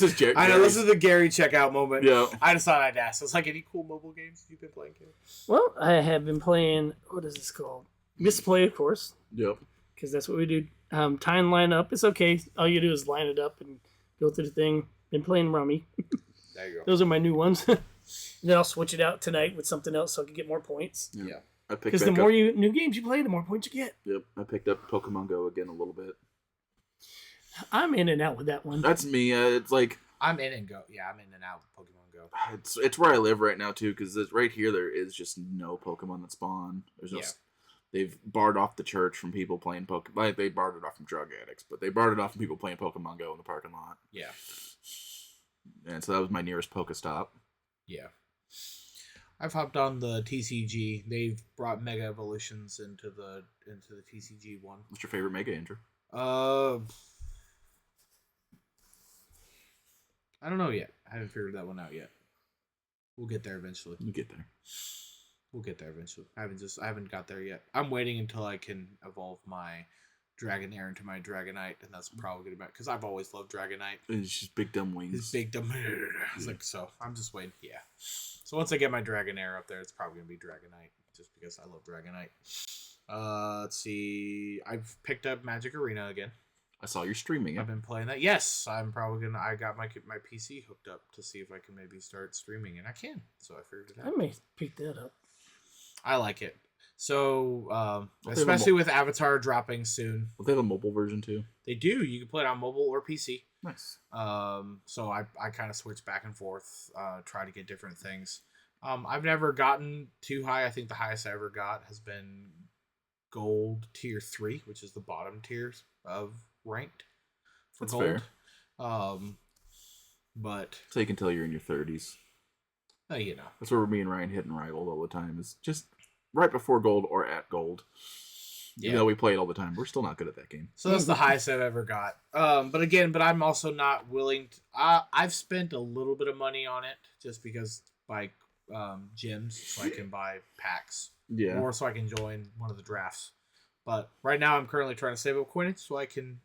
is Jerry. I know this is the Gary checkout moment. Yeah. I just thought I'd ask. I was like, any cool mobile games you've been playing, Gary? Well, I have been playing. What is this called? Misplay, of course. Yep. Because that's what we do. Time line up. It's okay. All you do is line it up and go through the thing. Been playing Rummy. There you go. Those are my new ones. Then I'll switch it out tonight with something else so I can get more points. Yeah. Because the more new games you play, the more points you get. Yep. I picked up Pokemon Go again a little bit. I'm in and out with that one. That's me. It's like I'm in and go. Yeah, I'm in and out with Pokemon Go. it's where I live right now too, because right here there is just no Pokemon that spawn. There's no. Yeah. They've barred off the church from people playing Pokemon. Like they barred it off from drug addicts, but they barred it off from people playing Pokemon Go in the parking lot. Yeah. And so that was my nearest Pokestop. Yeah. I've hopped on the TCG. They've brought Mega Evolutions into the TCG one. What's your favorite Mega, Andrew? I don't know yet. I haven't figured that one out yet. We'll get there eventually. You get there. We'll get there eventually. I haven't got there yet. I'm waiting until I can evolve my Dragonair into my Dragonite, and that's probably gonna be because I've always loved Dragonite. It's just big dumb wings. His big dumb. It's like so. I'm just waiting. Yeah. So once I get my Dragonair up there, it's probably gonna be Dragonite, just because I love Dragonite. Let's see. I've picked up Magic Arena again. I saw you're streaming it. I've been playing that. Yes, I'm probably gonna. I got my PC hooked up to see if I can maybe start streaming, and I can. So I figured it out. I may pick that up. I like it. So, especially with Avatar dropping soon. Will they have a mobile version too? They do. You can play it on mobile or PC. Nice. So I kind of switch back and forth, try to get different things. I've never gotten too high. I think the highest I ever got has been Gold Tier 3, which is the bottom tiers of ranked for That's Gold. fair. But So you can tell you're in your 30s. you know. That's where me and Ryan hit and rival all the time. Is just right before Gold or at Gold. Yeah. Even though we play it all the time, we're still not good at that game. So that's the highest I've ever got. But I'm also not willing to. I've spent a little bit of money on it just because buy gems so I can buy packs. Yeah. Or so I can join one of the drafts. But right now I'm currently trying to save up coinage so I can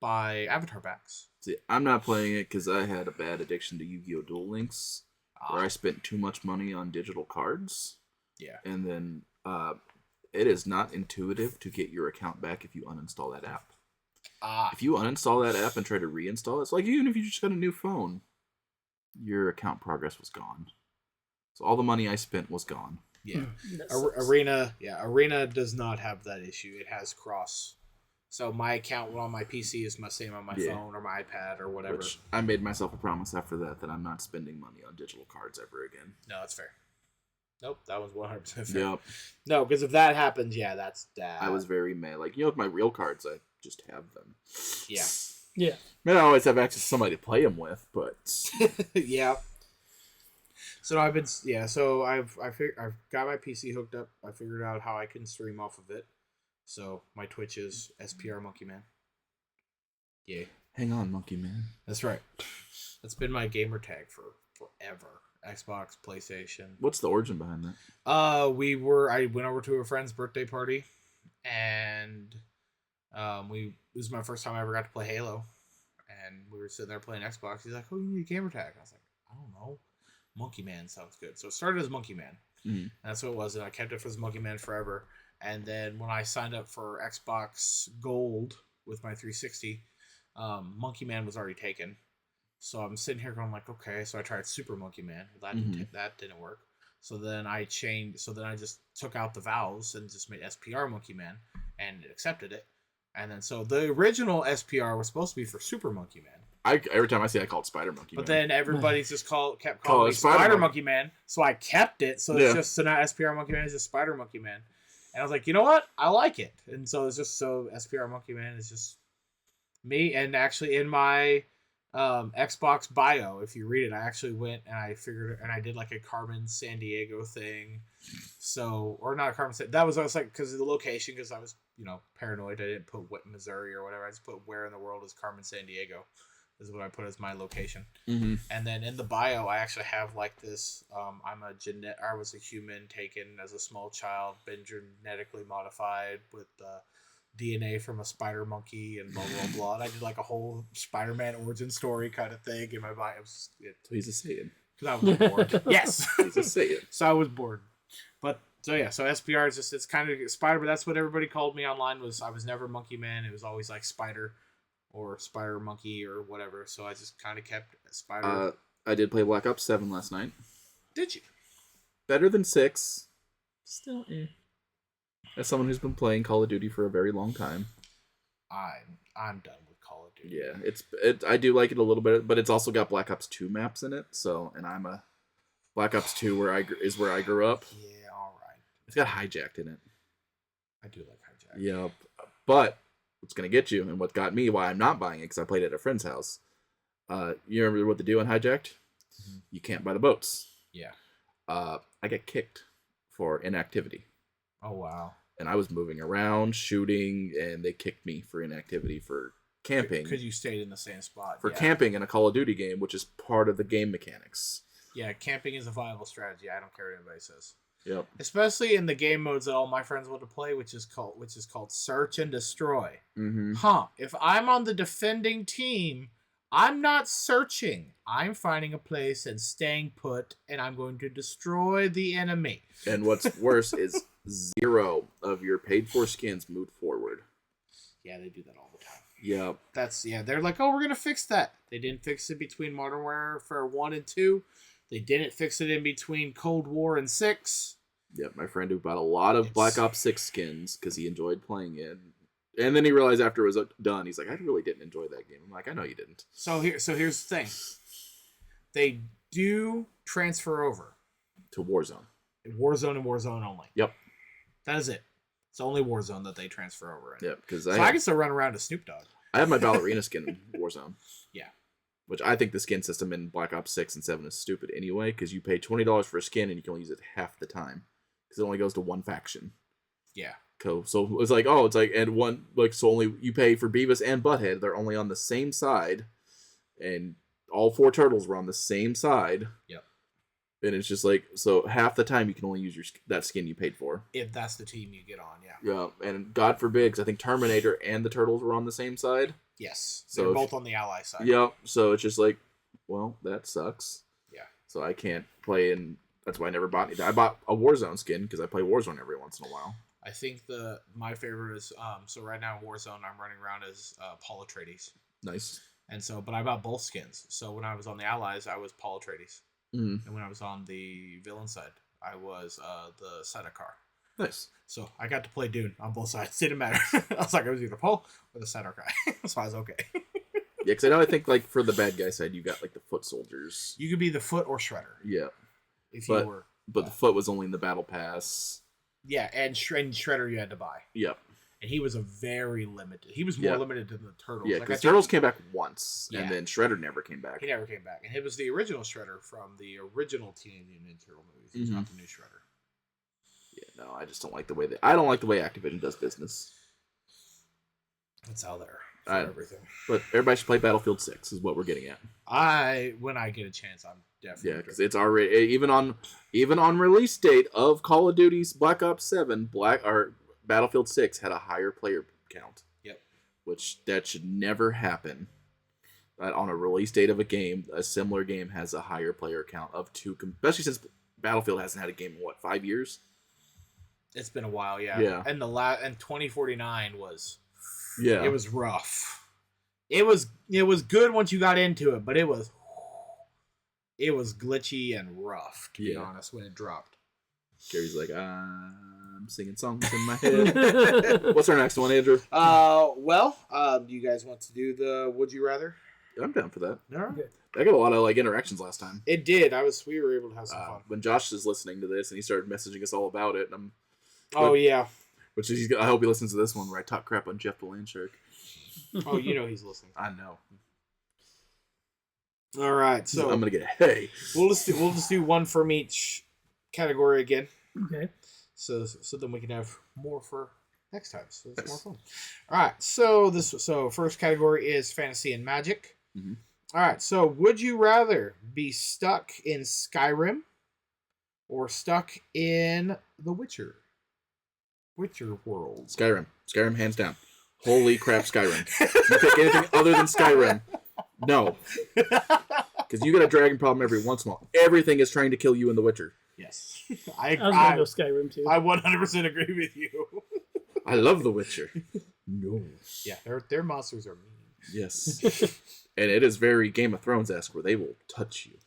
buy Avatar packs. See, I'm not playing it because I had a bad addiction to Yu-Gi-Oh! Duel Links, where I spent too much money on digital cards. Yeah. And then it is not intuitive to get your account back if you uninstall that app. If you uninstall that app and try to reinstall it, it's like even if you just got a new phone, your account progress was gone. So all the money I spent was gone. Yeah. Arena does not have that issue. It has cross. So my account on my PC is the same on my phone or my iPad or whatever. Which I made myself a promise after that I'm not spending money on digital cards ever again. No, that's fair. Nope, that was 100% fair. Yep. No, because if that happens, that's that. I was very mad. Like, with my real cards, I just have them. Yeah. Yeah. May not always have access to somebody to play them with, but Yeah. So I've got my PC hooked up. I figured out how I can stream off of it. So my Twitch is SPR Monkey Man. Yeah. Hang on, Monkey Man. That's right. That's been my gamer tag for forever. Xbox, PlayStation. What's the origin behind that? I went over to a friend's birthday party, and it was my first time I ever got to play Halo, and we were sitting there playing Xbox. He's like, "Oh, you need a gamer tag?" I was like, "I don't know, Monkey Man sounds good." So it started as Monkey Man, and that's what it was, and I kept it as Monkey Man forever. And then when I signed up for Xbox Gold with my 360, Monkey Man was already taken. So I'm sitting here going like, okay. So I tried Super Monkey Man. That didn't work. So then I changed. So then I just took out the vowels and just made SPR Monkey Man, and it accepted it. And then so the original SPR was supposed to be for Super Monkey Man. Every time I see it, I call it Spider Monkey Man. But then everybody's just kept calling me Spider Monkey Man. So I kept it. So it's just, so now SPR Monkey Man is just Spider Monkey Man. And I was like, you know what? I like it. And so it's just, so SPR Monkey Man is just me. And actually in my Xbox bio, if you read it, I actually went and I figured, and I did like a Carmen San Diego thing. So, or not a Carmen San, that was, I was like, because of the location, because I was, paranoid. I didn't put what Missouri or whatever. I just put where in the world is Carmen San Diego, is what I put as my location. Mm-hmm. And then in the bio, I actually have like this, I was a human taken as a small child, been genetically modified with DNA from a spider monkey and blah blah blah. And I did like a whole Spider-Man origin story kind of thing in my bio. So he's a Saiyan. Because I was bored. Yes, he's a Saiyan. So I was bored. But so SPR is just, it's kind of Spider, but that's what everybody called me online. Was I was never Monkey Man. It was always like Spider or Spider Monkey or whatever. So I just kind of kept Spider. I did play Black Ops 7 last night. Did you? Better than 6. Still, as someone who's been playing Call of Duty for a very long time, I'm done with Call of Duty. Yeah, I do like it a little bit, but it's also got Black Ops 2 maps in it. So, and I'm a Black Ops 2 is where I grew up. Yeah, all right. It's got Hijacked in it. I do like Hijacked. Yep, but what's gonna get you, and what got me, why I'm not buying it, because I played it at a friend's house. You remember what they do on Hijacked? Mm-hmm. You can't buy the boats. Yeah. I get kicked for inactivity. Oh wow. And I was moving around, shooting, and they kicked me for inactivity for camping. Because you stayed in the same spot. For camping in a Call of Duty game, which is part of the game mechanics. Yeah, camping is a viable strategy. I don't care what anybody says. Yep. Especially in the game modes that all my friends want to play, which is called Search and Destroy. Mm-hmm. If I'm on the defending team, I'm not searching. I'm finding a place and staying put, and I'm going to destroy the enemy. And what's worse is 0 of your paid-for skins moved forward. Yeah, they do that all the time. Yep. They're like, oh, we're going to fix that. They didn't fix it between Modern Warfare 1 and 2. They didn't fix it in between Cold War and 6. Yep, my friend who bought a lot of Black Ops 6 skins because he enjoyed playing it. And then he realized after it was done, he's like, I really didn't enjoy that game. I'm like, I know you didn't. So here's the thing. They do transfer over. To Warzone. Warzone and Warzone only. Yep. That is it. It's only Warzone that they transfer over in. Yep, because I can still run around as Snoop Dogg. I have my Ballerina skin in Warzone. Yeah. Which I think the skin system in Black Ops 6 and 7 is stupid anyway, because you pay $20 for a skin and you can only use it half the time. Because it only goes to one faction. Yeah. Cool. So it's like, and one, like, so only you pay for Beavis and Butthead. They're only on the same side. And all 4 turtles were on the same side. Yep. And it's just like, so half the time you can only use that skin you paid for. If that's the team you get on, yeah. Yeah, and God forbid, because I think Terminator and the Turtles were on the same side. Yes. So they're both on the ally side. Yeah, so it's just like, well, that sucks. Yeah. So I can't play, and that's why I never bought it. I bought a Warzone skin, because I play Warzone every once in a while. I think my favorite is, so right now in Warzone, I'm running around as Paul Atreides. Nice. And so, but I bought both skins. So when I was on the allies, I was Paul Atreides. Mm-hmm. And when I was on the villain side, I was the Sardaukar. Nice. So I got to play Dune on both sides. Didn't matter. I was like, I was either Paul or the Sardaukar. So I was okay. Yeah, because I know, I think, like, for the bad guy side, you got, like, the foot soldiers. You could be the Foot or Shredder. Yeah. You were. But the foot was only in the battle pass. Yeah, and Shredder you had to buy. Yep. and he was a very limited. He was more limited than the Turtles. Yeah, because Turtles came back once, Yeah. and then Shredder never came back. He never came back, and it was the original Shredder from the original Teenage Mutant Ninja Turtle movies. He's not the new Shredder. Yeah, no, I just don't like the way I don't like the way Activision does business. It's out there for everything. But everybody should play Battlefield 6 is what we're getting at. When I get a chance, I'm definitely because it's already even on release date of Call of Duty's Black Ops 7, Battlefield 6 had a higher player count. Yep. Which that should never happen. On a release date of a game, a similar game has a higher player count of 2, especially since Battlefield hasn't had a game in 5 years. It's been a while, yeah. Yeah. And and 2049 was. Yeah. It was rough. It was good once you got into it, but it was glitchy and rough, to be honest, when it dropped. Gary's like, I'm singing songs in my head. What's our next one, Andrew? Do you guys want to do the Would You Rather? I'm down for that. No. Okay. I got a lot of interactions last time. It did. We were able to have some fun. When Josh is listening to this and he started messaging us all about it, and which is, I hope he listens to this one where I talk crap on Jeff Belanshark. Oh, he's listening. I know. All right, so I'm gonna get hey. We'll just do one from each category again. Okay. So then we can have more for next time. So it's more fun. All right. So first category is fantasy and magic. Mm-hmm. All right. So would you rather be stuck in Skyrim or stuck in The Witcher world? Skyrim, hands down. Holy crap, Skyrim. You pick anything other than Skyrim, no. Because you got a dragon problem every once in a while. Everything is trying to kill you in The Witcher. Yes. I was going to go Skyrim, too. I 100% agree with you. I love The Witcher. No. Yeah, their monsters are mean. Yes. And it is very Game of Thrones-esque where they will touch you.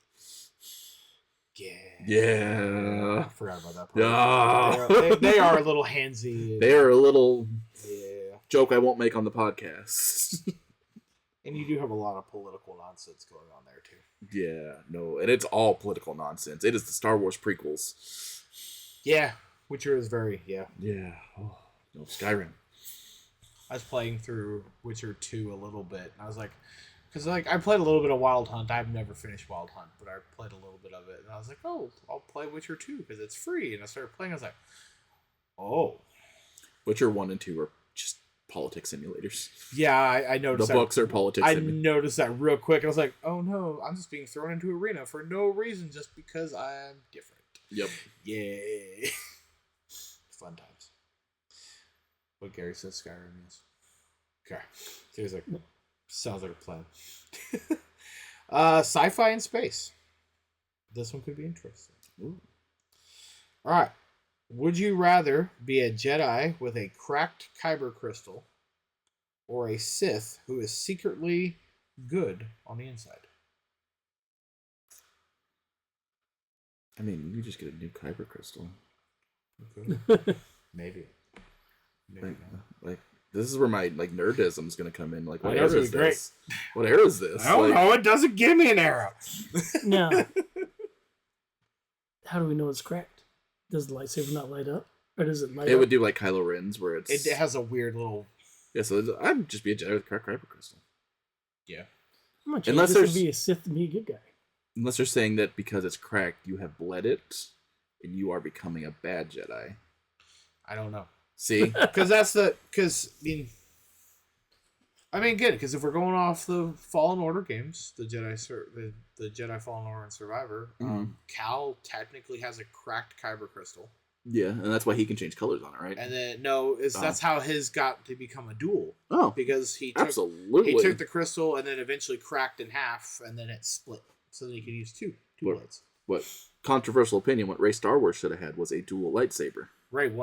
Yeah. I forgot about that part. They are a little handsy. They are a little joke I won't make on the podcast. And you do have a lot of political nonsense going on there, too. Yeah, no. And it's all political nonsense. It is the Star Wars prequels. Yeah. Witcher is very, Yeah. Oh, no, Skyrim. I was playing through Witcher 2 a little bit. And I was like, because I played a little bit of Wild Hunt. I've never finished Wild Hunt, but I played a little bit of it. And I was like, oh, I'll play Witcher 2 because it's free. And I started playing. I was like, oh. Witcher 1 and 2 are just politics simulators. Yeah, I noticed the books are politics. I noticed that real quick. I was like, oh no, I'm just being thrown into arena for no reason just because I'm different. Yep. Yay. Fun times. What Gary says Skyrim is. Okay. Sounds like a plan. Sci-fi and space. This one could be interesting. Ooh. All right. Would you rather be a Jedi with a cracked kyber crystal or a Sith who is secretly good on the inside? I mean, you just get a new kyber crystal. Okay. Maybe like this is where my nerdism is gonna come in. Like, what I know, era it's is gonna be this? What era is this? I don't know. It doesn't give me an arrow. No. How do we know it's cracked? Does the lightsaber not light up? Or does it light up? It would do like Kylo Ren's where it's... It has a weird little... Yeah, so I'd just be a Jedi with a cracked kyber crystal. Yeah. I'm not sure this would be a Sith and be a good guy. Unless they're saying that because it's cracked, you have bled it, and you are becoming a bad Jedi. I don't know. See? Because I mean, good. Because if we're going off the Fallen Order games, the Jedi Fallen Order and Survivor, Cal technically has a cracked kyber crystal. Yeah, and that's why he can change colors on it, right? And then that's how his got to become a dual. Oh, because he took the crystal and then eventually cracked in half, and then it split, so that he could use two blades. What controversial opinion? What Rey Star Wars should have had was a dual lightsaber. Rey 100%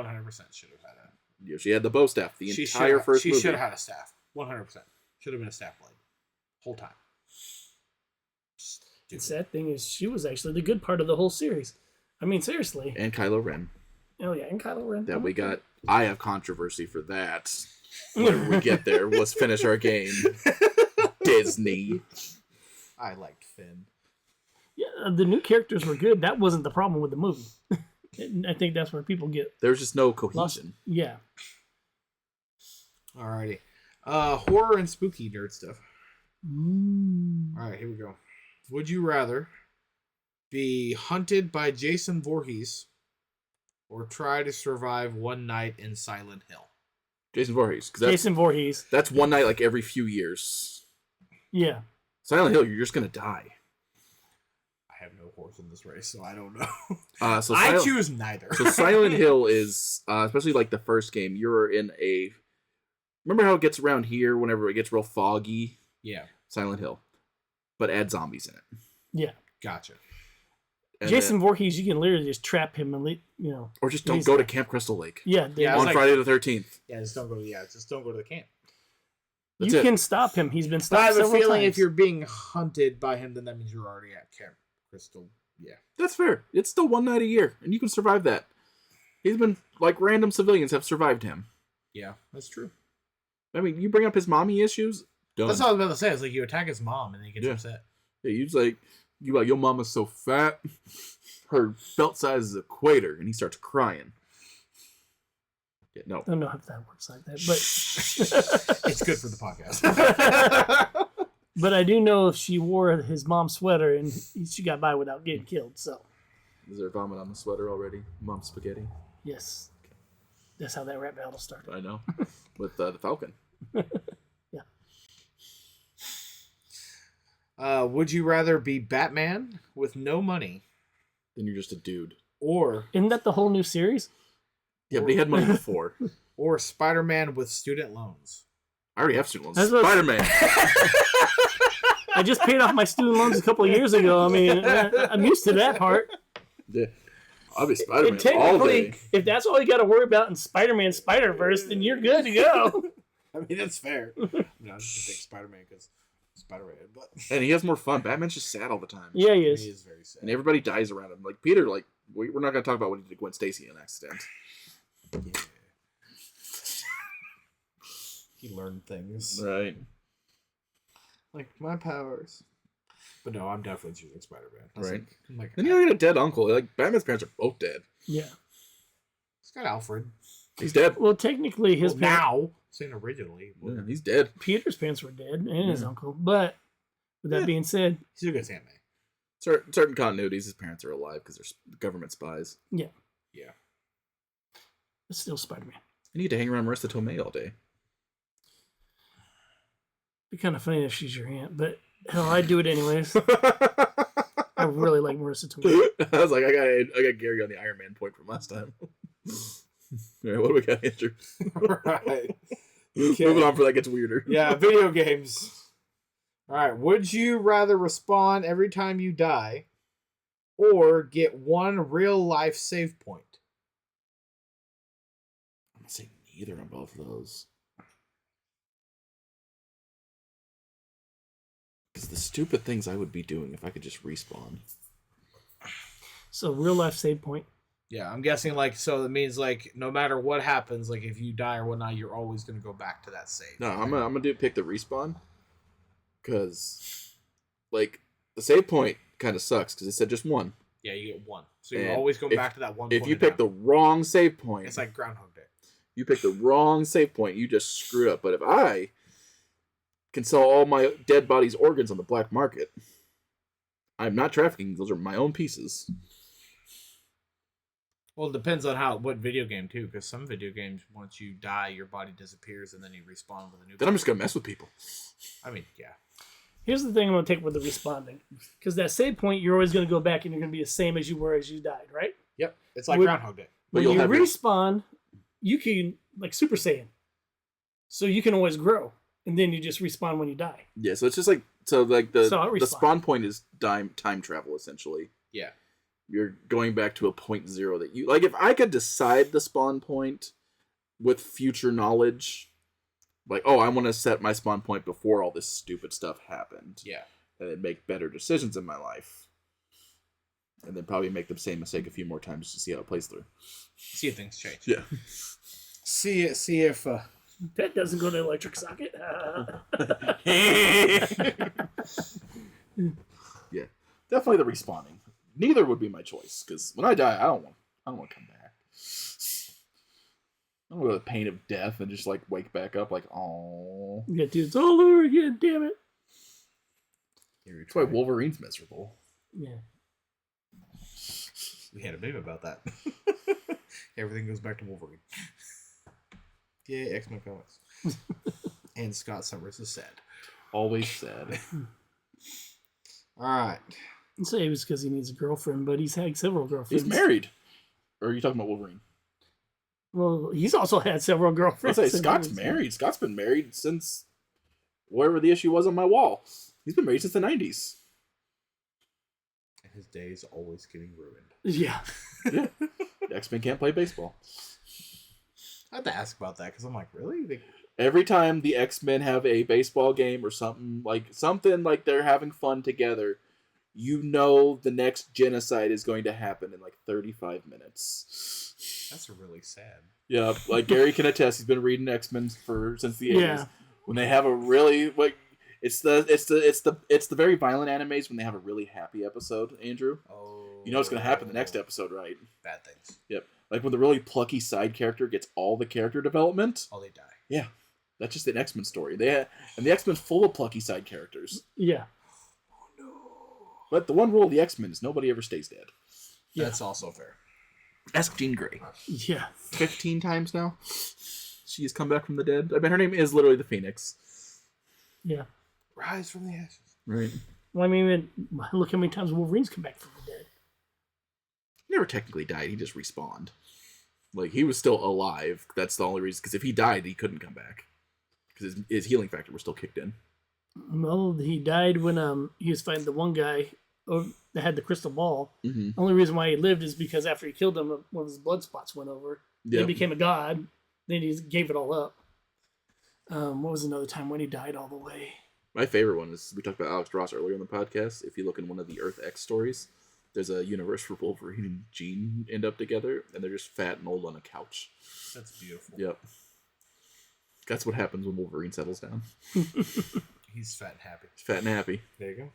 should have had that. Yeah, she had the bow staff the entire first movie. She should have had a staff. 100%. Should have been a staff blade. Whole time. The sad thing is she was actually the good part of the whole series. I mean, seriously. And Kylo Ren. Oh, yeah, and Kylo Ren. That we got. I have controversy for that. When we get there, let's finish our game. Disney. I liked Finn. Yeah, the new characters were good. That wasn't the problem with the movie. I think that's where people get... There's just no cohesion. Lost. Yeah. Alrighty. Horror and spooky nerd stuff. Mm. Alright, here we go. Would you rather be hunted by Jason Voorhees or try to survive one night in Silent Hill? Jason Voorhees. Jason Voorhees. That's one night like every few years. Yeah. Silent Hill, you're just going to die. I have no horse in this race, so I don't know. I choose neither. So Silent Hill is, especially like the first game, you're in a... Remember how it gets around here whenever it gets real foggy? Yeah. Silent Hill. But add zombies in it. Yeah. Gotcha. And Jason Voorhees, you can literally just trap him and or just don't go to Camp Crystal Lake. Yeah. On Friday the 13th. Yeah, just don't go to the camp. That's you it. can stop him. He's been stopped I have a several feeling times. if you're being hunted by him, then that means you're already at Camp Crystal. Yeah. That's fair. It's still one night a year, and you can survive that. He's been, like, random civilians have survived him. Yeah, that's true. I mean, you bring up his mommy issues, done. That's all I was about to say. It's like you attack his mom and then he gets upset. Yeah, you like, your mama's so fat, her belt size is equator, and he starts crying. Yeah, no. I don't know if that works like that, but It's good for the podcast. but I do know if she wore his mom's sweater and she got by without getting killed. So Is there vomit on the sweater already? Mom's spaghetti? yes, that's how that rap battle started. I know. With the Falcon. Yeah. Would you rather be Batman with no money Then you're just a dude. or Isn't that the whole new series? Yeah, but he had money before. Spider-Man with student loans? I already have student That's loans. what- Spider-Man. I just paid off my student loans a couple of years ago. I mean, I'm used to that part. Yeah. I'll be Spider-Man And all technically, day. if that's all you got to worry about in Spider-Man Spider-Verse, then you're good to go. I mean, that's fair. No, I just think Spider-Man because Spider-Man, but And he has more fun. Batman's just sad all the time. Yeah, he he is. is very sad. And everybody dies around him. Like, Peter, like, we're not going to talk about what he did to Gwen Stacy in an accident. Yeah. He learned things. Right. Like, my powers. But no, I'm definitely choosing Spider-Man. Right. I'm like, Then you got a dead uncle. Like, Batman's parents are both dead. Yeah. It's got Alfred. He's dead. Well, technically, his Well, now, saying originally. Yeah, he's dead. Peter's parents were dead, and his uncle. But with that being said, He's a good Sandman. Certain continuities, his parents are alive because they're government spies. yeah, Yeah. it's still Spider-Man. You need to hang around Marissa Tomei all day. Be kind of funny if she's your aunt, but hell, I'd do it anyways. I really like Marissa Tomei. I was like, I got Gary on the Iron Man point from last time. All right, what do we got, Andrew? Right. Moving on before that gets weirder. Yeah, video games. All right. Would you rather respawn every time you die or get one real life save point? I'm gonna say neither on both of those. Because the stupid things I would be doing if I could just respawn. So real life save point. Yeah, I'm guessing so that means no matter what happens, if you die or whatnot, you're always gonna go back to that save. No, I'm gonna pick the respawn. Because, the save point kind of sucks because it said just one. Yeah, you get one, so you're And always going back to that one. If point you of pick down. the wrong save point, It's like Groundhog Day. you pick the wrong save point, you just screwed up. But if I can sell all my dead bodies' organs on the black market, I'm not trafficking. Those are my own pieces. Well, it depends on what video game too, because some video games, once you die, your body disappears and then you respawn with a new. Then I'm just gonna mess with people. I mean, yeah. Here's the thing I'm going to take with the responding. Because that save point, you're always going to go back and you're going to be the same as you were as you died, right? Yep, it's like Would- Groundhog Day. When you'll you have respawn, you can, Super Saiyan. So you can always grow. And then you just respawn when you die. Yeah, so it's just the So I'll the respawn. spawn point is time travel essentially. Yeah. You're going back to a point zero that you if I could decide the spawn point with future knowledge, I want to set my spawn point before all this stupid stuff happened. Yeah. And then make better decisions in my life. And then probably make the same mistake a few more times to see how it plays through. See if things change. Yeah. See if. That doesn't go to the electric socket. Yeah. Definitely the respawning. Neither would be my choice because when I die, I don't want to come back. I'm gonna go with pain of death and just like wake back up like, oh. Yeah, dude, it's all over again. Damn it. That's why Wolverine's miserable. Yeah. We had a meme about that. Everything goes back to Wolverine. Yay, X-Men comics. And Scott Summers is sad. Always sad. All right. I'd say it was because he needs a girlfriend, but he's had several girlfriends. He's married. Or are you talking about Wolverine? Well, he's also had several girlfriends. I'll say Scott's married. Scott's been married since wherever the issue was on my wall. He's been married since the 90s. And his day's always getting ruined. Yeah. Yeah. X-Men can't play baseball. I had to ask about that because I'm like, really? Every time the X-Men have a baseball game or something like they're having fun together, you know the next genocide is going to happen in like 35 minutes. That's really sad. Yeah, like Gary can attest. He's been reading X-Men since the 80s. Yeah. When they have a really it's the very violent animes when they have a really happy episode, Andrew. Oh. You know what's going to happen the next episode, right? Bad things. Yep. Like when the really plucky side character gets all the character development. Oh, they die. Yeah. That's just an X-Men story. And the X-Men full of plucky side characters. Yeah. Oh, no. But the one rule of the X-Men is nobody ever stays dead. Yeah. That's also fair. Ask Jean Grey. Yeah. 15 times now. She has come back from the dead. I bet her name is literally the Phoenix. Yeah. Rise from the ashes. Right. Well, I mean, look how many times Wolverine's come back from the dead. He never technically died. He just respawned. Like, he was still alive. That's the only reason. Because if he died, he couldn't come back. Because his healing factor was still kicked in. Well, he died when he was fighting the one guy that had the crystal ball. Mm-hmm. The only reason why he lived is because after he killed him, one of his blood spots went over. Yep. He became a god. Then he gave it all up. What was another time when he died all the way? My favorite one is, we talked about Alex Ross earlier on the podcast. If you look in one of the Earth X stories, there's a universe where Wolverine and Jean end up together, and they're just fat and old on a couch. That's beautiful. Yep. That's what happens when Wolverine settles down. He's fat and happy. He's fat and happy. There you go.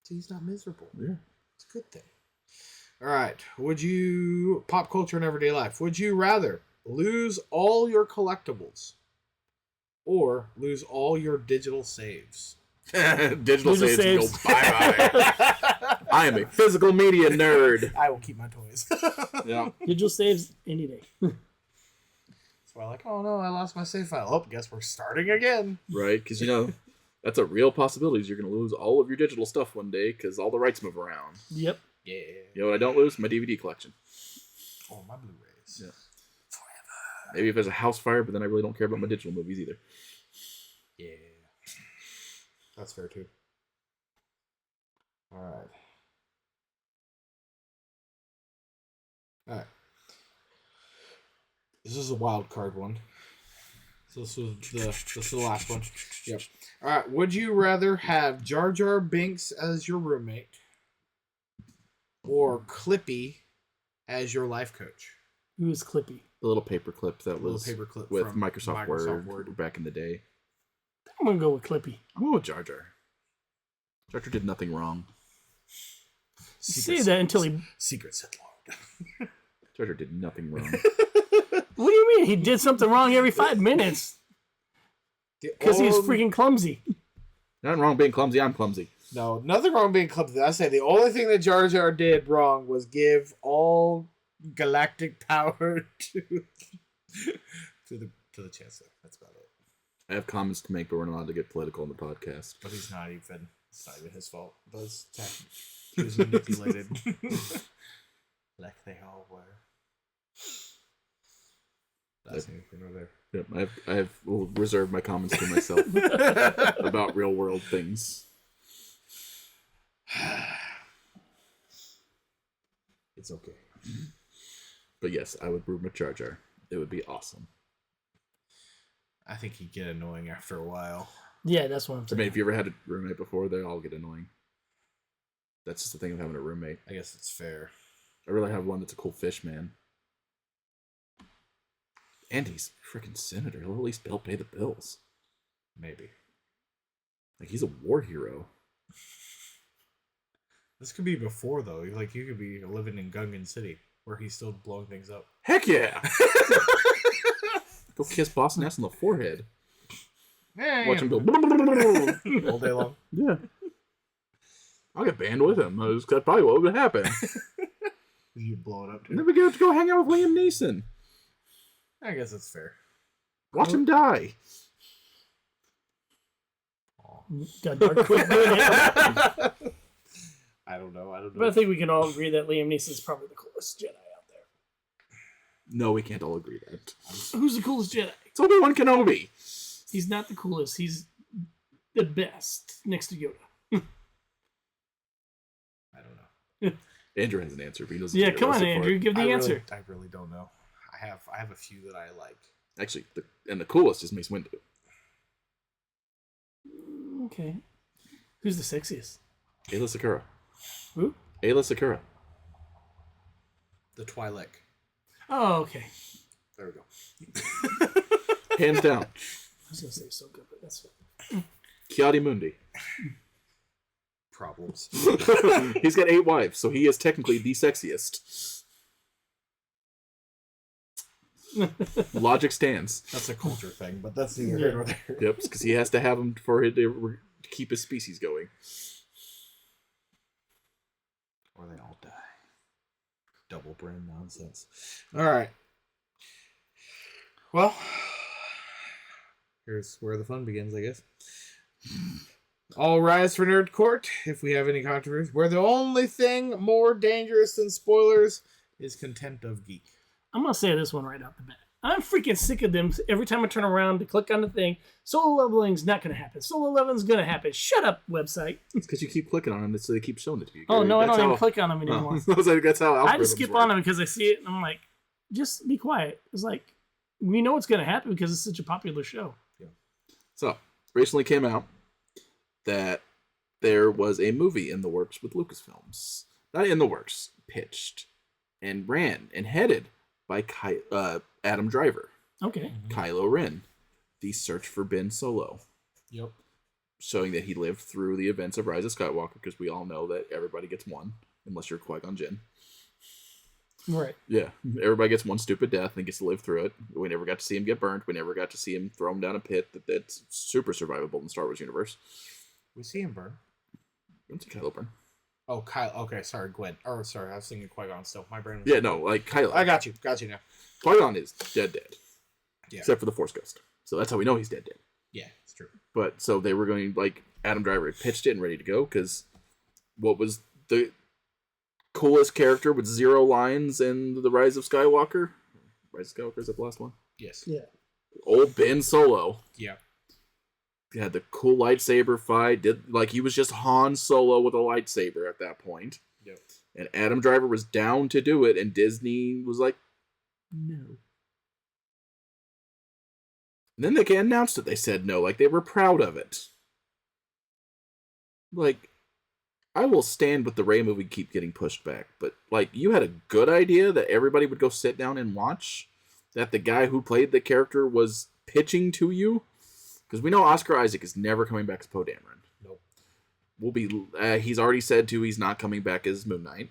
So he's not miserable. Yeah. It's a good thing. All right. Pop culture and everyday life, would you rather lose all your collectibles or lose all your digital saves? Digital saves. Go bye-bye. I am a physical media nerd. I will keep my toys. Yeah. Digital saves any day. So I'm like, oh no, I lost my save file. Oh, guess we're starting again. Right, because that's a real possibility. You're going to lose all of your digital stuff one day because all the rights move around. Yep. Yeah. You know what I don't lose? My DVD collection. Oh, my Blu-rays. Yeah. Forever. Maybe if there's a house fire, but then I really don't care about my digital movies either. Yeah. That's fair too. All right. This is a wild card one. So this is the last one. Yep. All right. Would you rather have Jar Jar Binks as your roommate or Clippy as your life coach? Who is Clippy? The little paperclip that was Paperclip with from Microsoft Word back in the day. I'm going to go with Clippy. I'm going with Jar Jar. Jar Jar did nothing wrong. Say that until he... Secret Sith Lord. Jar Jar did nothing wrong. What do you mean? He did something wrong every 5 minutes. Because he's freaking clumsy. Nothing wrong being clumsy. I'm clumsy. No, nothing wrong being clumsy. I say the only thing that Jar Jar did wrong was give all galactic power to the Chancellor. That's about it. I have comments to make, but we're not allowed to get political on the podcast. But it's not even his fault. But he was manipulated. Like they all were. That's anything over there. Yep, I will reserve my comments to myself about real world things. It's okay. But yes, I would room with Jar Jar. It would be awesome. I think he'd get annoying after a while. Yeah, that's what I'm I saying. mean, if you ever had a roommate before, they all get annoying. That's just the thing of having a roommate. I guess it's fair. I really have one that's a cool fish, man. And he's a freaking senator. He'll at least help pay the bills. Maybe. Like, he's a war hero. This could be before, though. Like, you could be living in Gungan City, where he's still blowing things up. Heck yeah! Go kiss Boss Nass on the forehead. Yeah, Watch him go all day long. Yeah. I'll get banned with him. That's probably what would happen. You'd blow it up too. And then we get to go hang out with Liam Neeson. I guess that's fair. Watch him die. Got dark quick doing it. I don't know. But I think we can all agree that Liam Neeson's probably the coolest Jedi out there. No, we can't all agree that. Who's the coolest Jedi? It's Obi-Wan Kenobi. He's not the coolest. He's the best next to Yoda. I don't know. Andrew has an answer, but he doesn't. Yeah, come on, Andrew. Give the answer. I really don't know. I have a few that I like. Actually, the coolest is Mace Windu. Okay. Who's the sexiest? Ayla Secura. Who? Ayla Secura. The Twi'lek. Oh, okay. There we go. Hands down. I was going to say so good, but that's fine. Kiadi Mundi. Problems. He's got 8 wives, so he is technically the sexiest. Logic stands. That's a culture thing, but that's neither here nor there. Yep, because he has to have them for him to keep his species going. Or they all die. Double brain nonsense. All right. Well, here's where the fun begins, I guess. All rise for Nerd Court. If we have any controversy, where the only thing more dangerous than spoilers is contempt of geek. I'm going to say this one right out the bat. I'm freaking sick of them. Every time I turn around to click on the thing, solo leveling's not going to happen. Solo leveling's going to happen. Shut up, website. It's because you keep clicking on them, so they keep showing it to you. Oh, no, I don't even click on them anymore. That's how I just skip on them because I see it, and I'm like, just be quiet. It's like, we know what's going to happen because it's such a popular show. Yeah. So, recently came out that there was a movie in the works with Lucasfilms. Not in the works, pitched and ran and headed by Adam Driver. Okay. Kylo Ren. The Search for Ben Solo. Yep. Showing that he lived through the events of Rise of Skywalker, because we all know that everybody gets one, unless you're Qui-Gon Jinn. Right. Yeah. Everybody gets one stupid death and gets to live through it. We never got to see him get burnt. We never got to see him throw him down a pit. That's super survivable in the Star Wars universe. We see him burn. I don't see Kylo burn. Oh, Kyle. Okay, sorry, Gwen. Or sorry, I was thinking Qui-Gon still. My brain was... Yeah, no, like Kylo. I got you. Got you now. Qui-Gon is dead. Yeah. Except for the Force Ghost. So that's how we know he's dead. Yeah, it's true. But so they were going, like, Adam Driver had pitched it and ready to go, because what was the coolest character with 0 lines in The Rise of Skywalker? Rise of Skywalker, is that the last one? Yes. Yeah. Old Ben Solo. Yeah. He had the cool lightsaber fight. He was just Han Solo with a lightsaber at that point. Yep. And Adam Driver was down to do it, and Disney was like, no. And then they announced it. They said no, like they were proud of it. Like, I will stand with the Rey movie keep getting pushed back, but like you had a good idea that everybody would go sit down and watch, that the guy who played the character was pitching to you, because we know Oscar Isaac is never coming back as Poe Dameron. Nope. He's already said too he's not coming back as Moon Knight.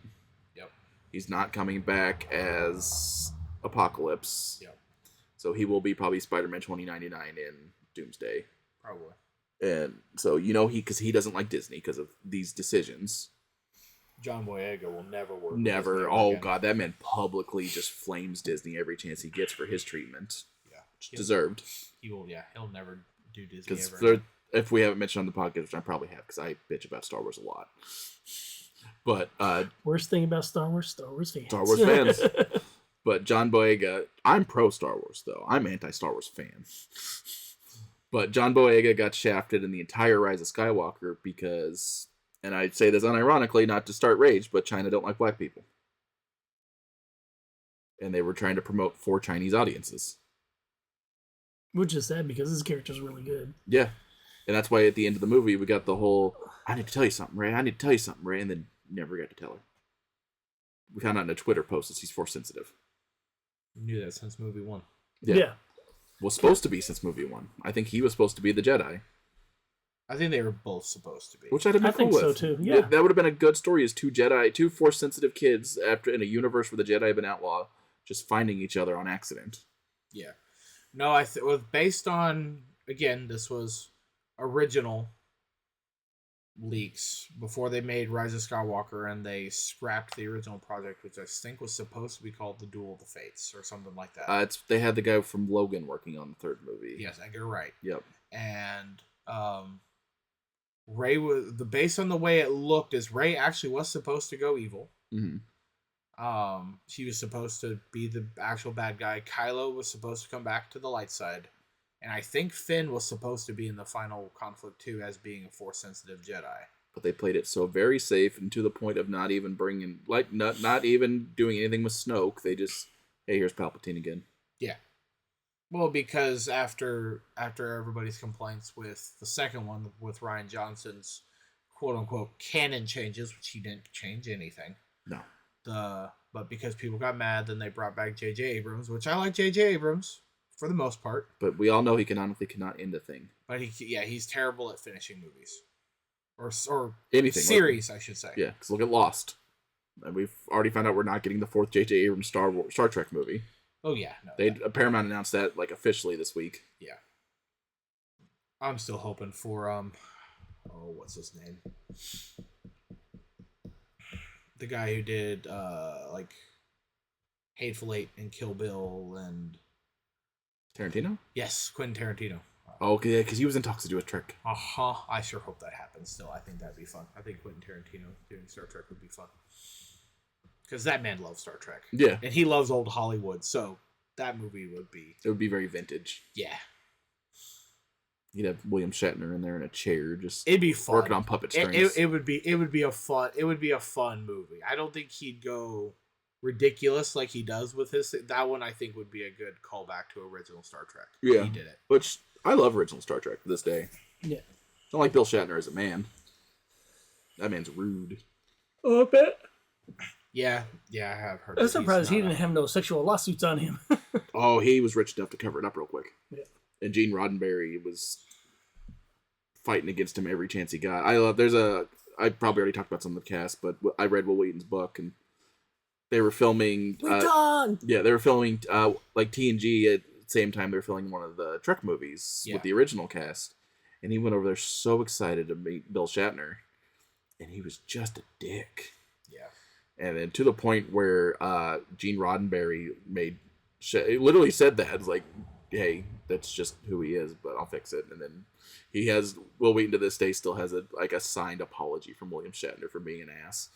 Yep. He's not coming back as Apocalypse. Yep. So he will be probably Spider-Man 2099 in Doomsday. Probably. And so, because he doesn't like Disney because of these decisions. John Boyega will never work. Never. Oh, God, that man publicly just flames Disney every chance he gets for his treatment. Yeah. Deserved. He will, yeah. He'll never do Disney Because ever. if we haven't mentioned on the podcast, which I probably have, because I bitch about Star Wars a lot. But, worst thing about Star Wars fans. Star Wars fans. But John Boyega, I'm pro Star Wars, though. I'm anti-Star Wars fan. But John Boyega got shafted in the entire Rise of Skywalker because, and I say this unironically, not to start rage, but China don't like black people. And they were trying to promote for Chinese audiences. Which is sad because this character's really good. Yeah. And that's why at the end of the movie, we got the whole, I need to tell you something, Ray. I need to tell you something, Ray. And then never got to tell her. We found out in a Twitter post that she's Force sensitive. Knew that since movie 1. Yeah. Was supposed to be since movie 1. I think he was supposed to be the Jedi. I think they were both supposed to be. Which I'd have been cool think with. so too. Yeah. That would have been a good story, is two Force sensitive kids after in a universe where the Jedi have been outlawed, just finding each other on accident. Yeah. No, was based on, again, this was original leaks before they made Rise of Skywalker, and they scrapped the original project, which I think was supposed to be called The Duel of the Fates or something like that. They had the guy from Logan working on the third movie. Yes, Edgar Wright. Yep. And Rey was based on the way it looked, is Rey actually was supposed to go evil. Mm-hmm. She was supposed to be the actual bad guy. Kylo was supposed to come back to the light side. And I think Finn was supposed to be in the final conflict too, as being a Force-sensitive Jedi. But they played it so very safe, and to the point of not even bringing, like, not even doing anything with Snoke. They just, hey, here's Palpatine again. Yeah. Well, because after everybody's complaints with the second one, with Rian Johnson's quote-unquote canon changes, which he didn't change anything. No. But because people got mad, then they brought back J.J. Abrams, which I like J.J. Abrams for the most part. But we all know he cannot end a thing. But he's terrible at finishing movies. Or anything. Series, I should say. Yeah, because look at Lost. And we've already found out we're not getting the fourth J.J. Abrams Star Trek movie. Oh, yeah. No, Paramount announced that, like, officially this week. Yeah. I'm still hoping for, what's his name? The guy who did, Hateful Eight and Kill Bill and... Tarantino? Yes, Quentin Tarantino. Oh, okay, because he was in talks to do a Trek. I sure hope that happens still. I think that'd be fun. I think Quentin Tarantino doing Star Trek would be fun. Because that man loves Star Trek. Yeah. And he loves old Hollywood, so that movie would be... It would be very vintage. Yeah. You'd have William Shatner in there in a chair, just it'd be fun. Working on puppet strings. It would be a fun movie. I don't think he'd go ridiculous like he does with his... That one, I think, would be a good callback to original Star Trek. Yeah. He did it. Which, I love original Star Trek to this day. Yeah. I don't like Bill Shatner as a man. That man's rude. Oh, I bet. Yeah, I have heard. I'm surprised he didn't have no sexual lawsuits on him. Oh, he was rich enough to cover it up real quick. Yeah. And Gene Roddenberry was fighting against him every chance he got. I probably already talked about some of the cast, but I read Will Wheaton's book, and they were filming... they were filming, like TNG at the same time they were filming one of the Trek movies with the original cast. And he went over there so excited to meet Bill Shatner, and he was just a dick. Yeah. And then to the point where Gene Roddenberry literally said that. It's like, hey, that's just who he is, but I'll fix it. And then he has... Will Wheaton to this day still has a signed apology from William Shatner for being an ass.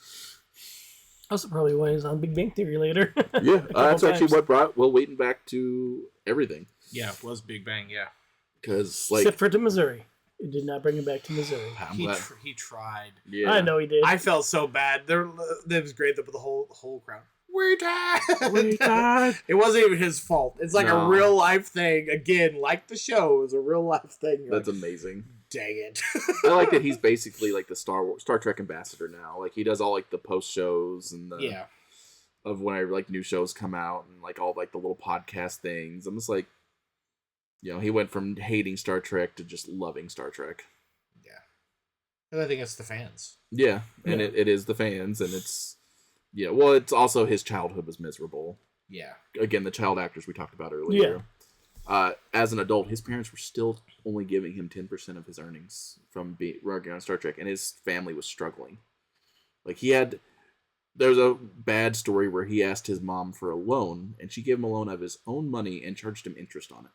Also probably why he's on Big Bang Theory later. Yeah, that's actually what brought Will Wheaton back to everything. Yeah, it was Big Bang, yeah. Because, except for to Missouri. It did not bring him back to Missouri. He tried. Yeah. I know he did. I felt so bad. That was great. The whole crowd. We died. It wasn't even his fault. It's like a real life thing. Again, like the show, it was a real life thing. That's amazing. Dang it. I like that he's basically like the Star Trek ambassador now. Like he does all like the post shows and of whenever like new shows come out and like all like the little podcast things. I'm just like, he went from hating Star Trek to just loving Star Trek. Yeah. And I think it's the fans. Yeah, and it is the fans, and it's... Yeah, well, it's also his childhood was miserable. Yeah. Again, the child actors we talked about earlier. Yeah. As an adult, his parents were still only giving him 10% of his earnings from working on Star Trek, and his family was struggling. Like, there's a bad story where he asked his mom for a loan, and she gave him a loan of his own money and charged him interest on it.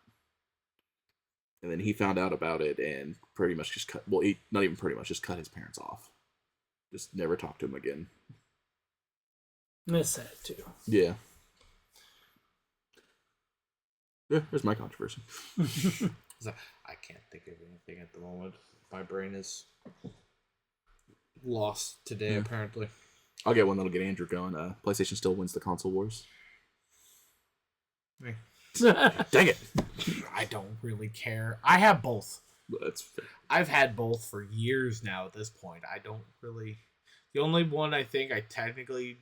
And then he found out about it and pretty much just not even pretty much, just cut his parents off. Just never talked to him again. That's sad, too. Yeah. Yeah, there's my controversy. I can't think of anything at the moment. My brain is lost today, apparently. I'll get one that'll get Andrew going. PlayStation still wins the console wars. Dang it. I don't really care. I have both. That's fair. I've had both for years now at this point. I don't really... The only one I think I technically...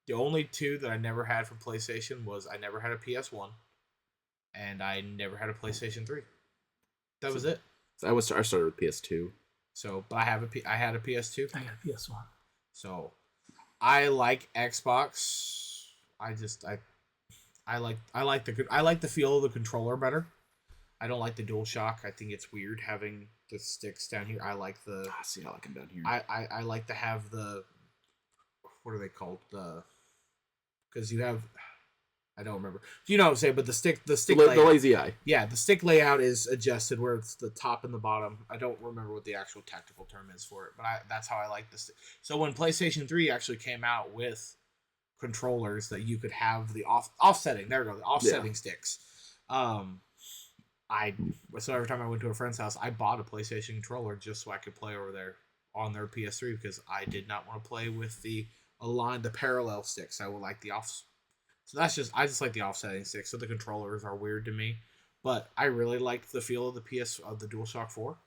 The only two that I never had from PlayStation was I never had a PS1 and I never had a PlayStation 3. That was it. I started with PS2. So, but I had a PS2. I got a PS1. So, I like Xbox. I like the feel of the controller better. I don't like the DualShock. I think it's weird having the sticks down here. I like the. See, I like them down here. I like to have the. What are they called? Because you have. I don't remember. You know what I'm saying? But the stick the layout, lazy eye. Yeah, the stick layout is adjusted where it's the top and the bottom. I don't remember what the actual tactical term is for it, but that's how I like the stick. So when PlayStation 3 actually came out with controllers that you could have the offsetting. There we go, the offsetting sticks. So every time I went to a friend's house, I bought a PlayStation controller just so I could play over there on their PS3 because I did not want to play with the parallel sticks. I would like the off. So I just like the offsetting sticks. So the controllers are weird to me, but I really liked the feel of the DualShock 4.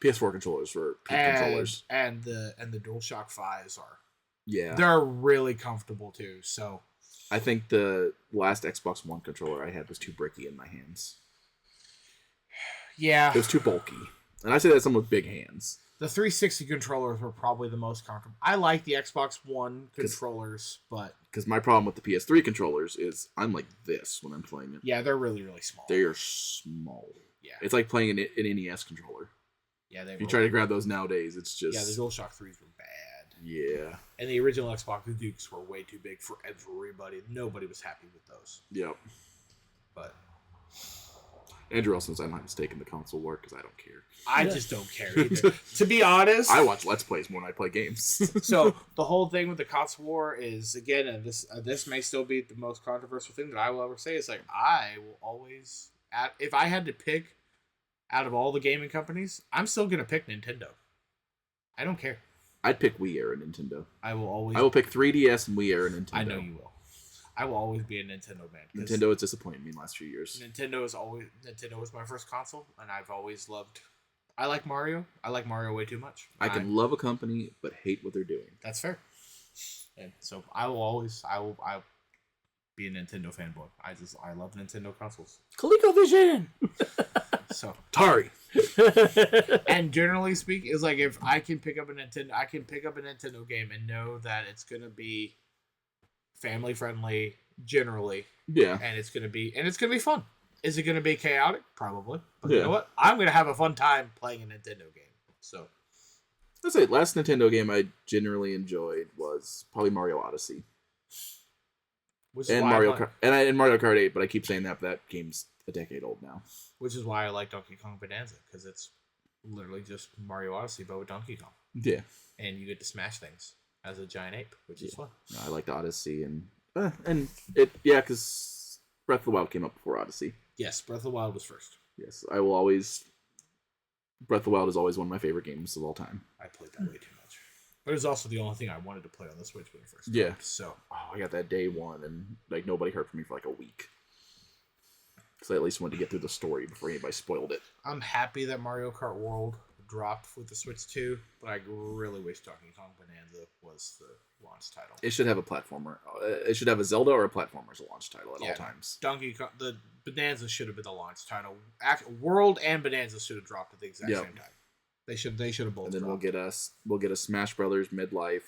PS4 controllers were controllers, and the DualShock 5s are. Yeah, they're really comfortable too. So I think the last Xbox One controller I had was too bricky in my hands. Yeah, it was too bulky, and I say that someone with big hands. The 360 controllers were probably the most comfortable. I like the Xbox One controllers, but because my problem with the PS3 controllers is I'm like this when I'm playing it. Yeah, they're really, really small. They are small. Yeah, it's like playing an NES controller. Yeah, if you try to grab those nowadays, it's just the DualShock 3s were bad. Yeah, and the original Xbox Dukes were way too big for everybody. Nobody was happy with those. Yep. But Andrew also says I'm not mistaken the console war because I don't care. I just don't care either. To be honest, I watch Let's Plays more than I play games. So the whole thing with the console war is, again, and this may still be the most controversial thing that I will ever say, is like I will always, if I had to pick out of all the gaming companies, I'm still gonna pick Nintendo. I don't care. I'd pick Wii era Nintendo. I will pick 3DS and Wii era Nintendo. I know you will. I will always be a Nintendo man. Nintendo has disappointed me in the last few years. Nintendo was my first console, and I've always loved. I like Mario. I like Mario way too much. I can love a company but hate what they're doing. That's fair. And so I will be a Nintendo fanboy. I love Nintendo consoles. ColecoVision. So Atari. And generally speaking, it's like if I can pick up a Nintendo game and know that it's gonna be family friendly generally. Yeah. And it's gonna be fun. Is it gonna be chaotic? Probably. But you know what? I'm gonna have a fun time playing a Nintendo game. So I'd say last Nintendo game I generally enjoyed was probably Mario Odyssey. And Mario Kart 8, but I keep saying that game's a decade old now. Which is why I like Donkey Kong Bonanza, because it's literally just Mario Odyssey, but with Donkey Kong. Yeah. And you get to smash things as a giant ape, which is fun. No, I liked Odyssey, because Breath of the Wild came up before Odyssey. Yes, Breath of the Wild was first. Yes, I will always. Breath of the Wild is always one of my favorite games of all time. I played that way too much. But it was also the only thing I wanted to play on the Switch when it first came. Yeah. So I got that day one, and like nobody heard from me for like a week. Because I at least wanted to get through the story before anybody spoiled it. I'm happy that Mario Kart World dropped with the Switch 2, but I really wish Donkey Kong Bonanza was the launch title. It should have a platformer. It should have a Zelda or a platformer as a launch title at all times. Donkey Kong, the Bonanza should have been the launch title. World and Bonanza should have dropped at the exact same time. They should have both. And then dropped. we'll get a Smash Brothers midlife.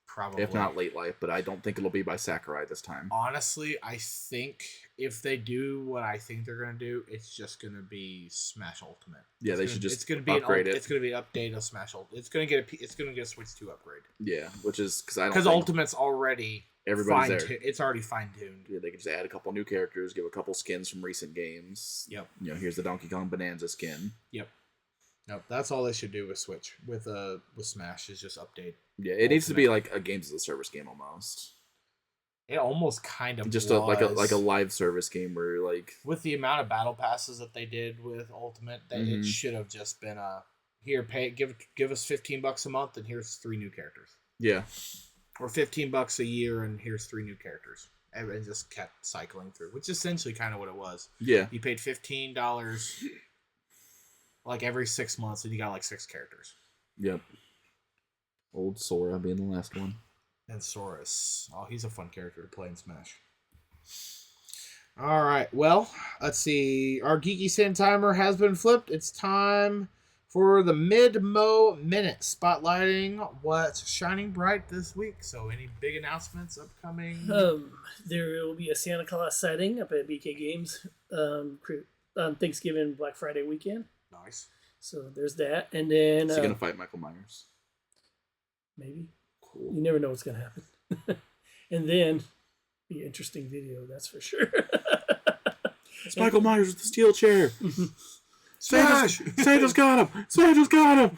Probably. If not late life, but I don't think it'll be by Sakurai this time. Honestly, I think if they do what I think they're gonna do, it's just gonna be Smash Ultimate. Yeah, they should just it's gonna be upgrade it. It's gonna be an update of Smash Ultimate. It's gonna get a Switch 2 upgrade. Yeah, which is because Ultimate's already everybody's there. It's already fine tuned. Yeah, they can just add a couple new characters, give a couple skins from recent games. Yep. Here's the Donkey Kong Bonanza skin. Yep. Nope, that's all they should do with Switch. With Smash is just update. Yeah, it needs to be like a games as a service game almost. It almost kind of just was. like a live service game where like with the amount of battle passes that they did with Ultimate, that it should have just been give us $15 a month and here's 3 new characters. Yeah. Or $15 a year and here's 3 new characters. And just kept cycling through, which is essentially kind of what it was. Yeah. You paid $15 like every 6 months and you got like 6 characters. Yep. Old Sora being the last one. And Saurus. Oh, he's a fun character to play in Smash. Alright, well, let's see. Our Geeky Sin timer has been flipped. It's time for the MidMO Minute, spotlighting what's shining bright this week. So, any big announcements upcoming? There will be a Santa Claus sighting up at BK Games on Thanksgiving Black Friday weekend. Nice. So there's that, and then is he gonna fight Michael Myers? Maybe. Cool. You never know what's gonna happen. And then, be an interesting video, that's for sure. It's Michael Myers with the steel chair. Santa's got him! Santa's got him!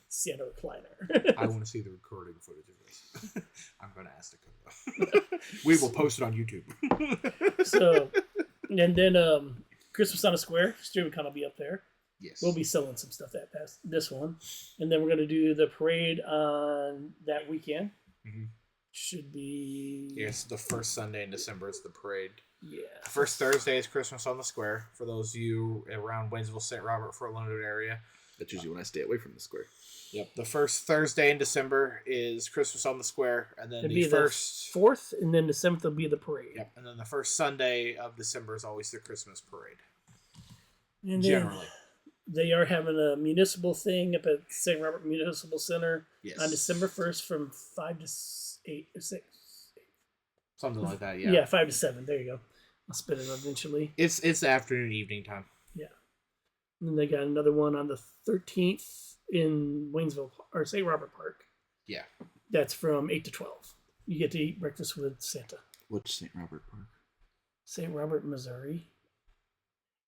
Santa recliner. I want to see the recording footage of this. I'm going to ask Dakota. We will post it on YouTube. So, and then Christmas on a Square, StreamCon will be up there. Yes. We'll be selling some stuff at this one. And then we're going to do the parade on that weekend. Mm-hmm. Should be... Yes, the first Sunday in December is the parade. Yeah. The first Thursday is Christmas on the Square. For those of you around Waynesville, St. Robert, Fort Leonard area. That's usually when I stay away from the square. Yep. The first Thursday in December is Christmas on the Square. And then It'd the be first... the 4th, and then the 7th will be the parade. Yep. And then the first Sunday of December is always the Christmas parade. And generally. They are having a municipal thing up at St. Robert Municipal Center on Yes. December 1st from 5 to 8 or 6. Something like that, yeah. Yeah, 5 to 7. There you go. I'll spit it eventually. It's afternoon, evening time. Yeah. And then they got another one on the 13th in Waynesville or St. Robert Park. Yeah. That's from 8 to 12. You get to eat breakfast with Santa. Which St. Robert Park? St. Robert, Missouri.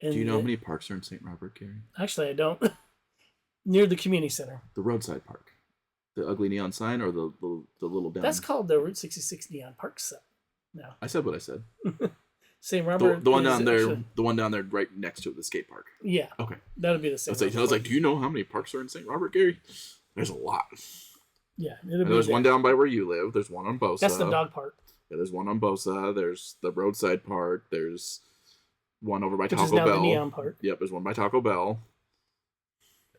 And do you know how many parks are in St. Robert, Gary? Actually, I don't. Near the community center. The roadside park. The ugly neon sign or the little down? That's called the Route 66 Neon Park set. No. I said what I said. St. Robert. The one down there, actually, the one down there right next to the skate park. Yeah. Okay. That'll be the same. I was like, do you know how many parks are in St. Robert, Gary? There's a lot. Yeah. There's one down by where you live. There's one on Bosa. That's the dog park. Yeah, there's one on Bosa. There's the roadside park. There's one over by Which Taco is now Bell. the Neon Park. Yep, there's one by Taco Bell.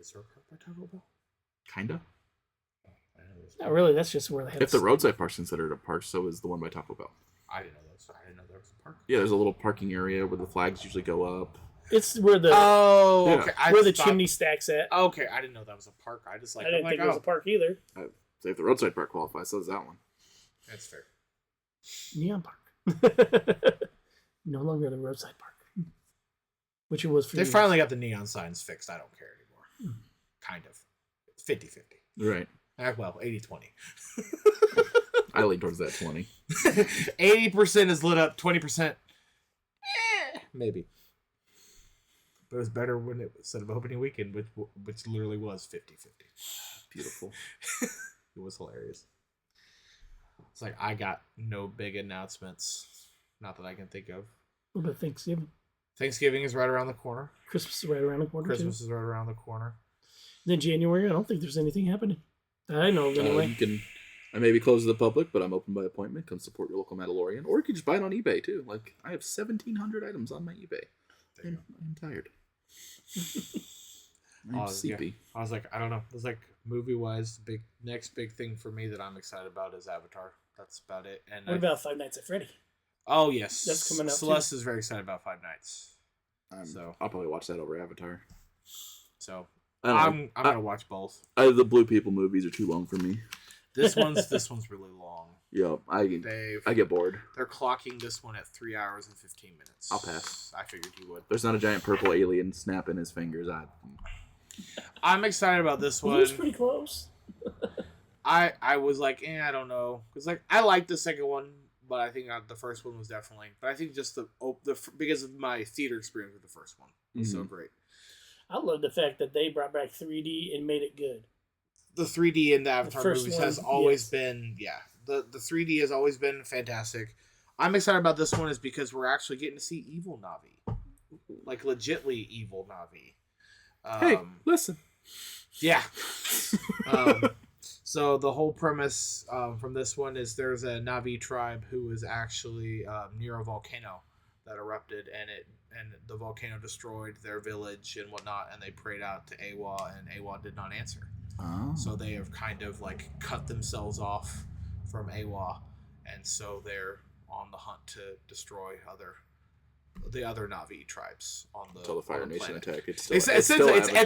Is there a park by Taco Bell? Kinda. Not really. That's just where they have. If the roadside park's considered a park, so is the one by Taco Bell. I didn't know there was a park. Yeah, there's a little parking area where the flags usually go up. It's where the okay. where the chimney stack's at. Okay, I didn't know that was a park. I just I didn't think it was a park either. So if the roadside park qualifies, so does that one. That's fair. Neon Park. No longer the roadside park. Which it was for They years. finally got the neon signs fixed. I don't care anymore. Kind of. 50-50. Right. Well, 80-20. I lean towards that 20. 80% is lit up, 20%, maybe. But it was better when it was set of opening weekend, which literally was 50-50. Beautiful. It was hilarious. It's like, I got no big announcements. Not that I can think of. What about Thanksgiving? Thanksgiving is right around the corner. Christmas is right around the corner. Christmas is right around the corner. Then January, I don't think there's anything happening. I know of anyway. I may be closed to the public, but I'm open by appointment. Come support your local Mandalorian. Or you can just buy it on eBay, too. Like, I have 1,700 items on my eBay. I'm tired. I'm sleepy. Yeah. I was like, I don't know. It was like, movie-wise, the next big thing for me that I'm excited about is Avatar. That's about it. And what about Five Nights at Freddy? Oh, yes. That's coming out, Celeste is very excited about Five Nights. So I'll probably watch that over Avatar. So I'm gonna watch both. The Blue People movies are too long for me. This one's really long. Yep, I get bored. They're clocking this one at 3 hours and 15 minutes. I'll pass. I figured you would. There's not a giant purple alien snapping his fingers. I'm excited about this one. He was pretty close. I was like, I don't know, because like I liked the second one, but I think the first one was definitely. But I think just the because of my theater experience with the first one was so great. I love the fact that they brought back 3D and made it good. The 3D in the Avatar first movies one, has always yes. been, the 3D has always been fantastic. I'm excited about this one is because we're actually getting to see evil Na'vi, like legitly evil Na'vi. Hey, listen. Yeah. So the whole premise from this one is there's a Na'vi tribe who is actually near a volcano that erupted, and the volcano destroyed their village and whatnot, and they prayed out to Awa, and Awa did not answer. Oh. So they have kind of like cut themselves off from Awa, and so they're on the hunt to destroy other the other Na'vi tribes on the Until the Fire on the Nation planet. attack. It's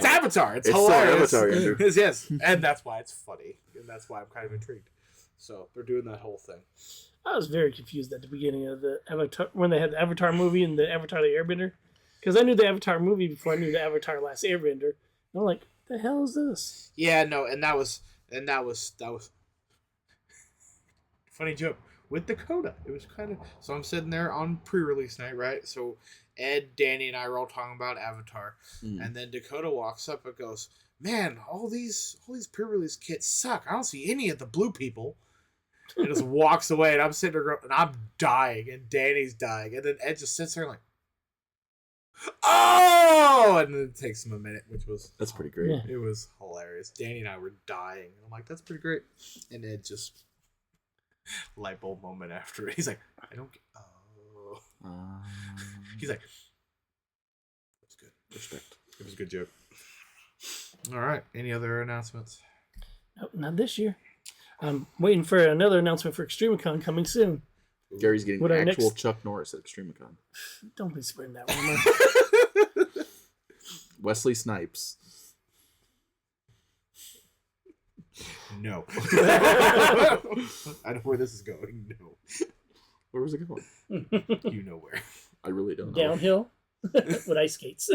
Avatar. It's still hilarious. Avatar, Andrew. Yes, and that's why it's funny, and that's why I'm kind of intrigued. So they're doing that whole thing. I was very confused at the beginning of the Avatar when they had the Avatar movie and the Avatar the Airbender, because I knew the Avatar movie before I knew the Avatar Last Airbender. I'm like, the hell is this? Yeah, no, and that was funny joke with Dakota. It was kind of so I'm sitting there on pre-release night, right? So Ed, Danny, and I were all talking about Avatar, and then Dakota walks up and goes, "Man, all these pre-release kits suck. I don't see any of the blue people." And just walks away, and I'm sitting there and I'm dying, and Danny's dying, and then Ed just sits there like, "Oh!" And then it takes him a minute, that's pretty great. Yeah. It was hilarious. Danny and I were dying, and I'm like, "That's pretty great," and Ed just light bulb moment after it. He's like, "I don't." He's like, "That's good. Respect. It was a good joke." All right. Any other announcements? Nope, not this year. I'm waiting for another announcement for Extremicon coming soon. Gary's getting What our actual next- Chuck Norris at Extremicon. Don't be spreading that rumor. Wesley Snipes. No. I know where this is going. No. Where was it going? You know where. I really don't know. Downhill with ice skates.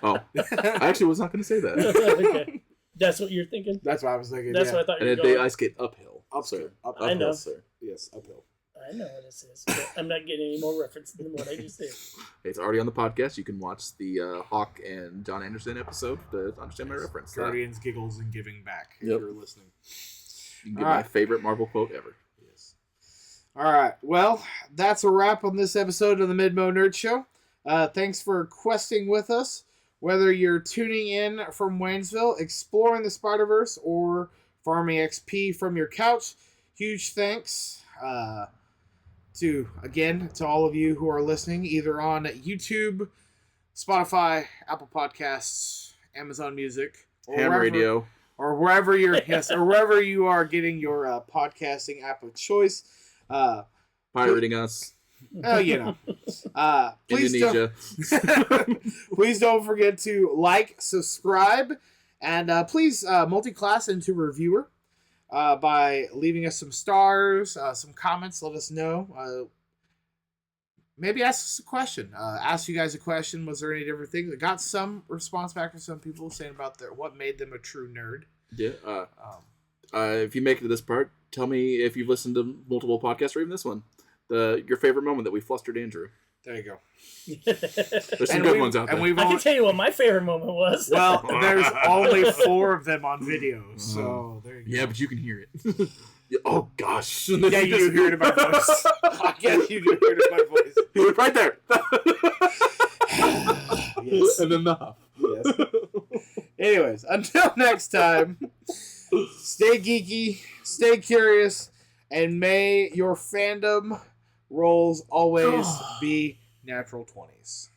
Oh, I actually was not going to say that. Okay. That's what you're thinking? That's what I was thinking. That's what I thought you And were they going. ice skate uphill. Uphill. Uphill, I know. sir. Yes, uphill. I know what this is, but I'm not getting any more reference than what I just did. It's already on the podcast. You can watch the Hawk and John Anderson episode to understand my reference. Guardians, giggles, and giving back. If Yep. you're listening. You can get All my right. favorite Marvel quote ever. Yes. All right. Well, that's a wrap on this episode of the MidMO Nerd Show. Thanks for questing with us. Whether you're tuning in from Waynesville, exploring the Spider-Verse, or farming XP from your couch, huge thanks to all of you who are listening, either on YouTube, Spotify, Apple Podcasts, Amazon Music, or Ham radio. or wherever you're or wherever you are getting your podcasting app of choice. Pirating us. You know. Please Indonesia. please don't forget to like, subscribe, and please multi-class into reviewer by leaving us some stars, some comments. Let us know. Maybe ask us a question. Ask you guys a question. Was there any different things? I got some response back from some people saying about what made them a true nerd. Yeah. If you make it to this part, tell me if you've listened to multiple podcasts or even this one. Your favorite moment that we flustered Andrew. There you go. There's some good ones out there. I can tell you what my favorite moment was. Well, there's only 4 of them on video, so there you go. Yeah, but you can hear it. Oh, gosh. Yeah, you do hear it in my voice. Yeah, you do hear it in my voice. Right there. Yes. And then the huff. Yes. Anyways, until next time, stay geeky, stay curious, and may your fandom rolls always be natural 20s.